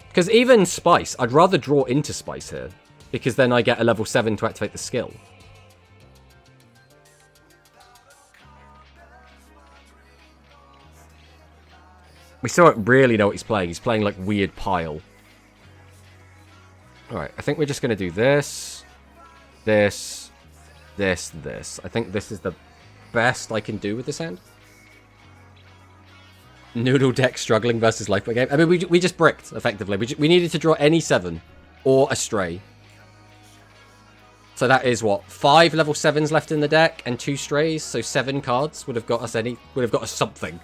A: Because even Spice, I'd rather draw into Spice here. Because then I get a level 7 to activate the skill. We still don't really know what he's playing. He's playing, like, weird pile. Alright, I think we're just going to do this. This. This. I think this is the best I can do with this hand. Noodle deck struggling versus lifeboat game. I mean, we just bricked, effectively. We needed to draw any 7 or a Stray. So that is, what, 5 level 7s left in the deck and 2 Strays. So 7 cards would have got us something.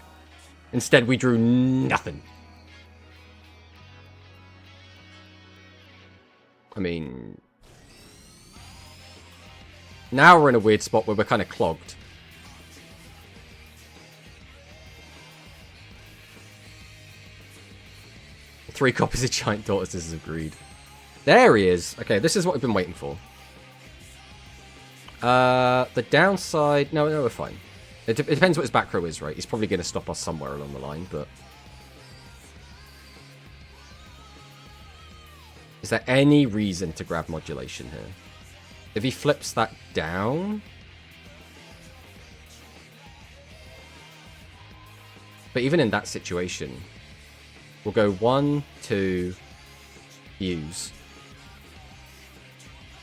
A: Instead, we drew nothing. I mean... Now we're in a weird spot where we're kind of clogged. Three copies of Giant Tortoises of Greed. There he is. Okay, this is what we've been waiting for. The downside... No, we're fine. It depends what his back row is, right? He's probably going to stop us somewhere along the line, but... Is there any reason to grab Modulation here? If he flips that down... But even in that situation... We'll go 1, 2, use.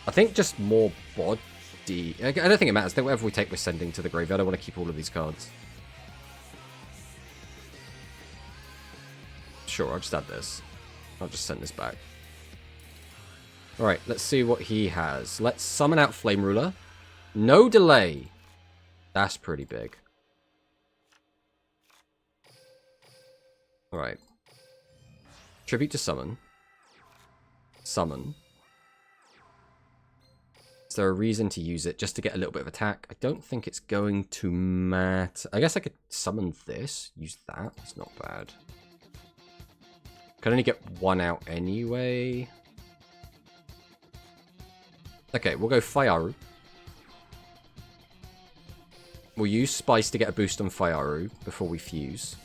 A: I think just more body. I don't think it matters. I think whatever we take, we're sending to the graveyard. I want to keep all of these cards. Sure, I'll just add this. I'll just send this back. Alright, let's see what he has. Let's summon out Flame Ruler. No delay. That's pretty big. Alright. Tribute to summon. Summon. Is there a reason to use it just to get a little bit of attack? I don't think it's going to matter. I guess I could summon this. Use that. It's not bad. Can only get 1 out anyway. Okay, we'll go Fyaru. We'll use Spice to get a boost on Fyaru before we fuse.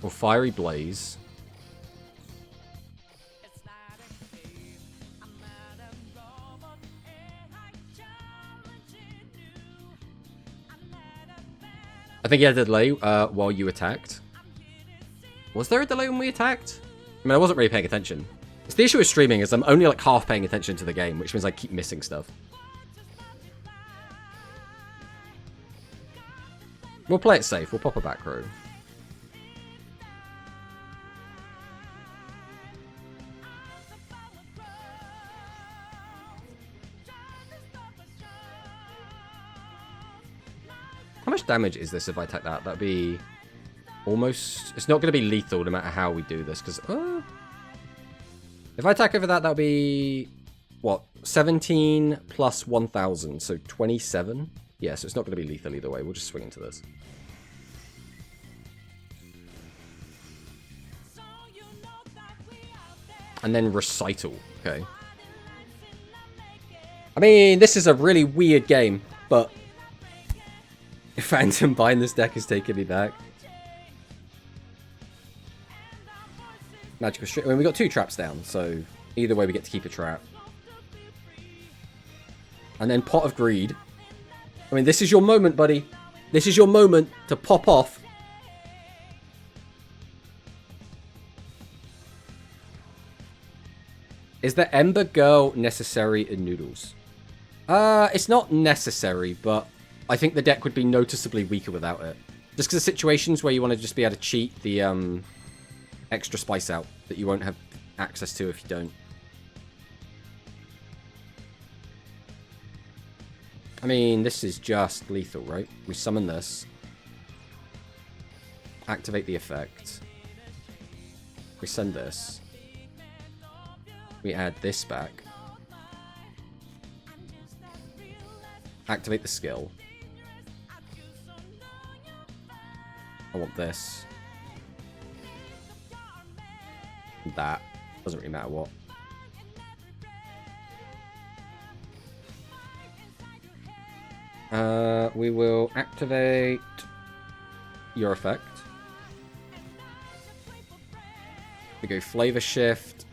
A: Or Fiery Blaze. I think he had a delay while you attacked. Was there a delay when we attacked? I mean, I wasn't really paying attention. It's the issue with streaming is I'm only like half paying attention to the game, which means I keep missing stuff. We'll play it safe. We'll pop a back row. How much damage is this if I attack that? That'd be almost... It's not going to be lethal no matter how we do this, because... if I attack over that, that'll be... What? 17 plus 1,000, so 27? Yeah, so it's not going to be lethal either way. We'll just swing into this. And then Recital. Okay. I mean, this is a really weird game, but... Phantom buying this deck is taking me back. Magical Stream. I mean, we got 2 traps down, so either way we get to keep a trap. And then Pot of Greed. I mean, this is your moment, buddy. This is your moment to pop off. Is the Ember Girl necessary in Noodles? It's not necessary, but I think the deck would be noticeably weaker without it. Just because of situations where you want to just be able to cheat the extra spice out that you won't have access to if you don't. I mean, this is just lethal, right? We summon this. Activate the effect. We send this. We add this back. Activate the skill. I want this. That. Doesn't really matter what. We will activate your effect. We go flavor shift.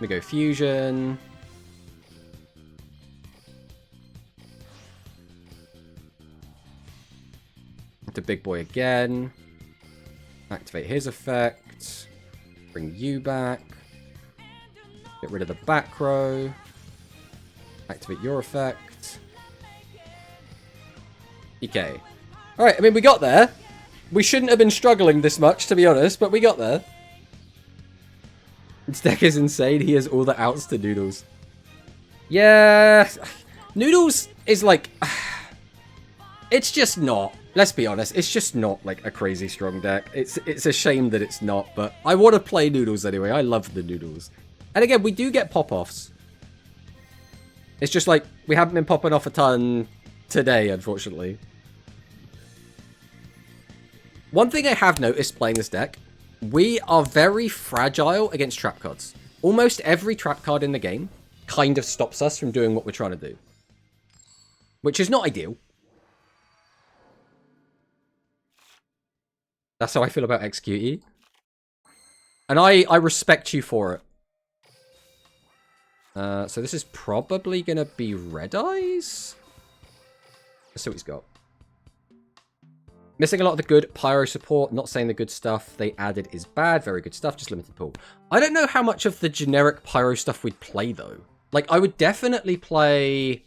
A: We go fusion. To big boy again. Activate his effect. Bring you back. Get rid of the back row. Activate your effect. Okay. Alright, I mean, we got there. We shouldn't have been struggling this much, to be honest, but we got there. This deck is insane. He has all the outs to Noodles. Yeah. Noodles is like... It's just not. Let's be honest. It's just not like a crazy strong deck. It's a shame that it's not, but I want to play Noodles anyway. I love the Noodles. And again, we do get pop-offs. It's just like we haven't been popping off a ton today, unfortunately. One thing I have noticed playing this deck, we are very fragile against trap cards. Almost every trap card in the game kind of stops us from doing what we're trying to do. Which is not ideal. That's how I feel about Execute. And I respect you for it. So this is probably going to be Red Eyes? Let's see what he's got. Missing a lot of the good Pyro support. Not saying the good stuff they added is bad. Very good stuff. Just limited pool. I don't know how much of the generic Pyro stuff we'd play, though. Like, I would definitely play...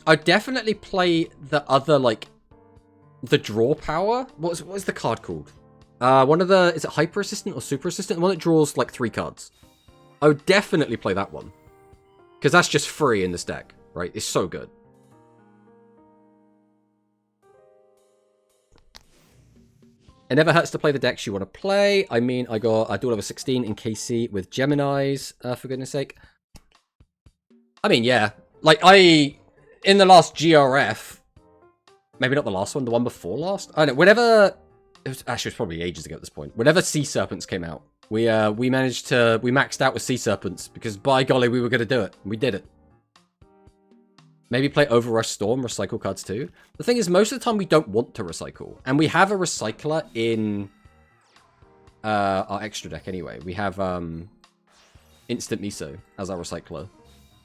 A: I'd definitely play the other, like, the draw power. What's the card called? One of the... Is it Hyper Assistant or Super Assistant? The one that draws, like, 3 cards. I would definitely play that one. Because that's just free in this deck, right? It's so good. It never hurts to play the decks you want to play. I mean, I do level 16 in KC with Geminis, for goodness sake. I mean, yeah. Like, in the last GRF, maybe not the last one, the one before last? I don't know, whenever... It was probably ages ago at this point. Whenever Sea Serpents came out, we maxed out with Sea Serpents, because by golly, we were going to do it. We did it. Maybe play Overrush Storm, recycle cards too. The thing is, most of the time we don't want to recycle. And we have a recycler in our extra deck anyway. We have Instant Miso as our recycler.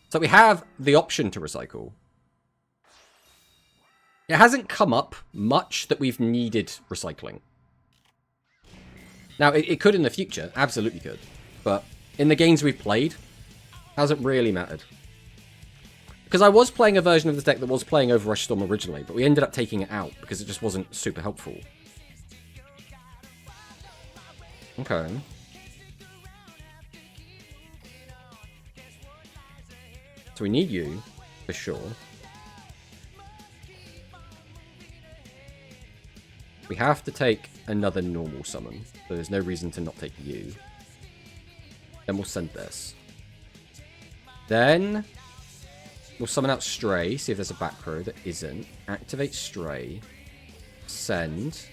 A: So we have the option to recycle. It hasn't come up much that we've needed recycling. Now, it could in the future. Absolutely could. But in the games we've played, hasn't really mattered. Because I was playing a version of this deck that was playing Overrush Storm originally, but we ended up taking it out because it just wasn't super helpful. Okay. So we need you, for sure. We have to take another normal summon, so there's no reason to not take you. Then we'll send this. Then we'll summon out Stray, see if there's a back row that isn't. Activate Stray. Send.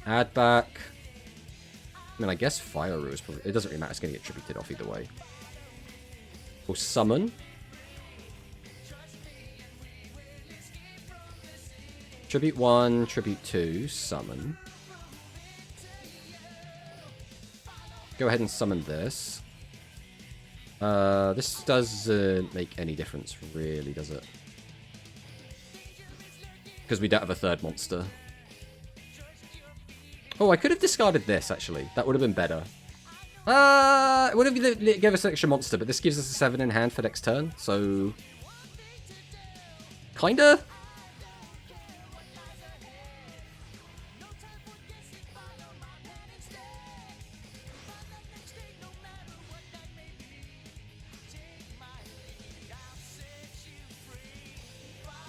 A: Add back. I mean, I guess Fire Rue is probably... It doesn't really matter, it's going to get tributed off either way. We'll summon. Tribute 1, Tribute 2, summon. Go ahead and summon this. This doesn't make any difference, really, does it? Because we don't have a third monster. Oh, I could have discarded this, actually. That would have been better. It would have given us an extra monster, but this gives us a 7 in hand for next turn, so... Kinda?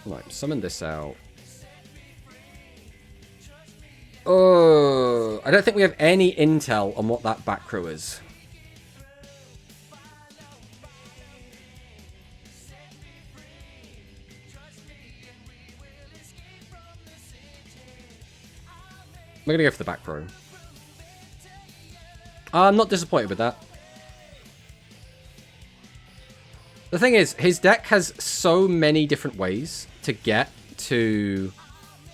A: Right, summon this out. Oh, I don't think we have any intel on what that back row is. We're gonna go for the back row. I'm not disappointed with that. The thing is, his deck has so many different ways to get to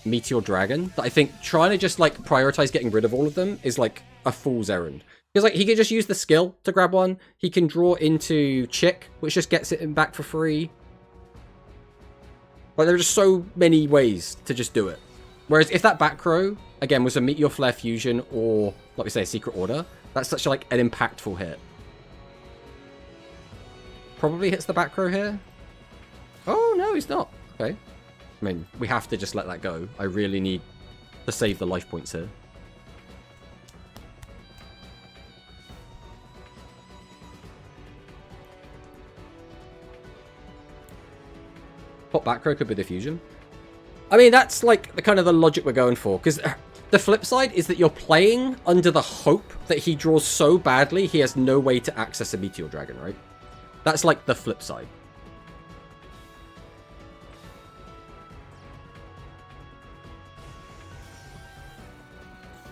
A: Meteor Dragon that I think trying to just like prioritize getting rid of all of them is like a fool's errand. Because like he could just use the skill to grab one. He can draw into Chick, which just gets it back for free. Like there are just so many ways to just do it. Whereas if that back row again was a Meteor Flare Fusion or like we say a Secret Order, that's such like an impactful hit. Probably hits the back row here. Oh no, he's not. Okay. I mean, we have to just let that go. I really need to save the life points here. Pop back row could be the fusion. I mean, that's like the kind of the logic we're going for. Because the flip side is that you're playing under the hope that he draws so badly he has no way to access a Meteor Dragon, right? That's like the flip side.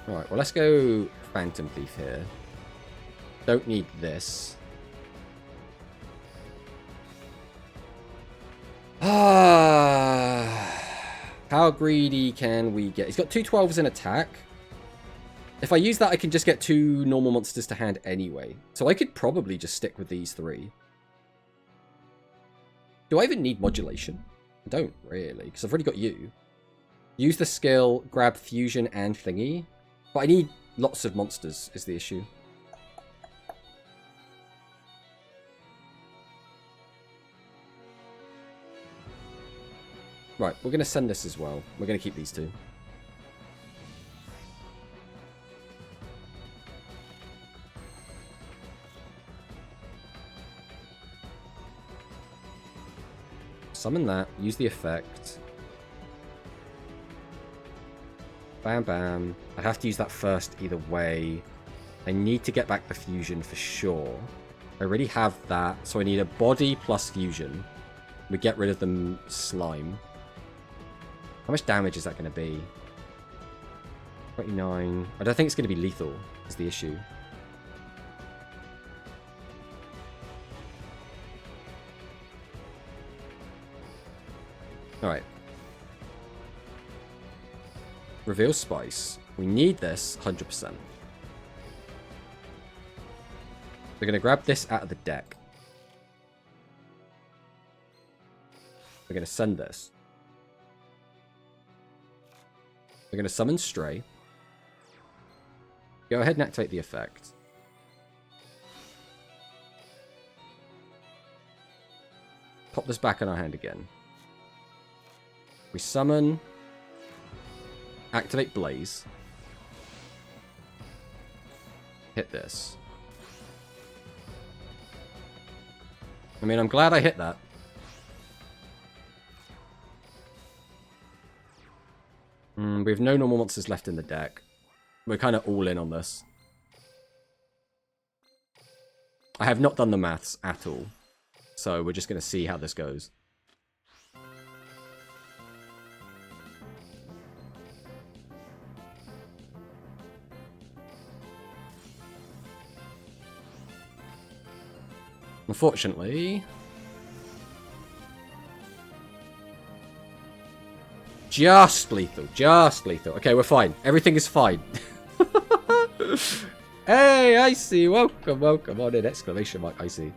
A: Alright, well let's go Phantom Thief here. Don't need this. How greedy can we get? He's got 2 12s in attack. If I use that, I can just get 2 normal monsters to hand anyway. So I could probably just stick with these 3. Do I even need modulation? I don't really, because I've already got you. Use the skill, grab fusion and thingy. But I need lots of monsters, is the issue. Right, we're going to send this as well. We're going to keep these 2. Summon that, use the effect. Bam, bam. I have to use that first either way. I need to get back the fusion for sure. I already have that, so I need a body plus fusion. We get rid of the slime. How much damage is that going to be? 29. I don't think it's going to be lethal, is the issue. Alright. Reveal Spice. We need this 100%. We're going to grab this out of the deck. We're going to send this. We're going to summon Stray. Go ahead and activate the effect. Pop this back in our hand again. We summon. Activate Blaze. Hit this. I mean, I'm glad I hit that. We have no normal monsters left in the deck. We're kind of all in on this. I have not done the maths at all. So we're just going to see how this goes. Unfortunately... Just lethal. Just lethal. Okay, we're fine. Everything is fine. Hey, I see. Welcome, welcome. On an exclamation mark, I see.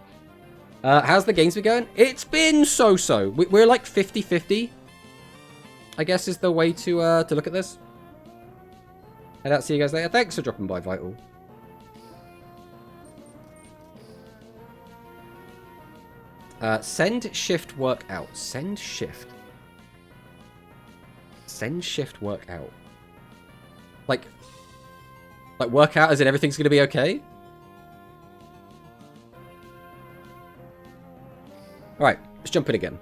A: How's the games been going? It's been so-so. We're like 50-50. I guess is the way to look at this. And I'll see you guys later. Thanks for dropping by, Vital. Send shift work out. Send shift. Send shift work out. Like work out as in everything's gonna be okay? Alright, let's jump in again.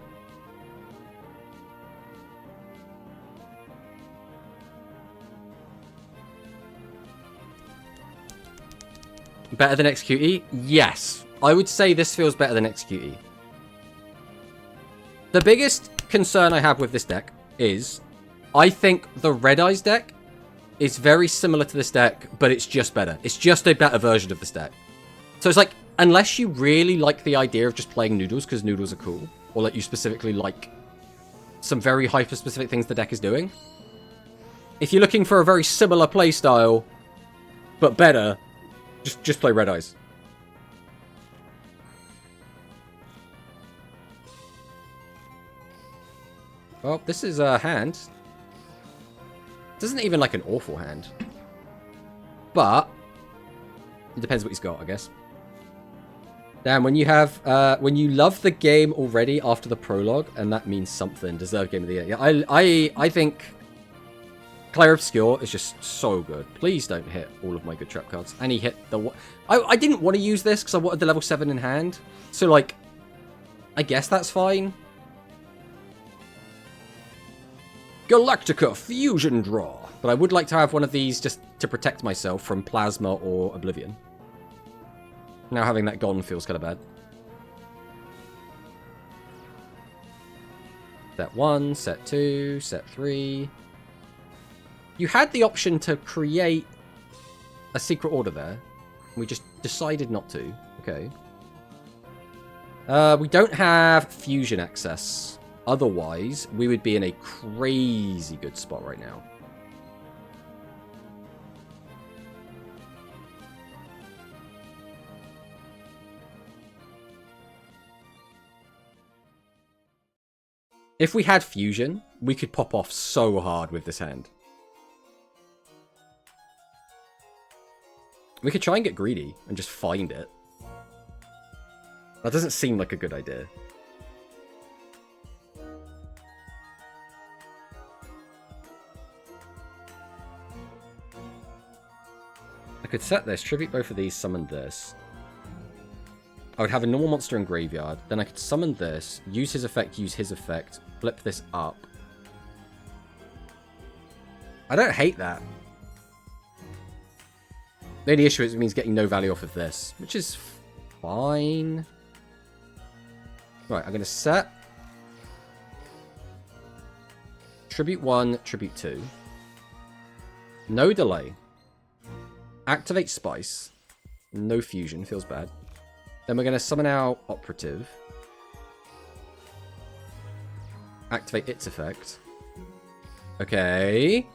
A: Better than XQE? Yes. I would say this feels better than XQE. The biggest concern I have with this deck is I think the Red Eyes deck is very similar to this deck, but it's just better. It's just a better version of this deck. So it's like, unless you really like the idea of just playing Noodles because Noodles are cool, or that you specifically like some very hyper-specific things the deck is doing, if you're looking for a very similar playstyle, but better, just play Red Eyes. Well, this is a hand. This isn't even like an awful hand. But it depends what he's got, I guess. Damn, when you have when you love the game already after the prologue, and that means something. Deserved game of the year. Yeah, I think Clair Obscure is just so good. Please don't hit all of my good trap cards. And he hit the... I didn't want to use this because I wanted the level 7 in hand. So, like, I guess that's fine. Galactica Fusion Draw. But I would like to have one of these just to protect myself from Plasma or Oblivion. Now having that gone feels kind of bad. Set 1, set 2, set 3. You had the option to create a secret order there. We just decided not to. Okay. We don't have fusion access. Otherwise, we would be in a crazy good spot right now. If we had fusion, we could pop off so hard with this hand. We could try and get greedy and just find it. That doesn't seem like a good idea. I could set this, tribute both of these, summon this. I would have a normal monster in graveyard. Then I could summon this, use his effect, use his effect, flip this up. I don't hate that. The only issue is it means getting no value off of this, which is fine. Right, I'm going to set Tribute 1, Tribute 2. No delay. Activate Spice. No fusion, feels bad. Then we're going to summon out Operative. Activate its effect. Okay.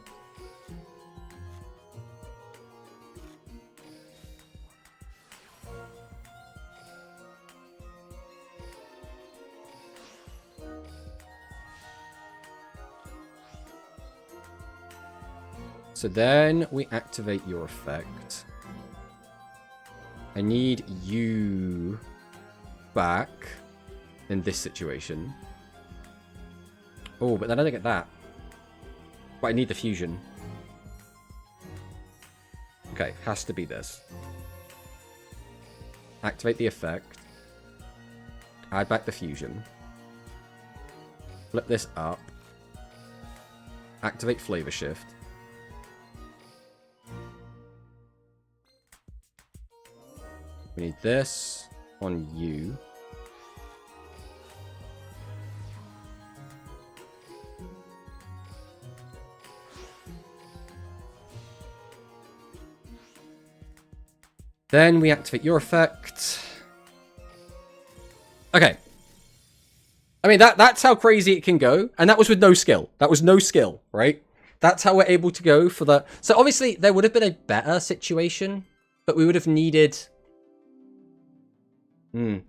A: So then we activate your effect. I need you back in this situation. Oh, but then I don't get that. But I need the fusion. Okay, has to be this. Activate the effect. Add back the fusion. Flip this up. Activate Flavor Shift. We need this on you. Then we activate your effect. Okay. I mean, that's how crazy it can go. And that was with no skill. That was no skill, right? That's how we're able to go for the... So obviously, there would have been a better situation, but we would have needed... In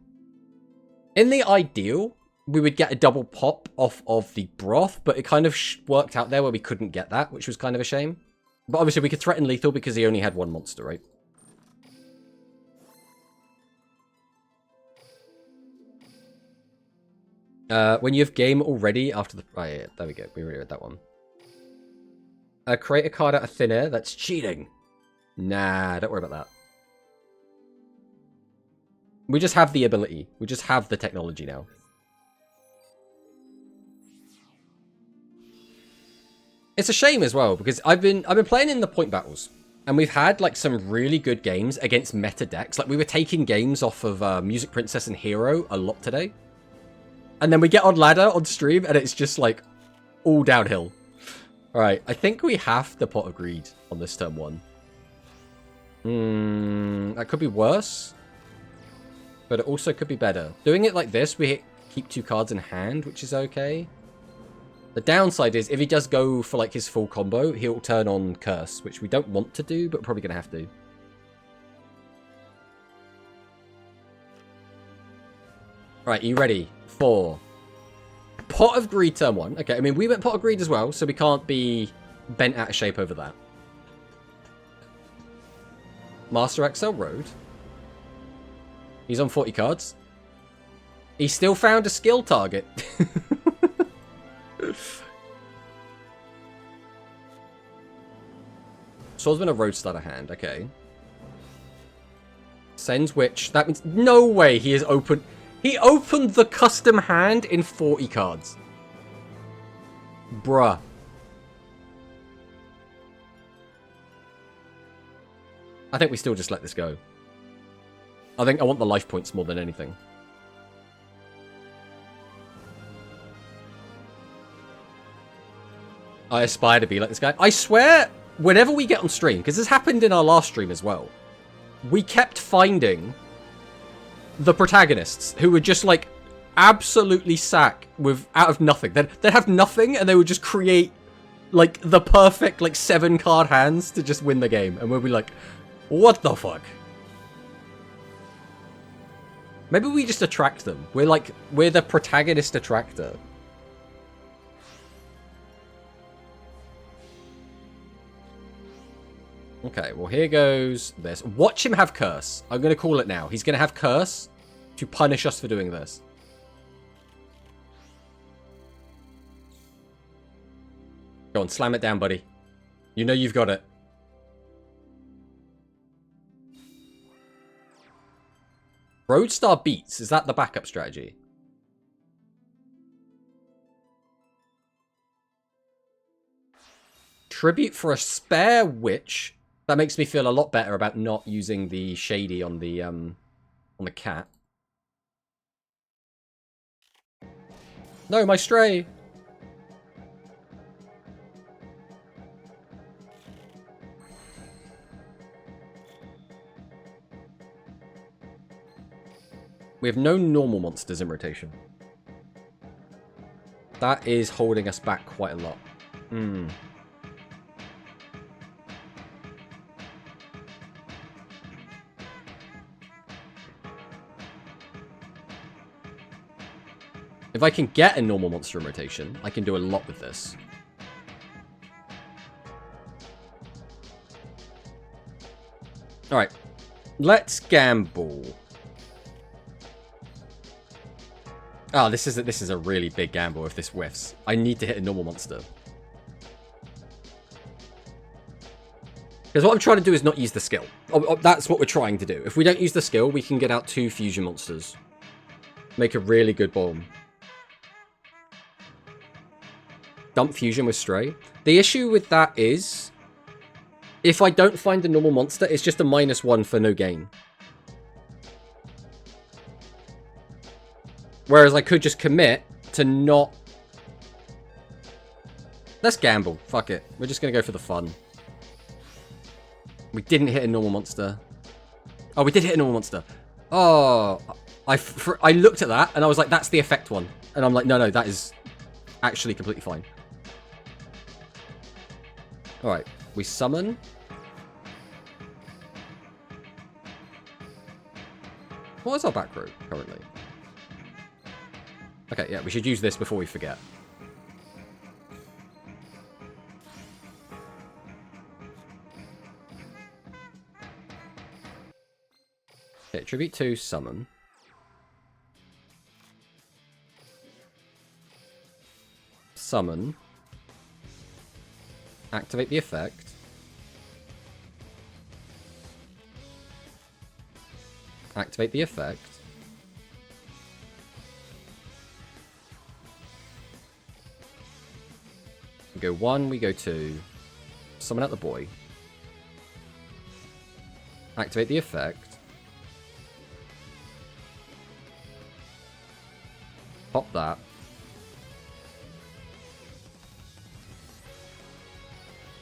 A: the ideal, we would get a double pop off of the broth, but it kind of worked out there where we couldn't get that, which was kind of a shame. But obviously, we could threaten lethal because he only had one monster, right? When you have game already after the... Oh, yeah, there we go. We already read that one. Create a card out of thin air. That's cheating. Nah, don't worry about that. We just have the ability. We just have the technology now. It's a shame as well, because I've been playing in the point battles. And we've had, like, some really good games against meta decks. Like, we were taking games off of Music Princess and Hero a lot today. And then we get on ladder on stream, and it's just, like, all downhill. Alright, I think we have the Pot of Greed on this turn 1. That could be worse. But it also could be better. Doing it like this, we keep 2 cards in hand, which is okay. The downside is, if he does go for, like, his full combo, he'll turn on Curse, which we don't want to do, but we're probably going to have to. Right, are you ready for Pot of Greed turn 1? Okay, I mean, we went Pot of Greed as well, so we can't be bent out of shape over that. Master XL Road. He's on 40 cards. He still found a skill target. Swordsman a Road Starter hand, okay. Sends Witch. That means no way he is open. He opened the custom hand in 40 cards. Bruh. I think we still just let this go. I think I want the life points more than anything. I aspire to be like this guy. I swear, whenever we get on stream, because this happened in our last stream as well, we kept finding the protagonists who would just, like, absolutely sack with out of nothing. They'd have nothing, and they would just create, like, the perfect, like, 7-card hands to just win the game. And we'll be like, what the fuck? Maybe we just attract them. We're the protagonist attractor. Okay, well, here goes this. Watch him have Curse. I'm going to call it now. He's going to have Curse to punish us for doing this. Go on, slam it down, buddy. You know you've got it. Roadstar Beats. Is that the backup strategy? Tribute for a spare witch. That makes me feel a lot better about not using the shady on the cat. No, my stray. We have no normal monsters in rotation. That is holding us back quite a lot. If I can get a normal monster in rotation, I can do a lot with this. Alright. Let's gamble. Oh, this is a really big gamble if this whiffs. I need to hit a normal monster. Because what I'm trying to do is not use the skill. That's what we're trying to do. If we don't use the skill, we can get out 2 fusion monsters. Make a really good bomb. Dump fusion with stray. The issue with that is, if I don't find the normal monster, it's just a -1 for no gain. Whereas I could just commit to not... Let's gamble. Fuck it. We're just going to go for the fun. We didn't hit a normal monster. Oh, we did hit a normal monster. Oh, I looked at that and I was like, that's the effect one. And I'm like, no, that is actually completely fine. Alright, we summon. What is our back row currently? Okay, yeah, we should use this before we forget. Okay, tribute 2, summon. Summon. Activate the effect. Activate the effect. We go 1, we go 2. Summon out the boy. Activate the effect. Pop that.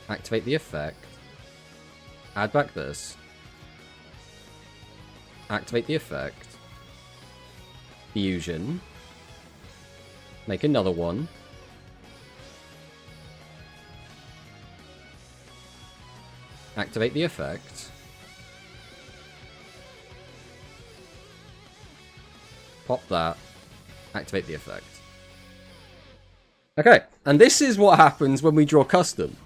A: Activate the effect. Add back this. Activate the effect. Fusion. Make another one. Activate the effect. Pop that. Activate the effect. Okay, and this is what happens when we draw custom.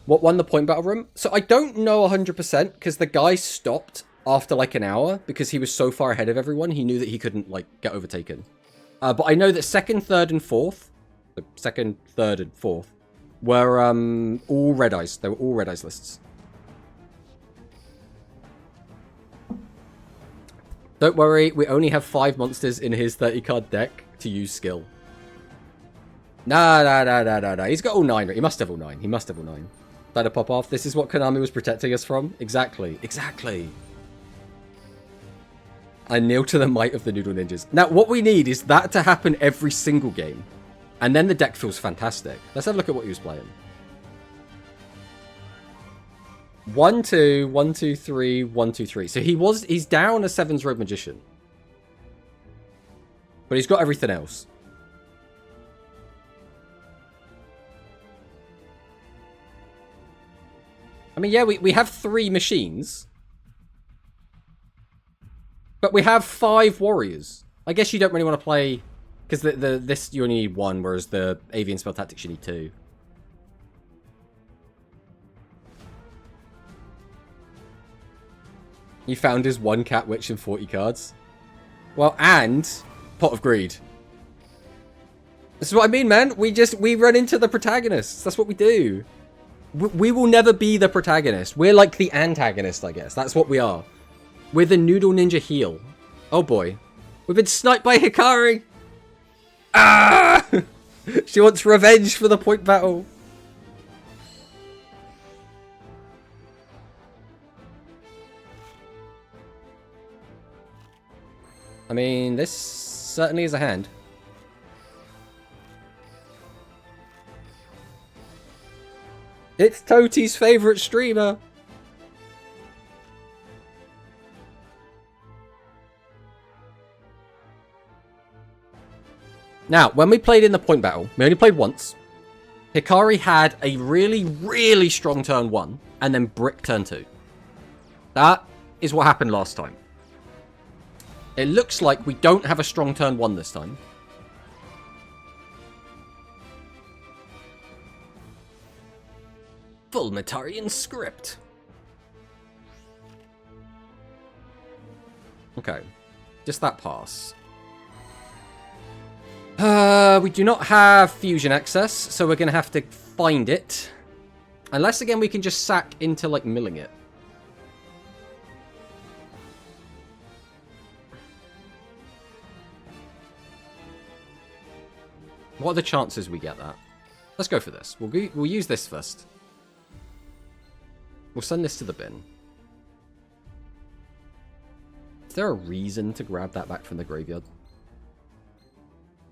A: What won the point battle room? So I don't know 100% because the guy stopped after like an hour because he was so far ahead of everyone. He knew that he couldn't like get overtaken. But I know that second, third, and fourth, were all red eyes. They were all red eyes lists. Don't worry, we only have 5 monsters in his 30-card deck to use skill. Nah. He's got all 9. He must have all 9. He must have all 9. Try to pop off. This is what Konami was protecting us from. Exactly. I kneel to the might of the Noodle Ninjas. Now, what we need is that to happen every single game. And then the deck feels fantastic. Let's have a look at what he was playing. 1, 2, 1, 2, 3, 1, 2, 3. So he's down a 7's Rogue Magician. But he's got everything else. I mean, yeah, we have 3 machines. But we have 5 warriors. I guess you don't really want to play... Because this you only need 1, whereas the Avian Spell Tactics you need 2. You found his 1 Cat Witch and 40 cards. Well, and Pot of Greed. This is what I mean, man. We run into the protagonists. That's what we do. We will never be the protagonist. We're like the antagonist, I guess. That's what we are. We're the Noodle Ninja heel. Oh boy. We've been sniped by Hikari. Ah! She wants revenge for the point battle. I mean, this certainly is a hand. It's Toti's favorite streamer. Now, when we played in the point battle, we only played once. Hikari had a really, really strong turn 1, and then brick turn 2. That is what happened last time. It looks like we don't have a strong turn 1 this time. Full Metarian script. Okay. Just that pass. We do not have fusion access, so we're going to have to find it. Unless, again, we can just sack into, like, milling it. What are the chances we get that? Let's go for this. We'll use this first. We'll send this to the bin. Is there a reason to grab that back from the graveyard?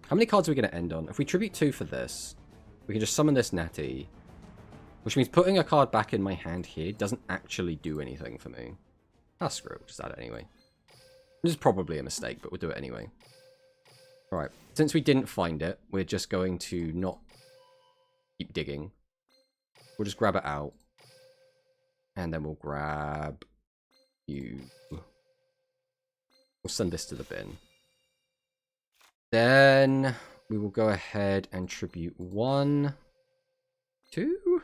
A: How many cards are we going to end on? If we tribute 2 for this, we can just summon this Natty. Which means putting a card back in my hand here doesn't actually do anything for me. Ah, screw it. We'll just add it anyway. This is probably a mistake, but we'll do it anyway. Alright. Since we didn't find it, we're just going to not keep digging. We'll just grab it out. And then we'll grab you. We'll send this to the bin. Then we will go ahead and tribute 1, 2.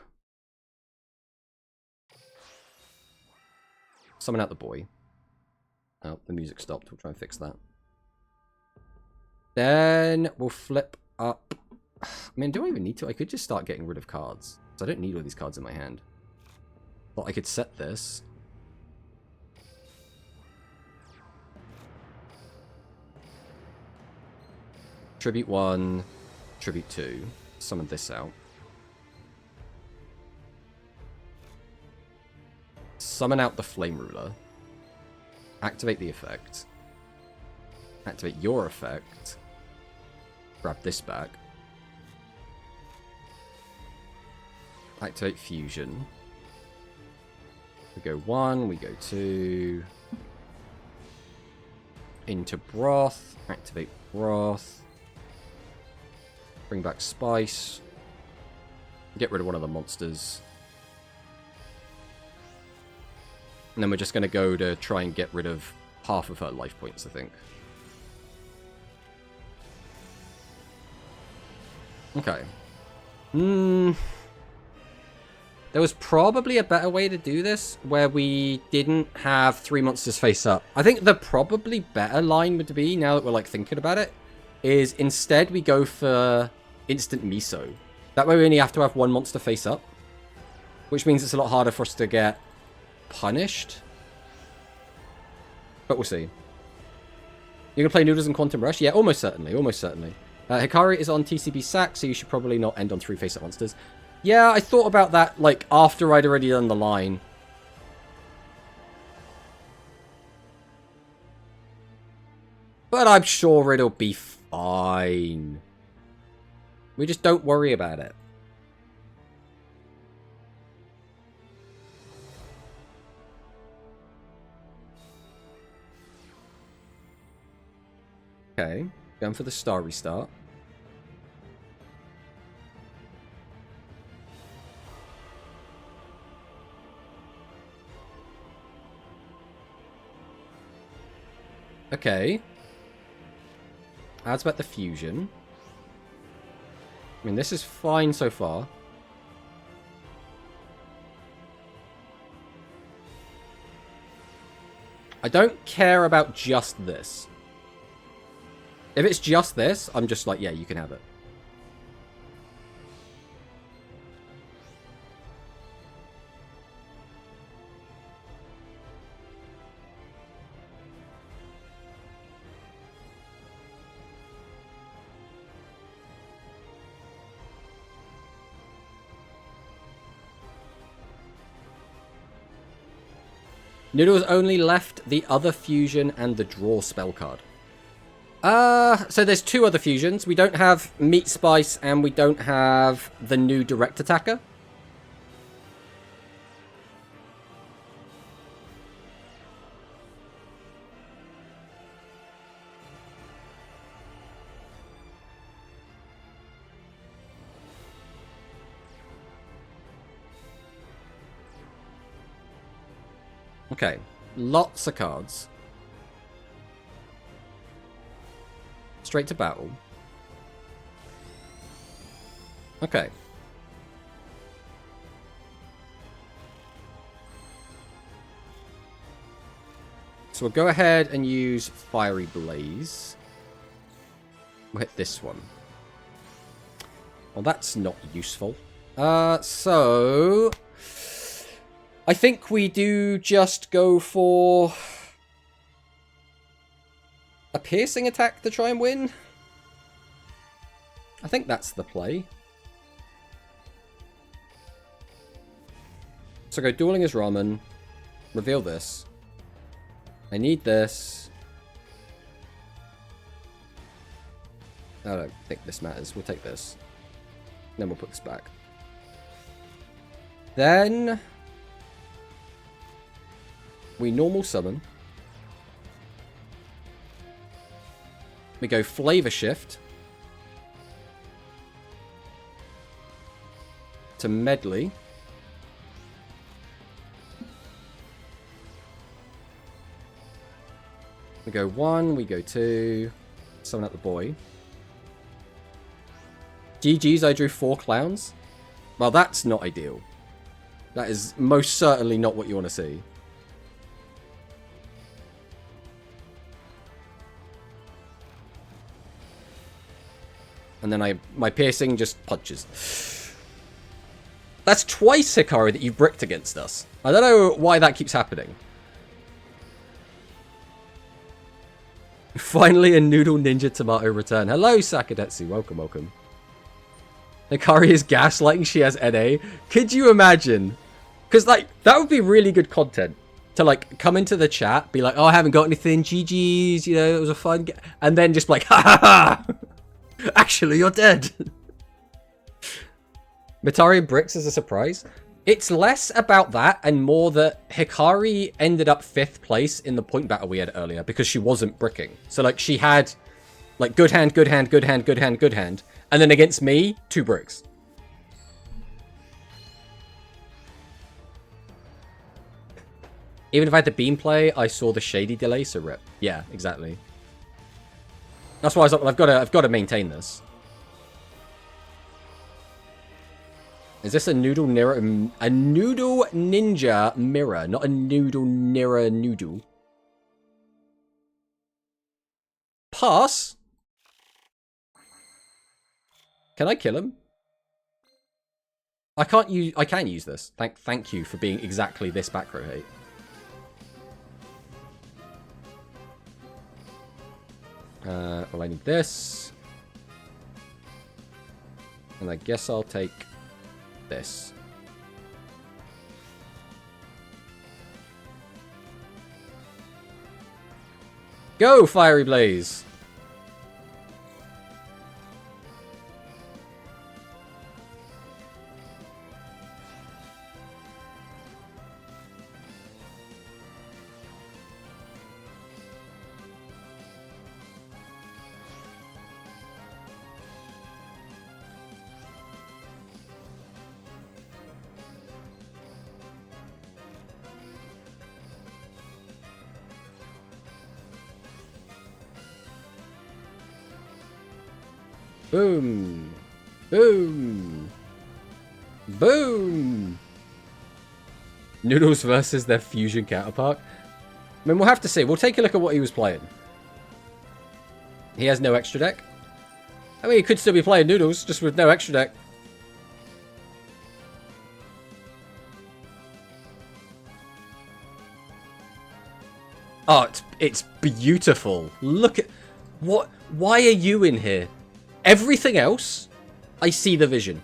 A: Summon out the boy. Oh, the music stopped. We'll try and fix that. Then we'll flip up. I mean, do I even need to? I could just start getting rid of cards. So I don't need all these cards in my hand. But I could set this. Tribute 1, Tribute 2. Summon this out. summon out the Flame Ruler. Activate the effect. Activate your effect. Grab this back. Activate Fusion. We go 1, we go 2. Into Broth. Activate Broth. Bring back Spice. Get rid of one of the monsters. And then we're just going to go to try and get rid of half of her life points, I think. Okay. There was probably a better way to do this, where we didn't have 3 monsters face up. I think the probably better line would be, now that we're like thinking about it, is instead we go for instant miso. That way we only have to have 1 monster face up, which means it's a lot harder for us to get punished. But we'll see. You're going to play Noodles and Quantum Rush? Yeah, almost certainly, almost certainly. Hikari is on TCB sack, so you should probably not end on 3 face-up monsters. Yeah, I thought about that, like, after I'd already done the line. But I'm sure it'll be fine. We just don't worry about it. Okay, going for the star restart. Okay. Adds back the fusion. I mean, this is fine so far. I don't care about just this. If it's just this, I'm just like, yeah, you can have it. Noodles only left the other fusion and the draw spell card. So there's 2 other fusions. We don't have Meat Spice and we don't have the new Direct Attacker. Okay, lots of cards. Straight to battle. Okay. So we'll go ahead and use Fiery Blaze. We'll hit this one. Well, that's not useful. So I think we do just go for a piercing attack to try and win. I think that's the play. So go Dueling as Ramen. Reveal this. I need this. I don't think this matters. We'll take this. Then we'll put this back. Then we normal summon. We go Flavor Shift to Medley. We go 1, we go 2, summon out the boy. GG's, I drew 4 clowns. Well, that's not ideal. That is most certainly not what you want to see. And then my piercing just punches. That's twice, Hikari, that you've bricked against us. I don't know why that keeps happening. Finally, a Noodle Ninja Tomato return. Hello, Sakadetsu. Welcome, welcome. Hikari is gaslighting she has NA. Could you imagine? Because, like, that would be really good content. To, like, come into the chat, be like, oh, I haven't got anything, GG's, you know, it was a fun game. And then just like, ha ha ha! Actually, you're dead. Matari Bricks is a surprise. It's less about that and more that Hikari ended up 5th place in the point battle we had earlier because she wasn't bricking. So, like, she had, like, good hand, good hand, good hand, good hand, good hand. And then against me, 2 bricks. Even if I had the beam play, I saw the shady delay, so rip. Yeah, exactly. That's why I was like, well, I've got to maintain this. Is this a noodle ninja mirror, not a noodle mirror noodle? Pass. Can I kill him? I can use this. Thank you for being exactly this back row hate. Well, I need this. And I guess I'll take this. Go, Fiery Blaze! Boom. Boom. Boom. Noodles versus their fusion counterpart. I mean, we'll have to see. We'll take a look at what he was playing. He has no extra deck. I mean, he could still be playing Noodles, just with no extra deck. Oh, it's beautiful. Look at... What? Why are you in here? Everything else, I see the vision.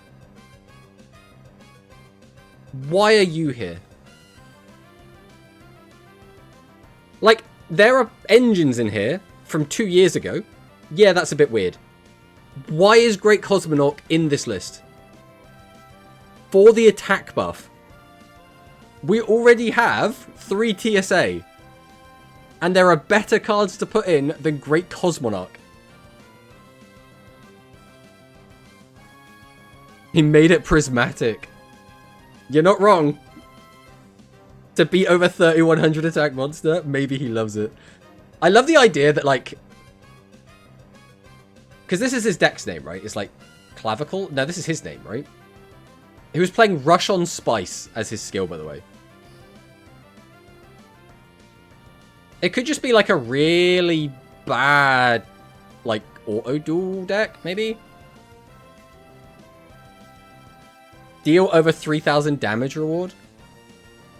A: Why are you here? Like, there are engines in here from 2 years ago. Yeah, that's a bit weird. Why is Great Cosmonaut in this list? For the attack buff. We already have 3 TSA. And there are better cards to put in than Great Cosmonaut. He made it prismatic. You're not wrong. To beat over 3100 attack monster, maybe he loves it. I love the idea that, like... Because this is his deck's name, right? It's like Clavicle? No, this is his name, right? He was playing Rush on Spice as his skill, by the way. It could just be like a really bad, like, auto-duel deck, maybe? Deal over 3,000 damage reward?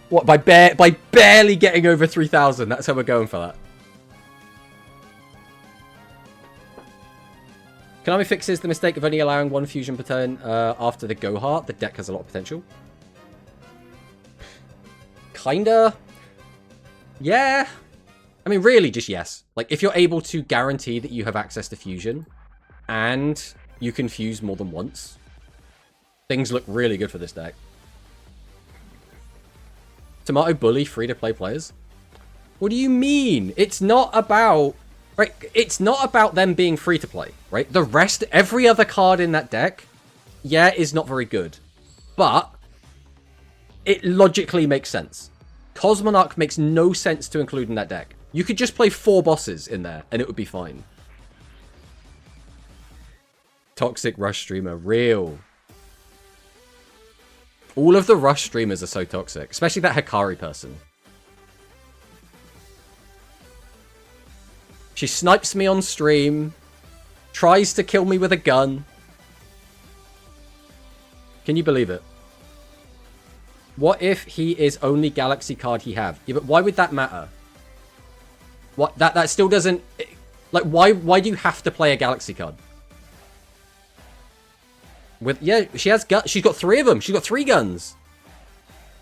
A: What, by barely getting over 3,000? That's how we're going for that. Konami fixes the mistake of only allowing 1 fusion per turn after the Go Heart. The deck has a lot of potential. Kinda. Yeah. I mean, really, just yes. Like, if you're able to guarantee that you have access to fusion and you can fuse more than once, things look really good for this deck. Tomato Bully free-to-play players? What do you mean? It's not about... Right, it's not about them being free-to-play, right? The rest, every other card in that deck, yeah, is not very good. But it logically makes sense. Cosmonarch makes no sense to include in that deck. You could just play 4 bosses in there, and it would be fine. Toxic Rush streamer, real. All of the Rush streamers are so toxic. Especially that Hikari person. She snipes me on stream. Tries to kill me with a gun. Can you believe it? What if he is only Galaxy card he have? Yeah, but why would that matter? What? That still doesn't... Like, why do you have to play a Galaxy card? Yeah, she has guns. She's got 3 of them. She's got 3 guns.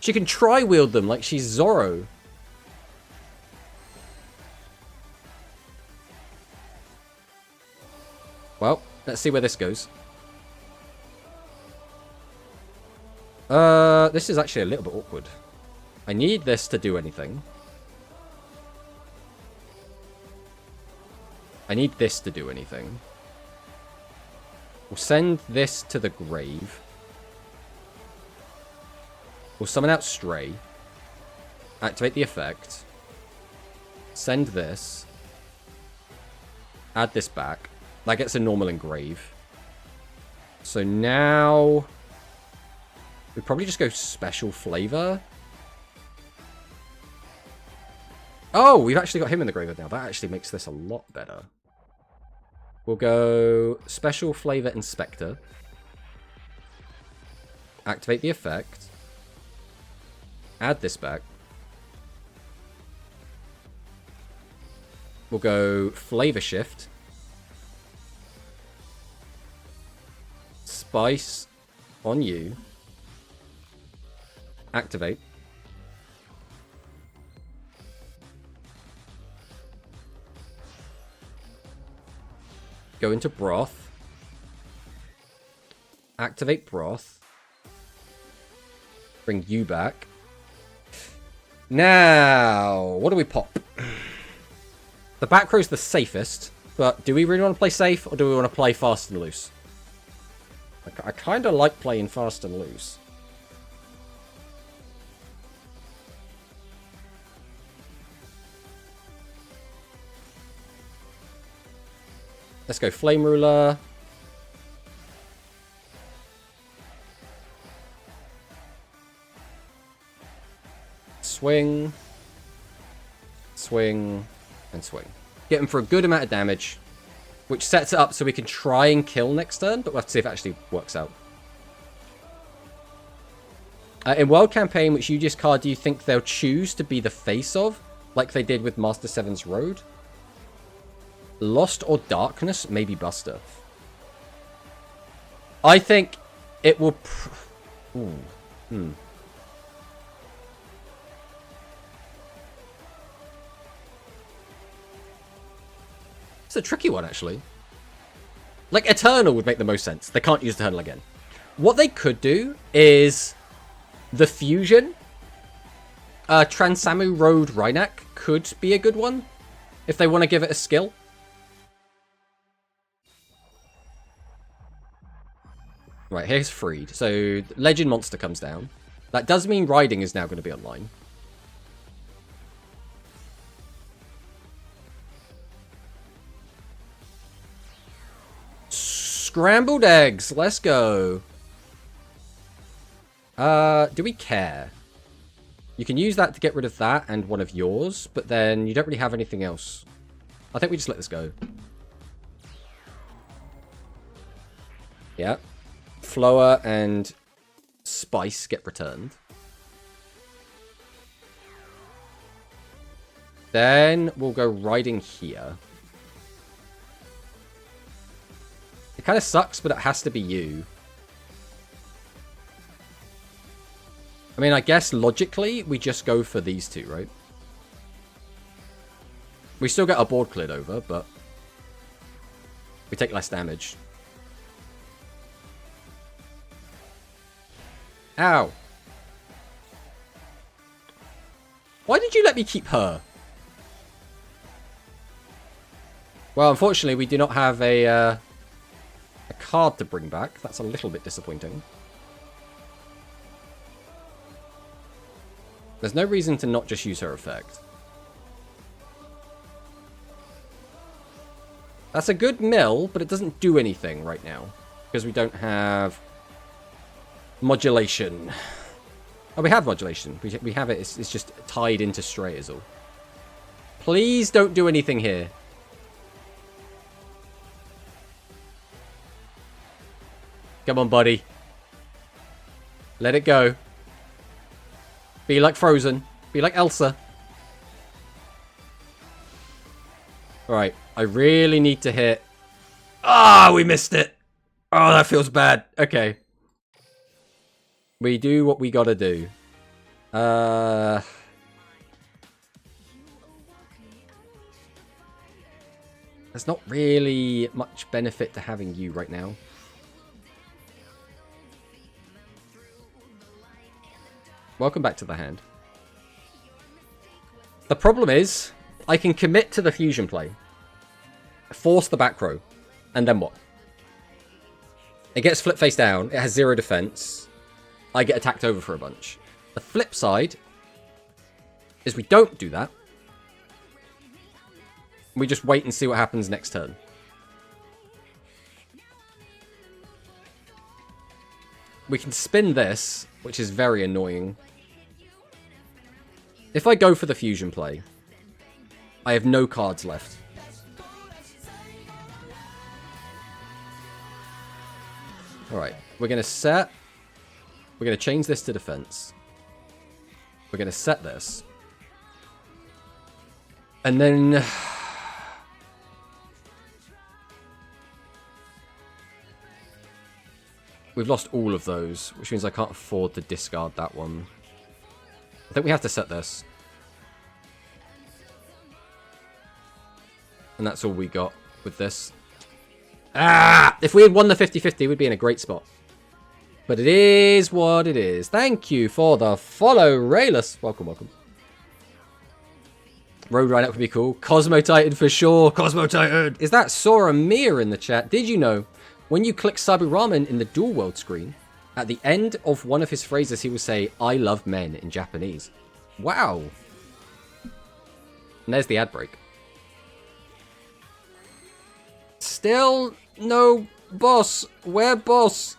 A: She can tri-wield them like she's Zorro. Well, let's see where this goes. This is actually a little bit awkward. I need this to do anything. I need this to do anything. We'll send this to the grave. We'll summon out Stray. Activate the effect. Send this. Add this back. That gets a normal engrave. So now... we probably just go special flavor. Oh, we've actually got him in the graveyard now. That actually makes this a lot better. We'll go special flavor inspector. Activate the effect. Add this back. We'll go flavor shift. Spice on you. Activate. Go into broth. Activate broth. Bring you back. Now, what do we pop? The back row's the safest, but do we really want to play safe, or do we want to play fast and loose? I kind of like playing fast and loose. Let's go Flame Ruler. Swing. Swing. And swing. Get him for a good amount of damage, which sets it up so we can try and kill next turn, but we'll have to see if it actually works out. In World Campaign, which UGS card do you think they'll choose to be the face of, like they did with Master 7's Road? Lost or Darkness? Maybe Buster. I think it will... It's a tricky one, actually. Like, Eternal would make the most sense. They can't use Eternal again. What they could do is... the Fusion. Transamu Road Rhynak could be a good one. If they want to give it a skill. Right, here's Freed. So, Legend Monster comes down. That does mean Riding is now going to be online. Scrambled eggs. Let's go. Do we care? You can use that to get rid of that and one of yours, but then you don't really have anything else. I think we just let this go. Yeah. Flower and Spice get returned. Then we'll go Riding here. It kind of sucks, but it has to be you. I mean, I guess logically, we just go for these two, right? We still get our board cleared over, but we take less damage. Ow. Why did you let me keep her? Well, unfortunately, we do not have a card to bring back. That's a little bit disappointing. There's no reason to not just use her effect. That's a good mill, but it doesn't do anything right now. Because we don't have modulation. Oh, we have modulation. We have it. It's just tied into Stray is all. Please don't do anything here. Come on, buddy. Let it go. Be like Frozen. Be like Elsa. Alright. I really need to hit. Ah, we missed it. Oh, that feels bad. Okay. We do what we gotta do. There's not really much benefit to having you right now. Welcome back to the hand. The problem is, I can commit to the fusion play, force the back row, and then what? It gets flip face down, it has 0 defense, I get attacked over for a bunch. The flip side is we don't do that. We just wait and see what happens next turn. We can spin this, which is very annoying. If I go for the fusion play, I have no cards left. Alright, we're going to set. We're going to change this to defense. We're going to set this. And then... we've lost all of those, which means I can't afford to discard that one. I think we have to set this. And that's all we got with this. Ah! If we had won the 50-50, we'd be in a great spot. But it is what it is. Thank you for the follow, Rayless. Welcome, welcome. Road Ride Up would be cool. Cosmo Titan for sure. Cosmo Titan! Is that Sora Mir in the chat? Did you know, when you click Sabu Ramen in the Dual World screen, at the end of one of his phrases, he will say, "I love men" in Japanese. Wow. And there's the ad break. Still no boss. Where boss?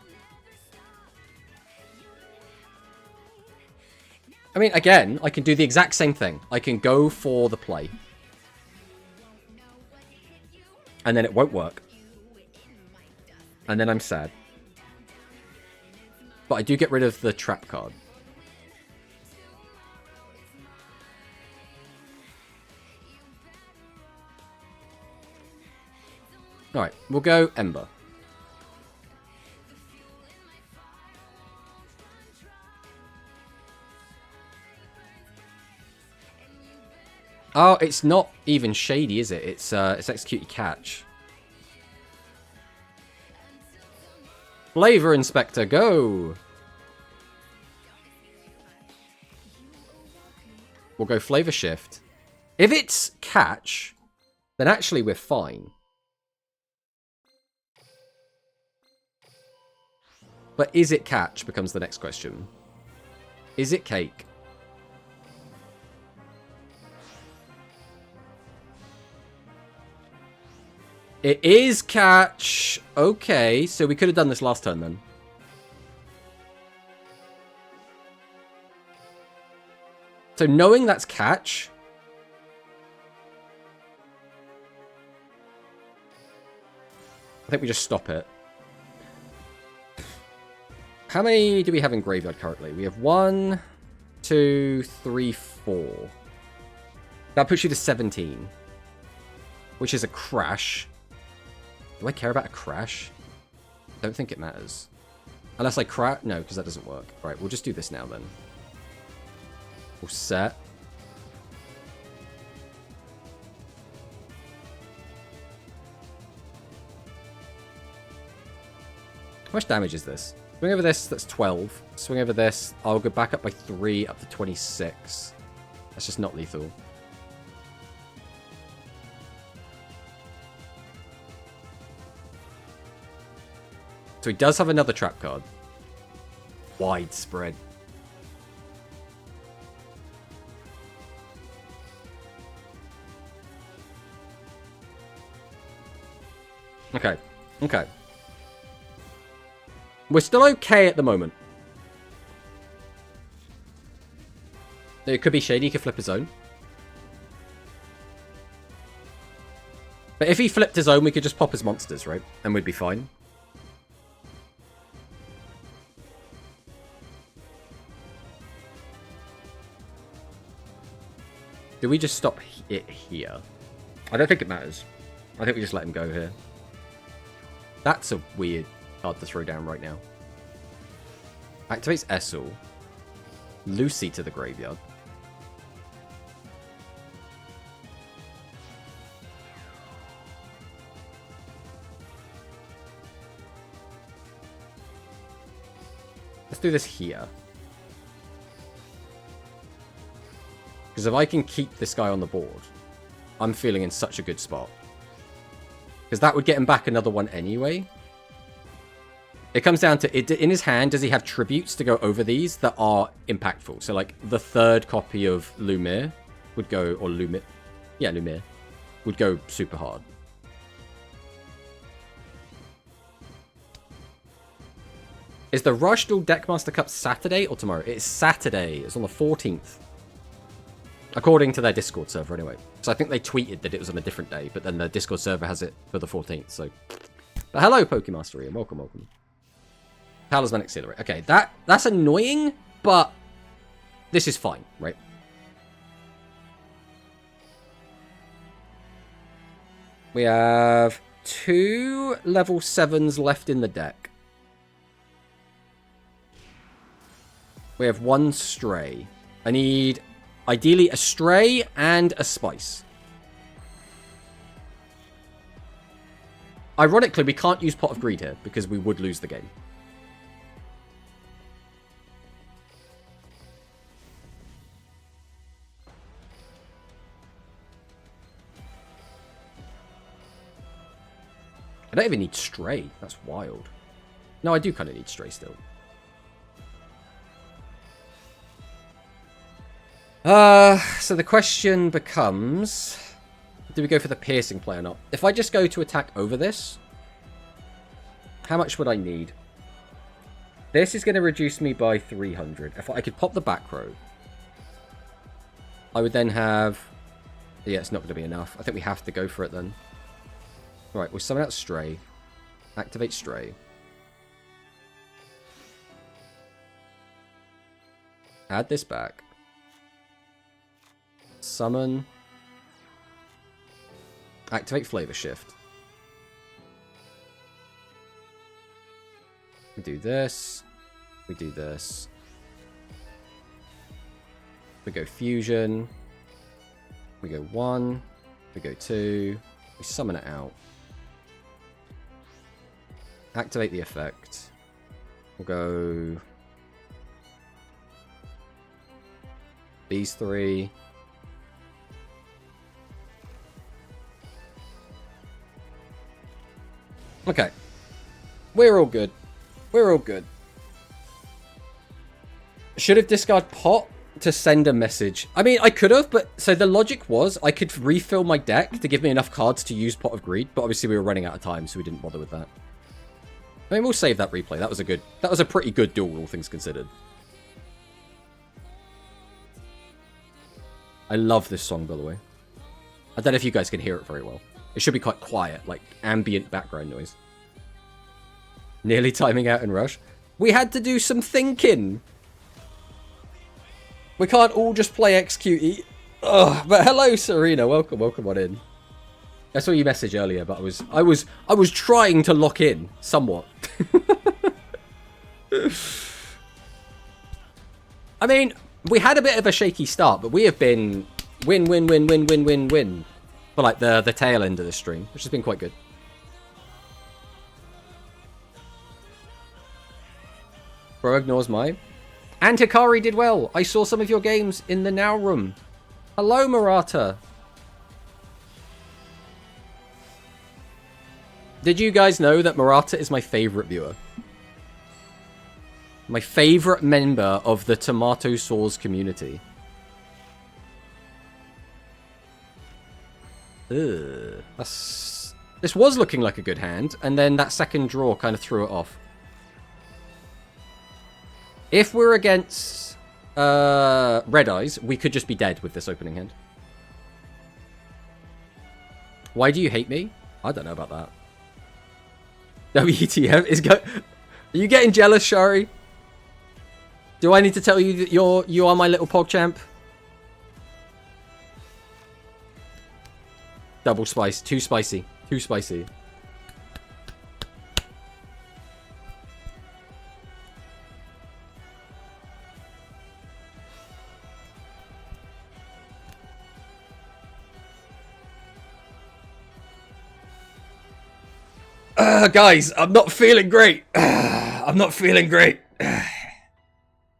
A: I mean, again, I can do the exact same thing. I can go for the play. And then it won't work. And then I'm sad. But I do get rid of the trap card. Alright, we'll go Ember. Oh, it's not even shady, is it? It's execute your catch. Flavor Inspector, go! We'll go Flavor Shift. If it's catch, then actually we're fine. But is it catch becomes the next question. Is it cake? It is catch. Okay, so we could have done this last turn then. So knowing that's catch. I think we just stop it. How many do we have in graveyard currently? We have 1, 2, 3, 4. That puts you to 17. Which is a crash. Do I care about a crash? I don't think it matters. Unless I crash. No, because that doesn't work. Right, we'll just do this now then. We'll set. How much damage is this? Swing over this, that's 12. Swing over this, I'll go back up by 3, up to 26. That's just not lethal. So he does have another trap card. Widespread. Okay. Okay. We're still okay at the moment. It could be shady, he could flip his own. But if he flipped his own, we could just pop his monsters, right? And we'd be fine. Do we just stop it here? I don't think it matters. I think we just let him go here. That's a weird card to throw down right now. Activates Essel. Lucy to the graveyard. Let's do this here. Because if I can keep this guy on the board, I'm feeling in such a good spot. Because that would get him back another one anyway. It comes down to, in his hand, does he have tributes to go over these that are impactful? So, like, the third copy of Lumiere would go, or Lumiere, yeah, Lumiere, would go super hard. Is the Rush Duel Deckmaster Cup Saturday or tomorrow? It's Saturday. It's on the 14th. According to their Discord server, anyway. So I think they tweeted that it was on a different day, but then the Discord server has it for the 14th, so... But hello, Pokemaster Ian. Welcome, welcome. Talisman Accelerate. Okay, that's annoying, but this is fine, right? We have 2 level 7s left in the deck. We have 1 Stray. I need, ideally, a Stray and a Spice. Ironically, we can't use Pot of Greed here, because we would lose the game. I don't even need Stray. That's wild. No, I do kind of need Stray still. So the question becomes... Do we go for the piercing play or not? If I just go to attack over this, how much would I need? This is going to reduce me by 300. If I could pop the back row, I would then have... Yeah, it's not going to be enough. I think we have to go for it then. Right, we'll summon out Stray. Activate Stray. Add this back. Summon. Activate Flavor Shift. We do this. We do this. We go Fusion. We go 1. We go 2. We summon it out. Activate the effect. We'll go... These 3. Okay. We're all good. We're all good. Should have discarded Pot to send a message. I mean, I could have, but... So the logic was I could refill my deck to give me enough cards to use Pot of Greed, but obviously we were running out of time, so we didn't bother with that. I mean, we'll save that replay. That was a good... That was a pretty good duel, all things considered. I love this song, by the way. I don't know if you guys can hear it very well. It should be quite quiet, like ambient background noise. Nearly timing out in Rush. We had to do some thinking. We can't all just play XQE. Ugh, but hello, Serena. Welcome on in. I saw your message earlier, but I was trying to lock in somewhat. I mean, we had a bit of a shaky start, but we have been win for like the tail end of the stream, which has been quite good. Bro ignores mine. And Hikari did well. I saw some of your games in the Now Room. Hello, Murata. Did you guys know that Murata is my favorite viewer? My favorite member of the Tomato Sauce community. Ugh. This was looking like a good hand, and then that second draw kind of threw it off. If we're against Red Eyes, we could just be dead with this opening hand. Why do you hate me? I don't know about that. WTF is go. Are you getting jealous, Shari? Do I need to tell you that you are my little PogChamp? Double spice, too spicy, too spicy. Guys, I'm not feeling great. I'm not feeling great.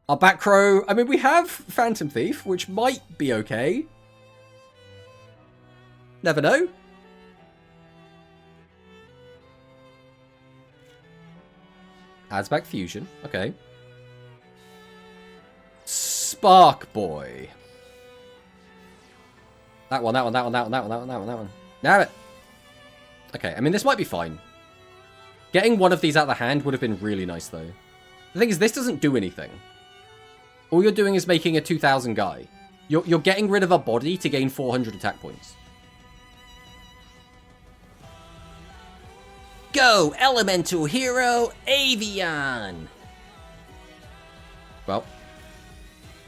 A: Our back row, I mean, we have Phantom Thief, which might be okay. Never know. Adds back Fusion. Okay. Spark Boy. That one, that one, that one, that one, that one, that one, that one, that one. Damn it. Okay, I mean, this might be fine. Getting one of these out of the hand would have been really nice, though. The thing is, this doesn't do anything. All you're doing is making a 2000 guy. You're getting rid of a body to gain 400 attack points. Go, Elemental Hero, Avian! Well,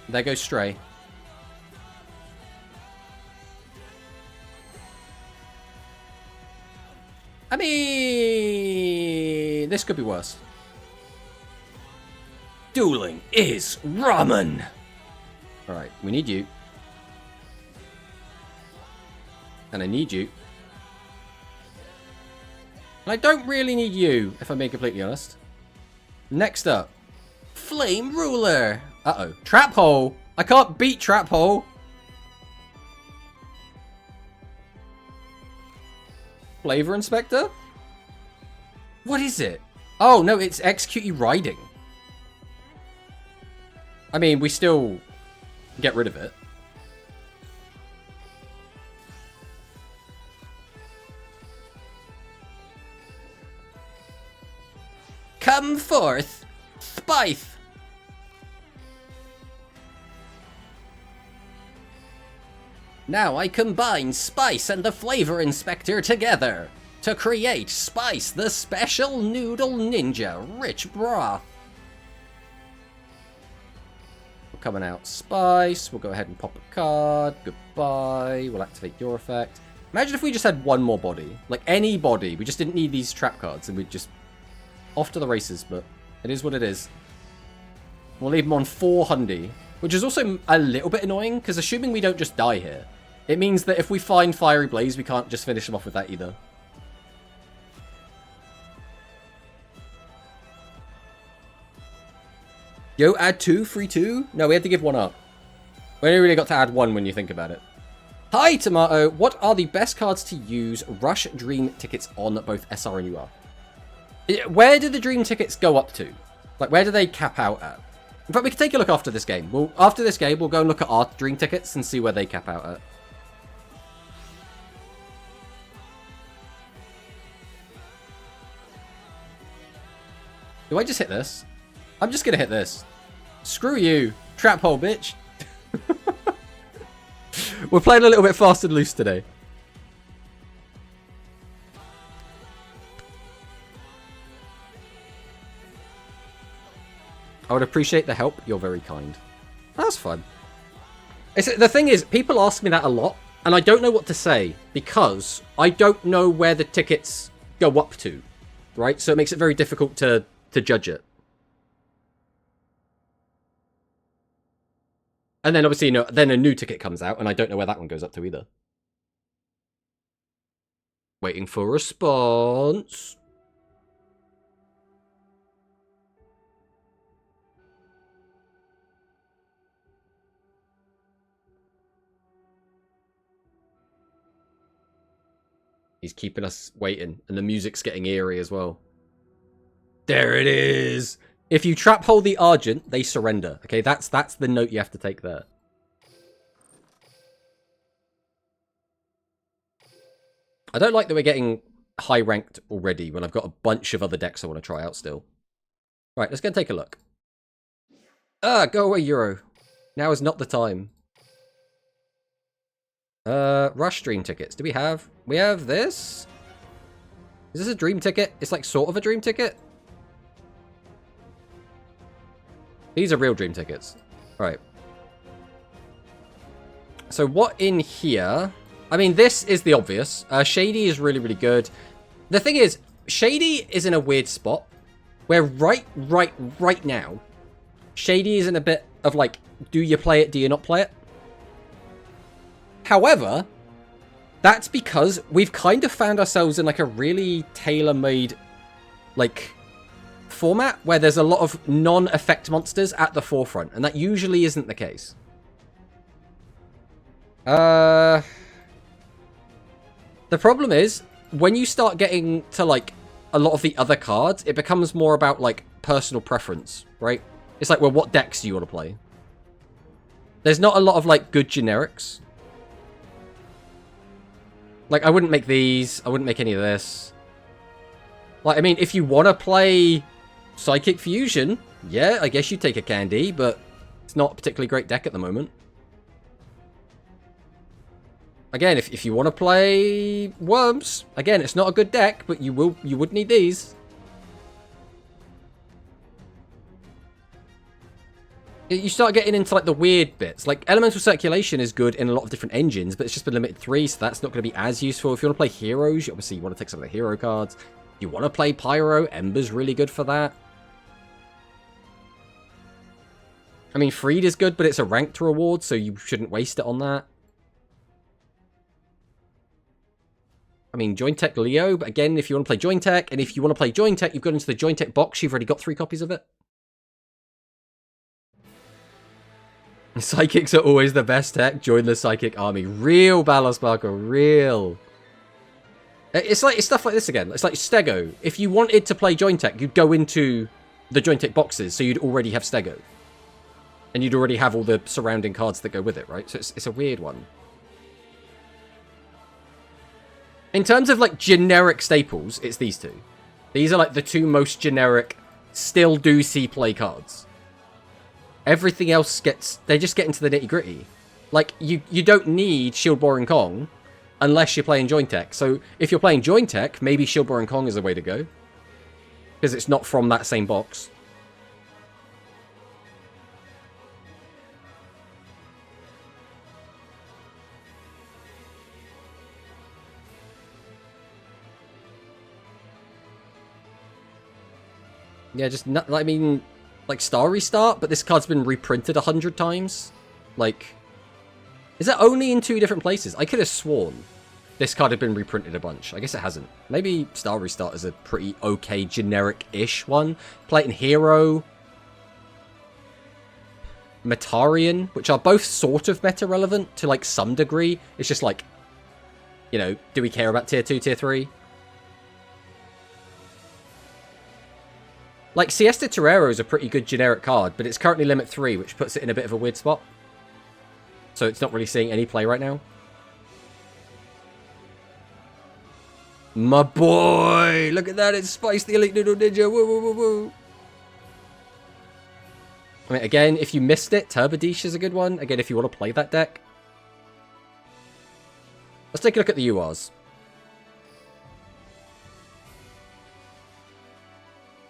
A: there goes Stray. I mean, this could be worse. Dueling is ramen! Alright, we need you. And I need you. And I don't really need you, if I'm being completely honest. Next up. Flame Ruler! Uh-oh. Trap Hole! I can't beat Trap Hole! Flavor Inspector? What is it? Oh, no, it's Execute Riding. I mean, we still get rid of it. Come forth, Spithe! Now I combine Spice and the Flavor Inspector together to create Spice the Special Noodle Ninja Rich Broth. We're coming out Spice. We'll go ahead and pop a card. Goodbye. We'll activate your effect. Imagine if we just had one more body. Like any body. We just didn't need these trap cards and we'd just off to the races, but it is what it is. We'll leave them on 400, which is also a little bit annoying, because assuming we don't just die here, it means that if we find Fiery Blaze, we can't just finish them off with that either. Yo, add 2, free 2? No, we had to give 1 up. We only really got to add 1 when you think about it. Hi, Tomato. What are the best cards to use Rush Dream tickets on both SR and UR? Where do the Dream tickets go up to? Like, where do they cap out at? In fact, we can take a look after this game. After this game, we'll go and look at our Dream tickets and see where they cap out at. Do I just hit this? I'm just gonna hit this. Screw you. Trap hole, bitch. We're playing a little bit fast and loose today. I would appreciate the help. You're very kind. That's fun. The thing is, people ask me that a lot, and I don't know what to say, because I don't know where the tickets go up to, right? So it makes it very difficult to judge it. And then obviously, you know, then a new ticket comes out, and I don't know where that one goes up to either. Waiting for response. He's keeping us waiting, and the music's getting eerie as well. There it is! If you trap hole the Argent, they surrender. Okay, that's the note you have to take there. I don't like that we're getting high ranked already when I've got a bunch of other decks I want to try out still. Right, let's go and take a look. Go away, Euro. Now is not the time. Rush Dream tickets. Do we have? We have this? Is this a dream ticket? It's like sort of a dream ticket? These are real dream tickets. Alright. So what in here? I mean, this is the obvious. Shady is really, really good. The thing is, Shady is in a weird spot where right now, Shady is in a bit of like, do you play it, do you not play it? However, That's because we've kind of found ourselves in like a really tailor-made like format where there's a lot of non-effect monsters at the forefront, and that usually isn't the case. The problem is when you start getting to like a lot of the other cards, it becomes more about like personal preference, right? It's like, well, what decks do you want to play? There's not a lot of like good generics. Like, I wouldn't make these. I wouldn't make any of this. Like, I mean, if you want to play Psychic Fusion, yeah, I guess you take a Candy, but it's not a particularly great deck at the moment. Again, if you want to play Worms, again, it's not a good deck, but you would need these. You start getting into like the weird bits. Like Elemental Circulation is good in a lot of different engines, but it's just been limited 3, so that's not going to be as useful. If you want to play Heroes, obviously you want to take some of the hero cards. If you want to play Pyro, Ember's really good for that. I mean, Freed is good, but it's a ranked reward, so you shouldn't waste it on that. I mean, Jointech Leo, but again, if you want to play Jointech, and if you want to play Jointech, you've got into the Jointech box, you've already got 3 copies of it. Psychics are always the best tech. Join the Psychic Army. Real Ballast Sparkle. Real. It's stuff like this again. It's like Stego. If you wanted to play Jointech, you'd go into the Jointech boxes, so you'd already have Stego. And you'd already have all the surrounding cards that go with it, right? So it's a weird one. In terms of, like, generic staples, it's these two. These are, like, the 2 most generic, still do see play cards. Everything else they just get into the nitty-gritty. Like, you don't need Shield Boring Kong unless you're playing Jointech. So, if you're playing Jointech, maybe Shield Boring Kong is a way to go. Because it's not from that same box. Yeah, just not, I mean, like Star Restart, but this card's been reprinted 100 times. Like, is that only in 2 different places? I could have sworn this card had been reprinted a bunch. I guess it hasn't. Maybe Star Restart is a pretty okay generic-ish one. Play it in Hero, Metarian, which are both sort of meta-relevant to like some degree. It's just like, you know, do we care about tier 2, tier 3? Like, Siesta Torero is a pretty good generic card, but it's currently limit 3, which puts it in a bit of a weird spot. So it's not really seeing any play right now. My boy! Look at that, it's Spice the Elite Noodle Ninja! Woo, woo, woo, woo! I mean, again, if you missed it, Turbodish is a good one. Again, if you want to play that deck. Let's take a look at the URs.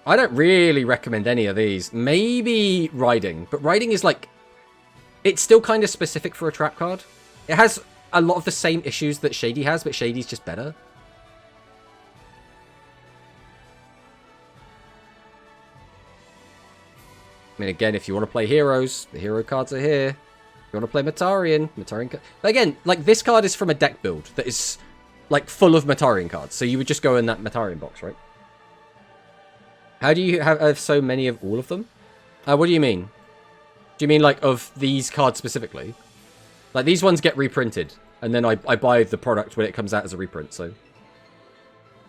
A: I don't really recommend any of these. Maybe Riding. But Riding is like... It's still kind of specific for a trap card. It has a lot of the same issues that Shady has, but Shady's just better. I mean, again, if you want to play Heroes, the hero cards are here. If you want to play Metarian, But again, like, this card is from a deck build that is, like, full of Metarian cards. So you would just go in that Metarian box, right? How do you have so many of all of them? What do you mean? Do you mean, like, of these cards specifically? Like, these ones get reprinted, and then I buy the product when it comes out as a reprint, so...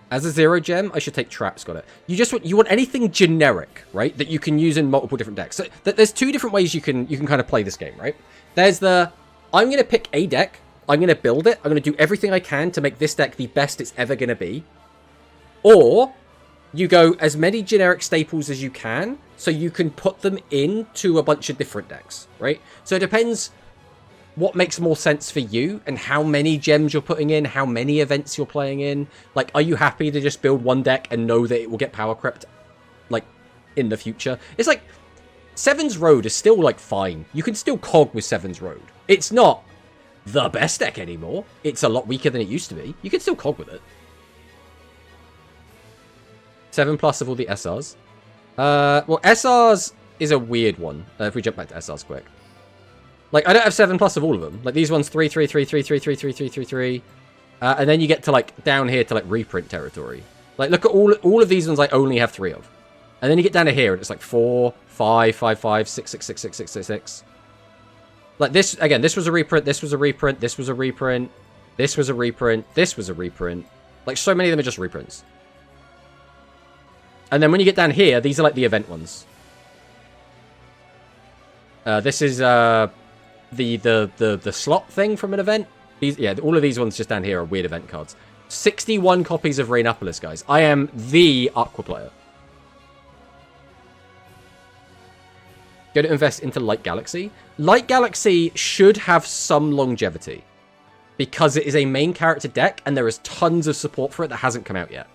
A: As a 0 gem, I should take Traps, got it. You want anything generic, right? That you can use in multiple different decks. So, there's 2 different ways you can kind of play this game, right? There's the, I'm going to pick a deck, I'm going to build it, I'm going to do everything I can to make this deck the best it's ever going to be. Or... you go as many generic staples as you can, so you can put them into a bunch of different decks, right? So it depends what makes more sense for you, and how many gems you're putting in, how many events you're playing in. Like, are you happy to just build one deck and know that it will get power crept, like, in the future? It's like, Seven's Road is still, like, fine. You can still cog with Seven's Road. It's not the best deck anymore. It's a lot weaker than it used to be. You can still cog with it. 7+ of all the SRs. Well, SRs is a weird one. If we jump back to SRs quick. Like, I don't have 7+ of all of them. Like, these ones, 3, 3, 3, 3, 3, 3, 3, 3, 3, 3. And then you get to, like, down here to, like, reprint territory. Like, look at all of these ones I only have 3 of. And then you get down to here, and it's like 4, 5, 5, 5, 6, 6, 6, 6, 6, 6, 6. Like, this, again, this was a reprint, this was a reprint, this was a reprint, this was a reprint, this was a reprint. Like, so many of them are just reprints. And then when you get down here, these are, like, the event ones. This is, the slot thing from an event. These, yeah, all of these ones just down here are weird event cards. 61 copies of Rainopolis, guys. I am the Aqua player. Going to invest into Light Galaxy. Light Galaxy should have some longevity. Because it is a main character deck, and there is tons of support for it that hasn't come out yet.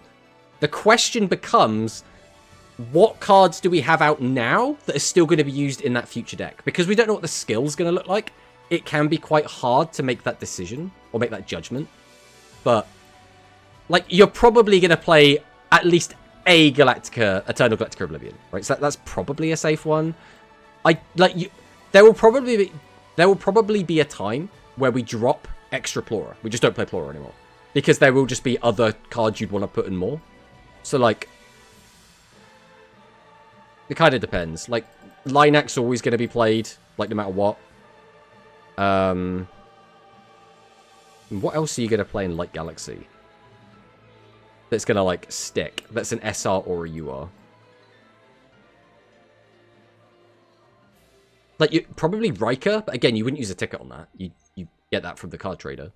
A: The question becomes, what cards do we have out now that are still going to be used in that future deck? Because we don't know what the skill's going to look like. It can be quite hard to make that decision, or make that judgment. But, like, you're probably going to play at least a Eternal Galactica Oblivion, right? So that's probably a safe one. There will probably be a time where we drop extra Plora. We just don't play Plora anymore. Because there will just be other cards you'd want to put in more. So, like, it kind of depends. Like, Linak's always going to be played, like, no matter what. What else are you going to play in Light Galaxy? That's going to, like, stick. That's an SR or a UR. Like, probably Riker, but again, you wouldn't use a ticket on that. You get that from the card trader.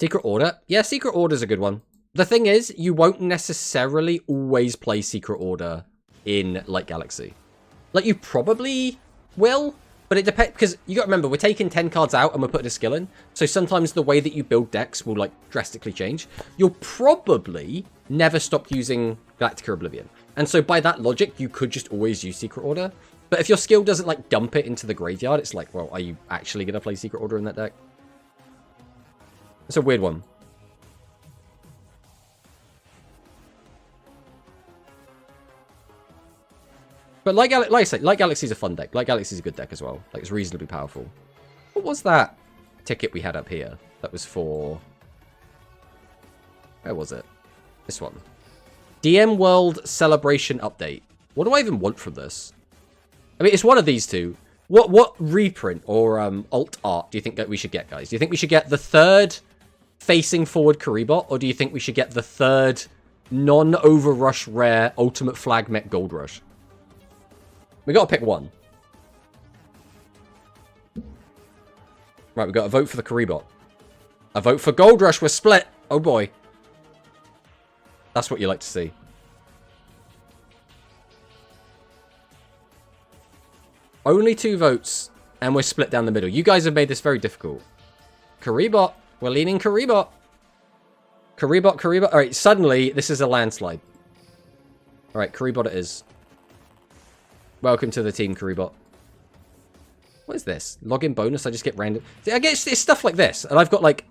A: Secret Order? Yeah, Secret Order's a good one. The thing is, you won't necessarily always play Secret Order in Light Galaxy. Like, you probably will, but it depends, because you got to remember, we're taking 10 cards out and we're putting a skill in, so sometimes the way that you build decks will, like, drastically change. You'll probably never stop using Galactica Oblivion. And so by that logic, you could just always use Secret Order. But if your skill doesn't, like, dump it into the graveyard, it's like, well, are you actually going to play Secret Order in that deck? It's a weird one. But like I say, Light Galaxy's a fun deck. Light Galaxy's a good deck as well. Like, it's reasonably powerful. What was that ticket we had up here? That was for... Where was it? This one. DM World Celebration Update. What do I even want from this? I mean, it's one of these two. What reprint or alt art do you think that we should get, guys? Do you think we should get the 3rd facing forward Karibot, or do you think we should get the 3rd non-overrush rare Ultimate Flag Mech Gold Rush? We gotta pick one. Right, we got a vote for the Karibot. A vote for Gold Rush. We're split. Oh boy. That's what you like to see. Only 2 votes, and we're split down the middle. You guys have made this very difficult. Karibot. We're leaning Karibot. Karibot, Karibot. Alright, suddenly, this is a landslide. Alright, Karibot it is. Welcome to the team, Karibot. What is this? Login bonus? I just get random... I guess it's stuff like this, and I've got, like...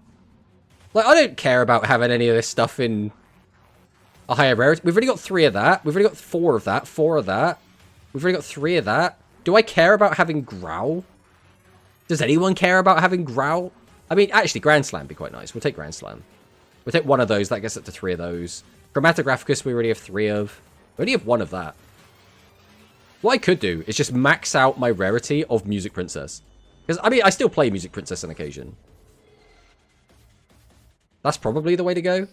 A: Like, I don't care about having any of this stuff in a higher rarity. We've already got 3 of that. We've already got 4 of that. 4 of that. We've already got 3 of that. Do I care about having Growl? Does anyone care about having Growl? I mean, actually, Grand Slam would be quite nice. We'll take Grand Slam. We'll take 1 of those. That gets up to 3 of those. Chromatographicus, we already have 3 of. We only have 1 of that. What I could do is just max out my rarity of Music Princess. Because, I mean, I still play Music Princess on occasion. That's probably the way to go.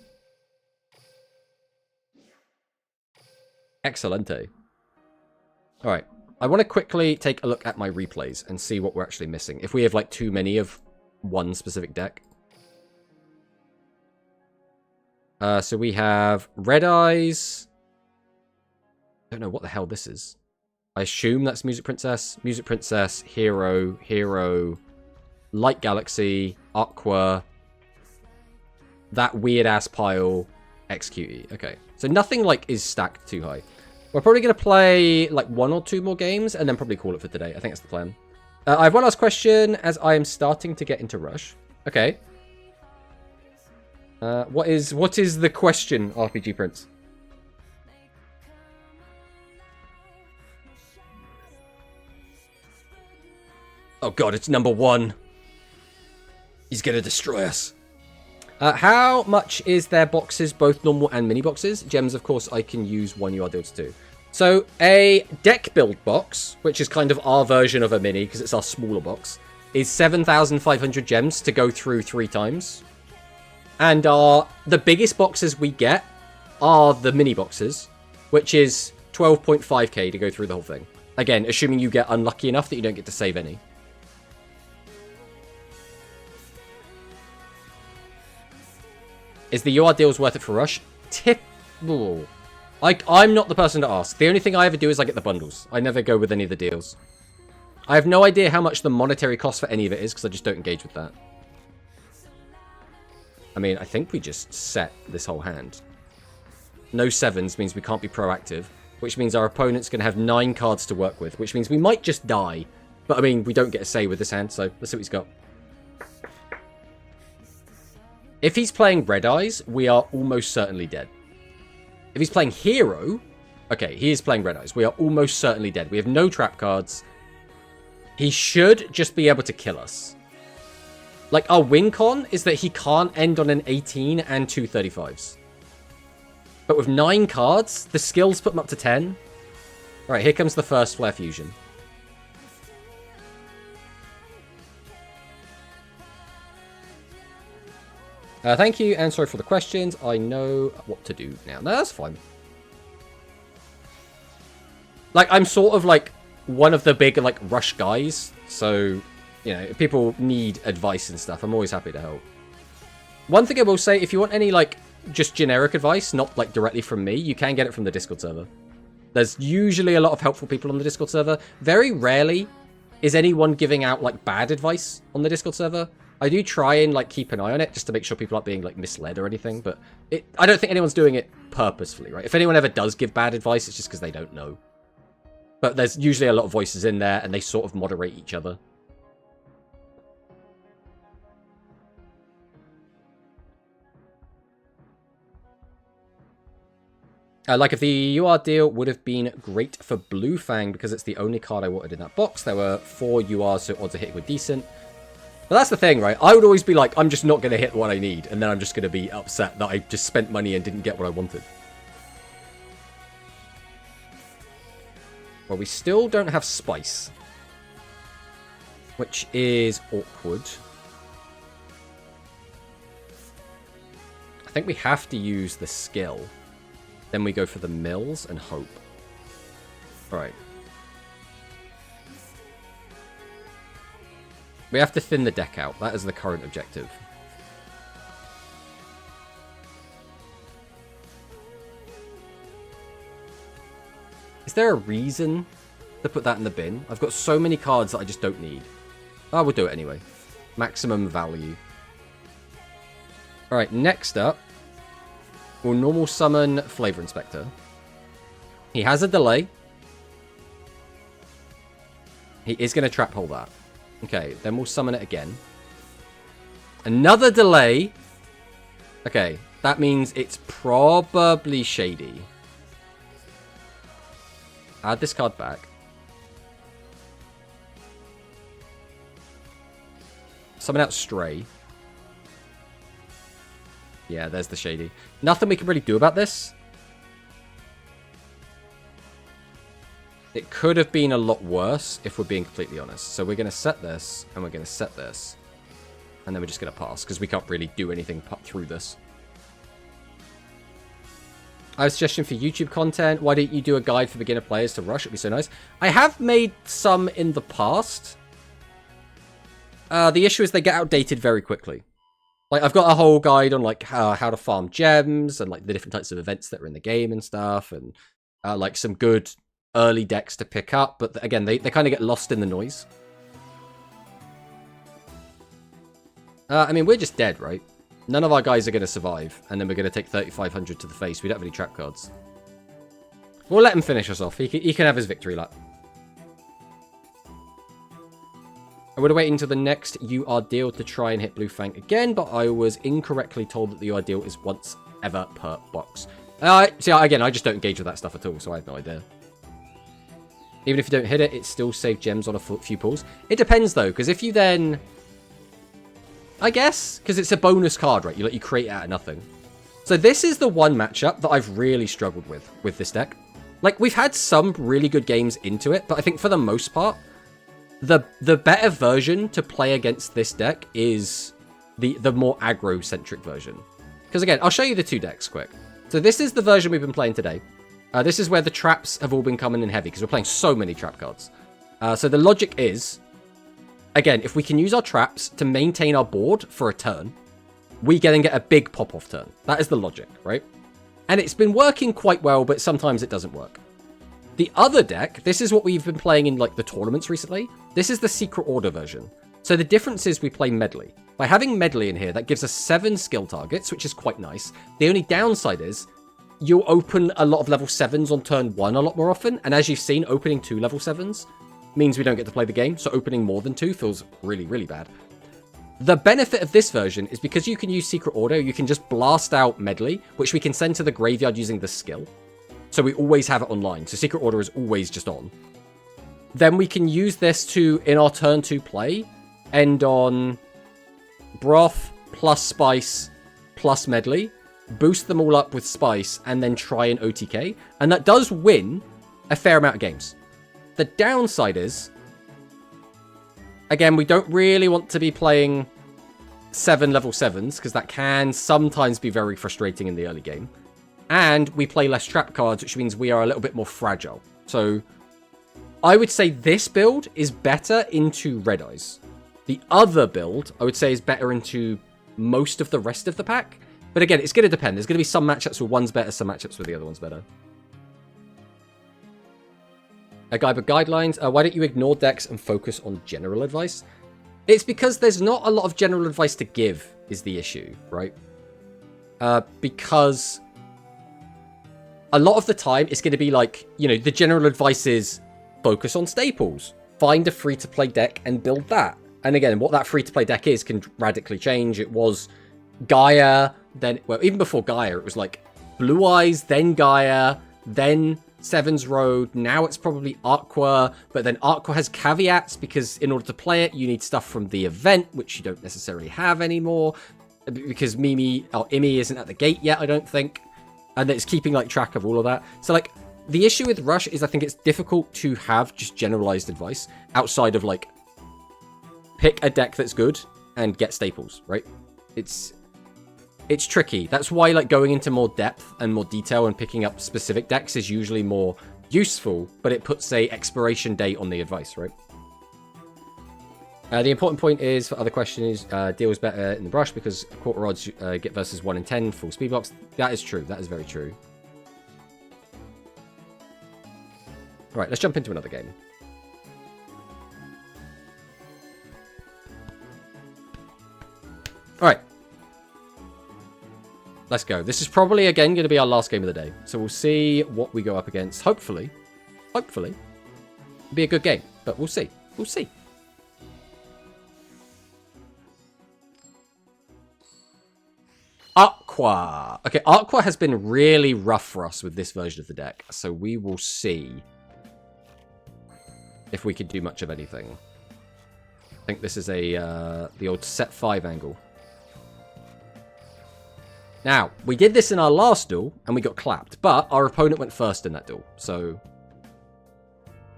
A: Excelente. Alright. I want to quickly take a look at my replays and see what we're actually missing. If we have, like, too many of one specific deck. So we have Red Eyes. I don't know what the hell this is. I assume that's Music Princess, Hero, Light Galaxy, Aqua, that weird-ass pile, XQE. Okay, so nothing, like, is stacked too high. We're probably going to play, like, 1 or 2 more games, and then probably call it for today. I think that's the plan. I have one last question, as I am starting to get into Rush. Okay. What is the question, RPG Prince? Oh god, it's number 1. He's gonna destroy us. How much is their boxes, both normal and mini boxes? Gems, of course, I can use one UR deal to do. So a deck build box, which is kind of our version of a mini because it's our smaller box, is 7,500 gems to go through 3 times. And the biggest boxes we get are the mini boxes, which is 12.5k to go through the whole thing. Again, assuming you get unlucky enough that you don't get to save any. Is the UR deals worth it for Rush? I'm not the person to ask. The only thing I ever do is I get the bundles. I never go with any of the deals. I have no idea how much the monetary cost for any of it is because I just don't engage with that. I mean, I think we just set this whole hand. No 7s means we can't be proactive, which means our opponent's going to have 9 cards to work with, which means we might just die. But, I mean, we don't get a say with this hand, so let's see what he's got. If he's playing Red Eyes, we are almost certainly dead. If he's playing Hero... Okay, he is playing Red Eyes. We are almost certainly dead. We have no trap cards. He should just be able to kill us. Like, our win con is that he can't end on an 18 and 2 35s. But with 9 cards, the skills put him up to 10. Alright, here comes the first Flare Fusion. Thank you, and sorry for the questions. I know what to do now. No, that's fine. Like, I'm sort of, like, one of the big, like, Rush guys. So, you know, if people need advice and stuff, I'm always happy to help. One thing I will say, if you want any, like, just generic advice, not, like, directly from me, you can get it from the Discord server. There's usually a lot of helpful people on the Discord server. Very rarely is anyone giving out, like, bad advice on the Discord server. I do try and, like, keep an eye on it just to make sure people aren't being, like, misled or anything, but I don't think anyone's doing it purposefully, right? If anyone ever does give bad advice, it's just because they don't know. But there's usually a lot of voices in there, and they sort of moderate each other. Like, if the UR deal would have been great for Blue Fang, because it's the only card I wanted in that box. There were 4 URs, so odds of hitting were decent. But that's the thing, right? I would always be like, I'm just not going to hit what I need, and then I'm just going to be upset that I just spent money and didn't get what I wanted. Well, we still don't have Spice, which is awkward. I think we have to use the skill. Then we go for the mills and hope. Alright. We have to thin the deck out. That is the current objective. Is there a reason to put that in the bin? I've got so many cards that I just don't need. Oh, we'll do it anyway. Maximum value. Alright, next up. We'll normal summon Flavor Inspector. He has a delay. He is going to trap hole that. Okay, then we'll summon it again. Another delay. Okay, that means it's probably Shady. Add this card back. Summon out Stray. Yeah, there's the Shady. Nothing we can really do about this. It could have been a lot worse, if we're being completely honest. So we're going to set this, and we're going to set this. And then we're just going to pass, because we can't really do anything through this. I have a suggestion for YouTube content. Why don't you do a guide for beginner players to Rush? It'd be so nice. I have made some in the past. The issue is they get outdated very quickly. Like, I've got a whole guide on, like, how to farm gems and, like, the different types of events that are in the game and stuff. And, like, some good early decks to pick up. But, again, they kind of get lost in the noise. I mean, we're just dead, right? None of our guys are going to survive. And then we're going to take 3,500 to the face. We don't have any trap cards. We'll let him finish us off. He can have his victory lap. I would have waited until the next UR deal to try and hit Blue Fang again, but I was incorrectly told that the UR deal is once ever per box. See, again, I just don't engage with that stuff at all, so I have no idea. Even if you don't hit it, it still saves gems on a few pulls. It depends, though, because if you then... I guess, because it's a bonus card, right? You create it out of nothing. So this is the one matchup that I've really struggled with this deck. Like, we've had some really good games into it, but I think for the most part, the better version to play against this deck is the more aggro-centric version. Because again, I'll show you the two decks quick. So this is the version we've been playing today. This is where the traps have all been coming in heavy, because we're playing so many trap cards. So the logic is, again, if we can use our traps to maintain our board for a turn, we then get a big pop-off turn. That is the logic, right? And it's been working quite well, but sometimes it doesn't work. The other deck, this is what we've been playing in like the tournaments recently. This is the Secret Order version. So the difference is we play Medley. By having Medley in here, that gives us 7 skill targets, which is quite nice. The only downside is you'll open a lot of level 7s on turn 1 a lot more often. And as you've seen, opening 2 level 7s means we don't get to play the game. So opening more than 2 feels really, really bad. The benefit of this version is because you can use Secret Order, you can just blast out Medley, which we can send to the graveyard using the skill. So we always have it online. So Secret Order is always just on. Then we can use this to, in our turn 2 play, end on Broth plus Spice plus Medley, boost them all up with Spice, and then try an OTK. And that does win a fair amount of games. The downside is, again, we don't really want to be playing 7 level 7s, because that can sometimes be very frustrating in the early game. And we play less trap cards, which means we are a little bit more fragile. So I would say this build is better into Red Eyes. The other build, I would say, is better into most of the rest of the pack. But again, it's going to depend. There's going to be some matchups where one's better, some matchups where the other one's better. A guide with guidelines. Why don't you ignore decks and focus on general advice? It's because there's not a lot of general advice to give, is the issue, right? Because a lot of the time, it's going to be like, you know, the general advice is focus on staples. Find a free-to-play deck and build that. And again, what that free-to-play deck is can radically change. It was Gaia, then, well, even before Gaia, it was like Blue Eyes, then Gaia, then Seven's Road. Now it's probably Aqua, but then Aqua has caveats because in order to play it, you need stuff from the event, which you don't necessarily have anymore because Imi isn't at the gate yet, I don't think. And it's keeping like track of all of that. So like the issue with Rush is I think it's difficult to have just generalized advice outside of like pick a deck that's good and get staples, right? It's tricky. That's why like going into more depth and more detail and picking up specific decks is usually more useful, but it puts a expiration date on the advice, right? The important point is, for other questions, deals better in the brush because quarter odds get versus 1 in 10 full speed blocks. That is true. That is very true. All right, let's jump into another game. All right. Let's go. This is probably, again, going to be our last game of the day. So we'll see what we go up against. Hopefully, it'll be a good game. But we'll see. We'll see. Aqua. Okay, Aqua has been really rough for us with this version of the deck. So we will see if we could do much of anything. I think this is the old set 5 angle. Now, we did this in our last duel, and we got clapped. But our opponent went first in that duel. So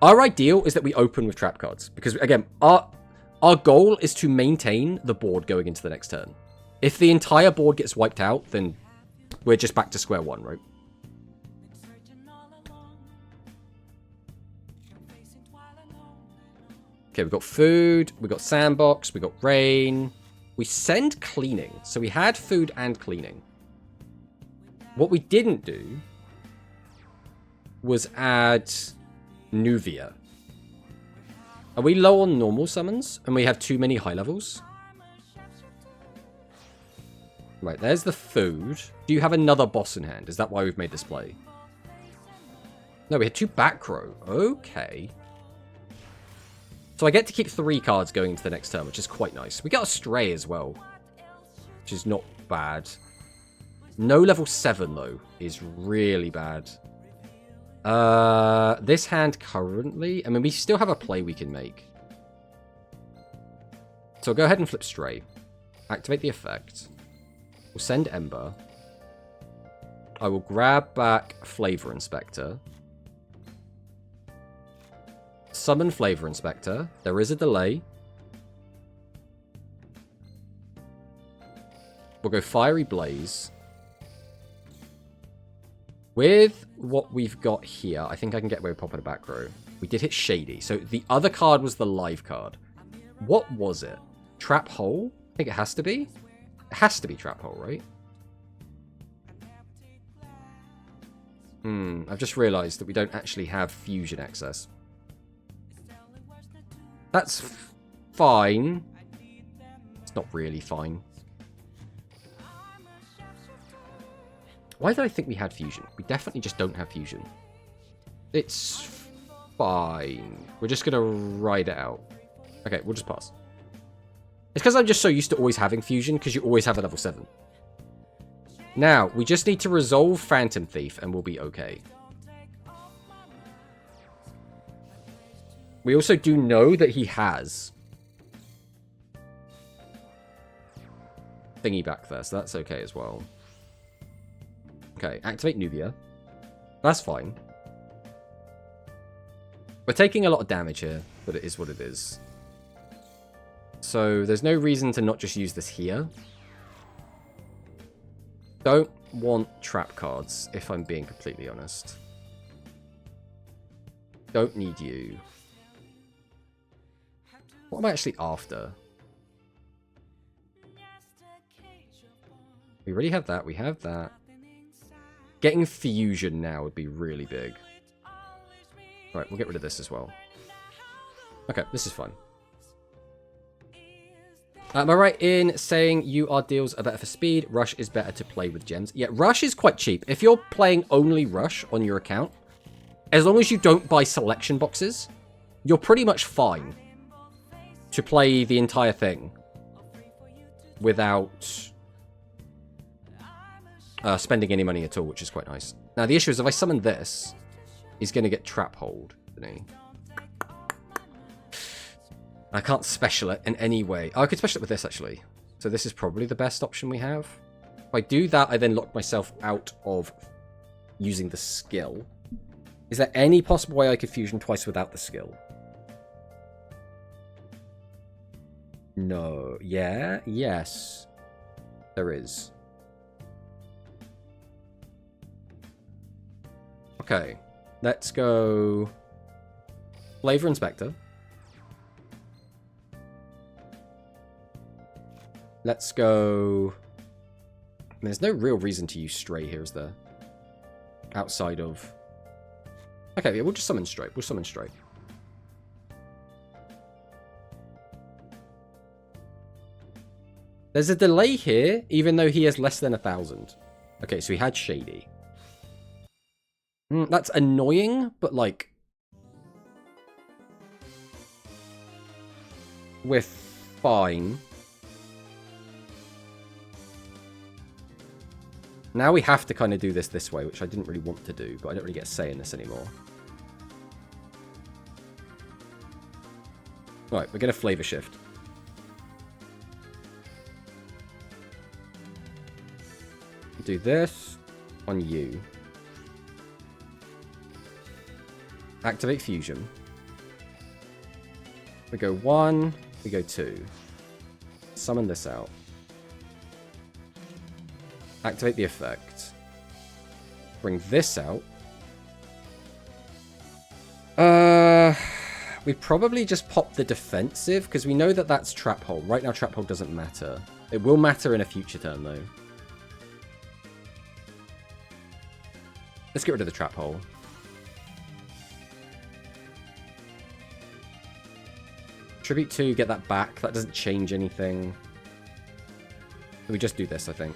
A: our ideal is that we open with trap cards. Because, again, our goal is to maintain the board going into the next turn. If the entire board gets wiped out, then we're just back to square one, right? Okay, we've got food, we've got sandbox, we've got rain. We send cleaning. So we had food and cleaning. What we didn't do was add Nuvia. Are we low on normal summons? And we have too many high levels? Right, there's the food. Do you have another boss in hand? Is that why we've made this play? No, we had 2 back row. Okay. So I get to keep 3 cards going into the next turn, which is quite nice. We got a Stray as well, which is not bad. No level 7, though, is really bad. This hand currently... I mean, we still have a play we can make. So I'll go ahead and flip Stray. Activate the effect. We'll send Ember. I will grab back Flavor Inspector. Summon Flavor Inspector. There is a delay. We'll go Fiery Blaze. With what we've got here, I think I can get away with popping a back row. We did hit Shady. So the other card was the live card. What was it? Trap Hole? I think it has to be. It has to be Trap Hole, right? I've just realised that we don't actually have Fusion access. That's fine. It's not really fine. Why did I think we had Fusion? We definitely just don't have Fusion. It's fine. We're just going to ride it out. Okay, we'll just pass. It's because I'm just so used to always having Fusion, because you always have a level 7. Now, we just need to resolve Phantom Thief, and we'll be okay. We also do know that he has thingy back there, so that's okay as well. Okay, activate Nubia. That's fine. We're taking a lot of damage here, but it is what it is. So there's no reason to not just use this here. Don't want trap cards, if I'm being completely honest. Don't need you. What am I actually after? We already have that. We have that. Getting Fusion now would be really big. Right, we'll get rid of this as well. Okay, this is fun. Am I right in saying UR deals are better for speed? Rush is better to play with gems. Yeah, Rush is quite cheap. If you're playing only Rush on your account, as long as you don't buy selection boxes, you're pretty much fine to play the entire thing without spending any money at all, which is quite nice. Now, the issue is if I summon this, he's going to get Trap Hold, isn't he? I can't special it in any way. Oh, I could special it with this, actually. So this is probably the best option we have. If I do that, I then lock myself out of using the skill. Is there any possible way I could fusion twice without the skill? No. Yeah? Yes. There is. Okay. Let's go Flavor Inspector. Let's go... There's no real reason to use Stray here, is there? Outside of... Okay, yeah, we'll just summon Stray. We'll summon Stray. There's a delay here, even though he has less than 1,000. Okay, so he had Shady. That's annoying, but like... We're fine. Now we have to kind of do this way, which I didn't really want to do, but I don't really get a say in this anymore. Right, we're going to Flavor Shift. Do this on you. Activate Fusion. We go 1, we go 2. Summon this out. Activate the effect. Bring this out. We probably just pop the defensive, because we know that that's Trap Hole. Right now, Trap Hole doesn't matter. It will matter in a future turn, though. Let's get rid of the Trap Hole. Tribute 2, get that back. That doesn't change anything. We just do this, I think.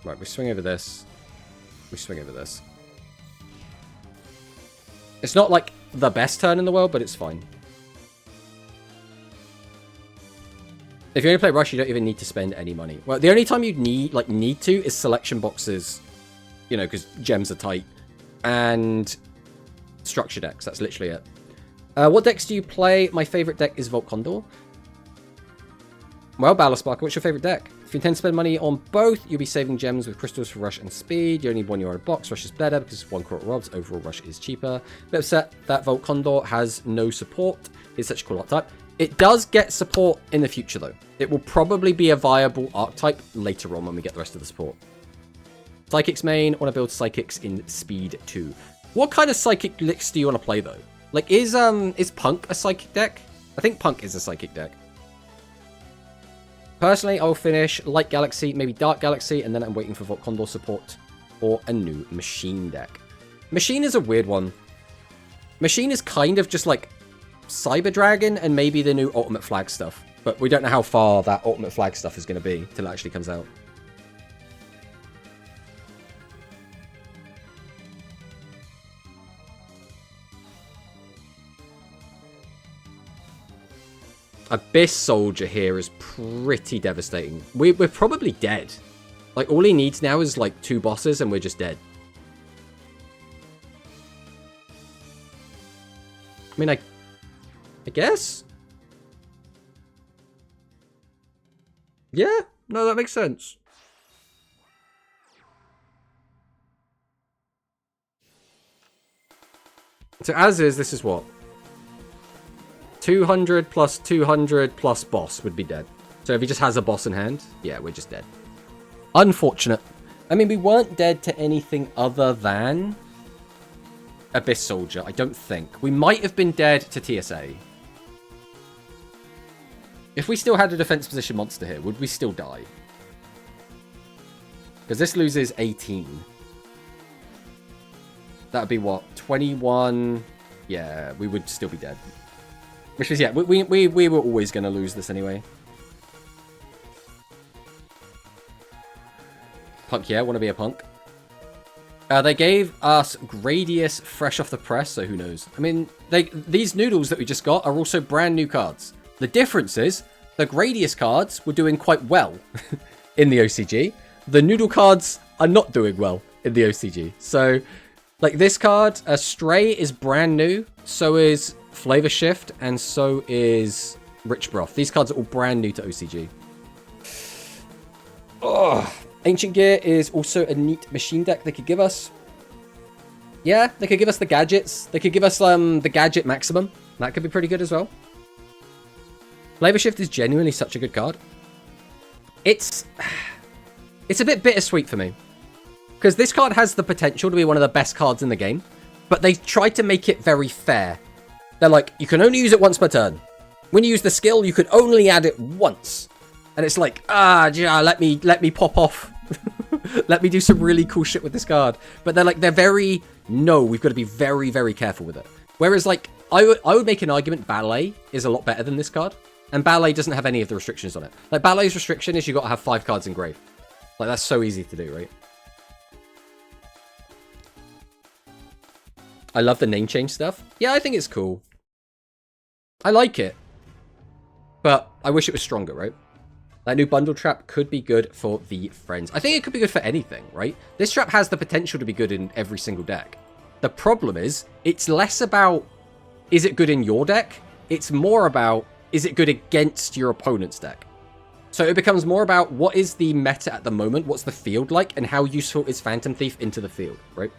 A: Right, we swing over this. We swing over this. It's not like the best turn in the world, but it's fine. If you only play Rush, you don't even need to spend any money. Well, the only time you need to is selection boxes, you know, because gems are tight, and structure decks. That's literally it. What decks do you play? My favorite deck is Volt Condor. Well, Battle Sparker, what's your favorite deck? If you intend to spend money on both, you'll be saving gems with crystals for rush and speed. You only need 1 euro a box. Rush is better because 1 crore robs. Overall, rush is cheaper. Bit upset that Volt Condor has no support. It's such a cool archetype. It does get support in the future, though. It will probably be a viable archetype later on when we get the rest of the support. Psychics main. I want to build Psychics in speed 2. What kind of Psychic licks do you want to play, though? Like, is Punk a Psychic deck? I think Punk is a Psychic deck. Personally, I'll finish Light Galaxy, maybe Dark Galaxy, and then I'm waiting for Volt Condor support or a new Machine deck. Machine is a weird one. Machine is kind of just like Cyber Dragon and maybe the new Ultimate Flag stuff. But we don't know how far that Ultimate Flag stuff is going to be till it actually comes out. Abyss Soldier here is pretty devastating. We're probably dead. Like, all he needs now is, like, 2 bosses and we're just dead. I mean, I guess? Yeah, no, that makes sense. So as is, this is what? 200 plus 200 plus boss would be dead. So if he just has a boss in hand, yeah, we're just dead. Unfortunate. I mean, we weren't dead to anything other than Abyss Soldier, I don't think. We might have been dead to TSA. If we still had a defense position monster here, would we still die? Because this loses 18. That would be what? 21? Yeah, we would still be dead. Which is, yeah, we were always going to lose this anyway. Punk, yeah, want to be a punk. They gave us Gradius fresh off the press, so who knows? I mean, these noodles that we just got are also brand new cards. The difference is, the Gradius cards were doing quite well in the OCG. The noodle cards are not doing well in the OCG. So, like this card, Stray is brand new, so is Flavor Shift, and so is Rich Broth. These cards are all brand new to OCG. Oh, Ancient Gear is also a neat machine deck they could give us. Yeah, they could give us the gadgets. They could give us the gadget maximum. That could be pretty good as well. Flavor Shift is genuinely such a good card. It's a bit bittersweet for me. Because this card has the potential to be one of the best cards in the game. But they tried to make it very fair. They're like, you can only use it once per turn. When you use the skill, you could only add it once. And it's like, yeah, let me pop off. Let me do some really cool shit with this card. But they're very, no, we've got to be very, very careful with it. Whereas, like, I would make an argument Ballet is a lot better than this card. And Ballet doesn't have any of the restrictions on it. Like, Ballet's restriction is you got to have 5 cards engraved. Like, that's so easy to do, right? I love the name change stuff. Yeah, I think it's cool. I like it. But I wish it was stronger, right? That new bundle trap could be good for the friends. I think it could be good for anything, right? This trap has the potential to be good in every single deck. The problem is, it's less about, is it good in your deck? It's more about, is it good against your opponent's deck? So it becomes more about what is the meta at the moment, what's the field like, and how useful is Phantom Thief into the field, right?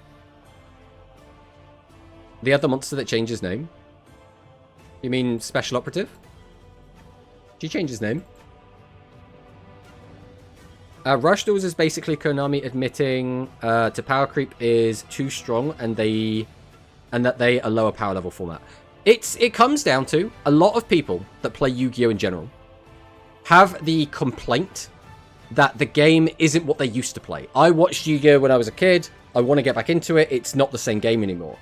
A: The other monster that changed his name? You mean Special Operative? Did he change his name? Rush Duels is basically Konami admitting to power creep is too strong and that they a lower power level format. It comes down to a lot of people that play Yu-Gi-Oh! In general have the complaint that the game isn't what they used to play. I watched Yu-Gi-Oh! When I was a kid. I want to get back into it. It's not the same game anymore.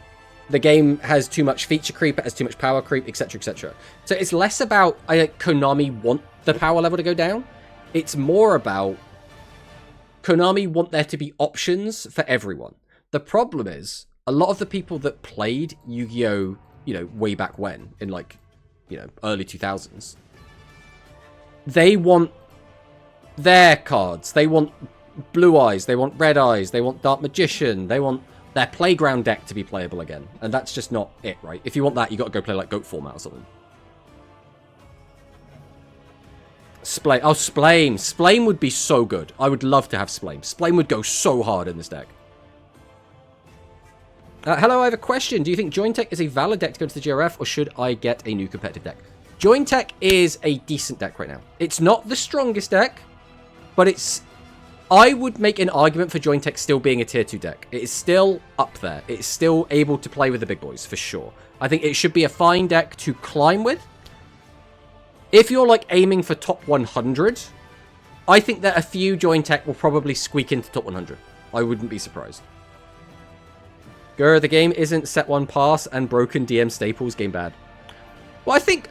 A: The game has too much feature creep, it has too much power creep, etc, etc. So it's less about, I think, Konami want the power level to go down. It's more about Konami want there to be options for everyone. The problem is, a lot of the people that played Yu-Gi-Oh! Way back when, in like, early 2000s, they want their cards. They want Blue Eyes, they want Red Eyes, they want Dark Magician, they want their playground deck to be playable again. And that's just not it, right? If you want that, you got to go play like Goat format or something. Splame. Oh, Splame. Splame would be so good. I would love to have Splame. Splame would go so hard in this deck. Hello, I have a question. Do you think Join Tech is a valid deck to go to the GRF, or should I get a new competitive deck? Join Tech is a decent deck right now. It's not the strongest deck, but it's... I would make an argument for Join Tech still being a tier 2 deck. It is still up there. It's still able to play with the big boys, for sure. I think it should be a fine deck to climb with. If you're, like, aiming for top 100, I think that a few Join Tech will probably squeak into top 100. I wouldn't be surprised. Grr, the game isn't set one pass and broken DM staples game bad. Well, I think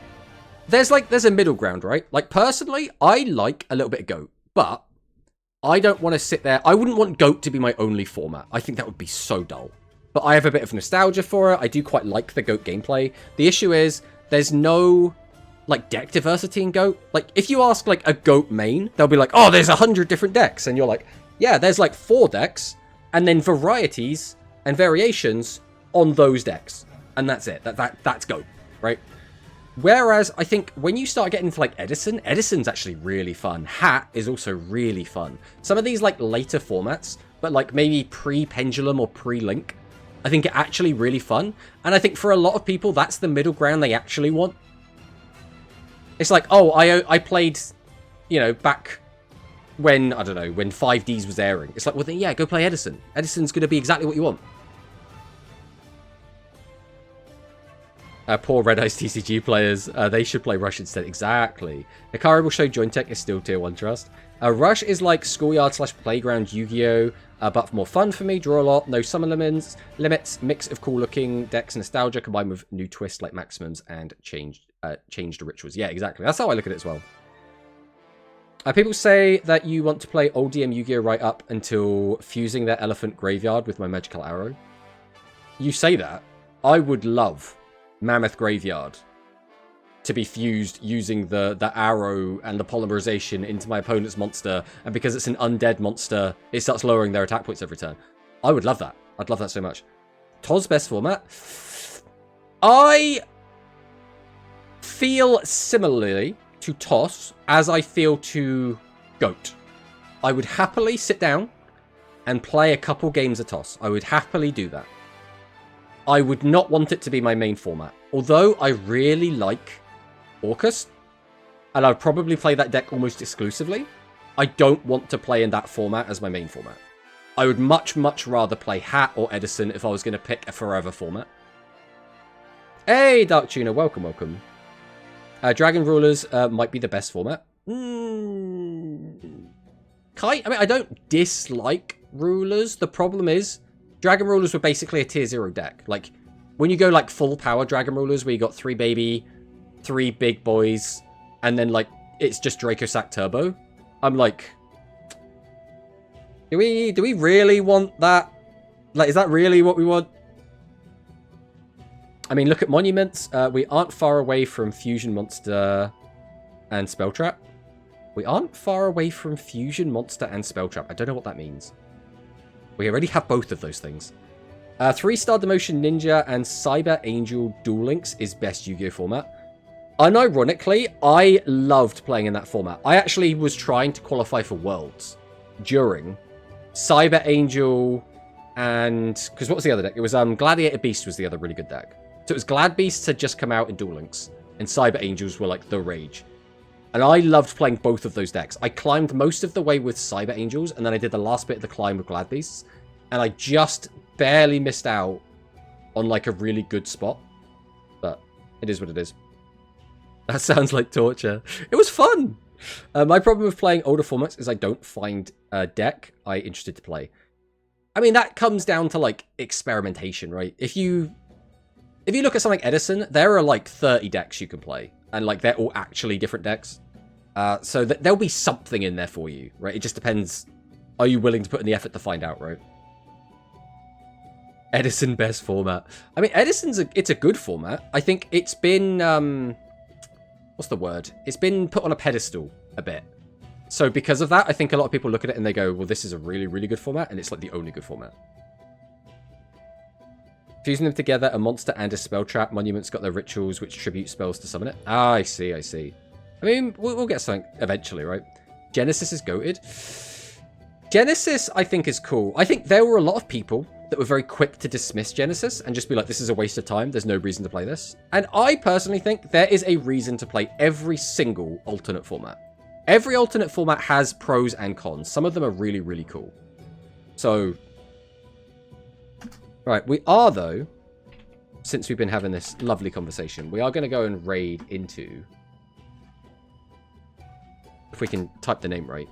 A: there's a middle ground, right? Like, personally, I like a little bit of GOAT, but I don't want to sit there. I wouldn't want GOAT to be my only format. I think that would be so dull. But I have a bit of nostalgia for it. I do quite like the GOAT gameplay. The issue is there's no, like, deck diversity in GOAT. Like, if you ask, like, a GOAT main, they'll be like, oh, there's 100 different decks. And you're like, yeah, there's, like, 4 decks. And then varieties and variations on those decks. And that's it. That's GOAT, right? Whereas, I think when you start getting into, like, Edison's actually really fun. Hat is also really fun. Some of these, like, later formats, but, like, maybe pre-Pendulum or pre-Link, I think are actually really fun. And I think for a lot of people, that's the middle ground they actually want. It's like, oh, I played, you know, back when, I don't know, when 5Ds was airing. It's like, well, then, yeah, go play Edison. Edison's going to be exactly what you want. Poor Red Eyes TCG players. They should play Rush instead. Exactly. Hikari will show Join Tech is still tier 1 trust. Rush is like Schoolyard / Playground Yu-Gi-Oh! But more fun for me. Draw a lot. No summon limits. Mix of cool looking decks, nostalgia combined with new twists like maximums and changed rituals. Yeah, exactly. That's how I look at it as well. People say that you want to play old DM Yu-Gi-Oh! Right up until fusing their elephant graveyard with my magical arrow. You say that. I would love Mammoth Graveyard to be fused using the arrow and the polymerization into my opponent's monster, and because it's an undead monster, it starts lowering their attack points every turn. I would love that. I'd love that so much. TOS best format. I feel similarly to TOS as I feel to GOAT. I would happily sit down and play a couple games of TOS. I would happily do that. I would not want it to be my main format. Although I really like Orcus, and I'd probably play that deck almost exclusively, I don't want to play in that format as my main format. I would much, much rather play Hat or Edison if I was going to pick a forever format. Hey, Dark Tuner, welcome, welcome. Dragon Rulers might be the best format. Kite? I mean, I don't dislike Rulers. The problem is, Dragon Rulers were basically a tier 0 deck. Like, when you go, like, full power Dragon Rulers, where you got 3 baby, 3 big boys, and then, like, it's just Draco Sack Turbo, I'm like, do we really want that? Like, is that really what we want? I mean, look at Monuments. We aren't far away from Fusion Monster and Spell Trap. We aren't far away from Fusion Monster and Spell Trap. I don't know what that means. We already have both of those things. 3-star Demotion Ninja and Cyber Angel Duel Links is best Yu-Gi-Oh! Format. Unironically, I loved playing in that format. I actually was trying to qualify for Worlds during Cyber Angel and... Because what was the other deck? It was Gladiator Beast was the other really good deck. So it was Glad Beasts had just come out in Duel Links, and Cyber Angels were like the rage. And I loved playing both of those decks. I climbed most of the way with Cyber Angels, and then I did the last bit of the climb with Glad Beasts. And I just barely missed out on, like, a really good spot. But it is what it is. That sounds like torture. It was fun! My problem with playing older formats is I don't find a deck I'm interested to play. I mean, that comes down to, like, experimentation, right? If you look at something like Edison, there are, like, 30 decks you can play. And, like, they're all actually different decks. So there'll be something in there for you, right? It just depends. Are you willing to put in the effort to find out, right? Edison best format. I mean, it's a good format. I think it's been, what's the word? It's been put on a pedestal a bit. So because of that, I think a lot of people look at it and they go, well, this is a really, really good format. And it's like the only good format. Fusing them together, a monster and a spell trap. Monuments got their rituals, which tribute spells to summon it. Ah, I see, I see. I mean, we'll get something eventually, right? Genesis is goated. Genesis, I think, is cool. I think there were a lot of people that were very quick to dismiss Genesis and just be like, this is a waste of time. There's no reason to play this. And I personally think there is a reason to play every single alternate format. Every alternate format has pros and cons. Some of them are really, really cool. So, right, we are, though, since we've been having this lovely conversation, we are going to go and raid into, if we can type the name right.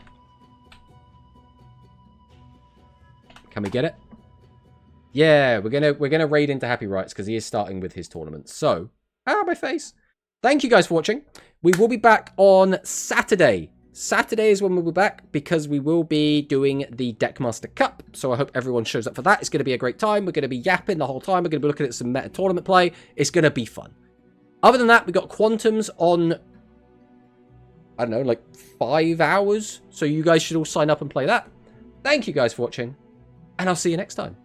A: Can we get it? Yeah, we're gonna raid into Happy Rights because he is starting with his tournament. So, my face. Thank you guys for watching. We will be back on Saturday. Saturday is when we'll be back because we will be doing the Deckmaster Cup. So I hope everyone shows up for that. It's going to be a great time. We're going to be yapping the whole time. We're going to be looking at some meta tournament play. It's going to be fun. Other than that, we got Quantums on, I don't know, like 5 hours. So you guys should all sign up and play that. Thank you guys for watching. And I'll see you next time.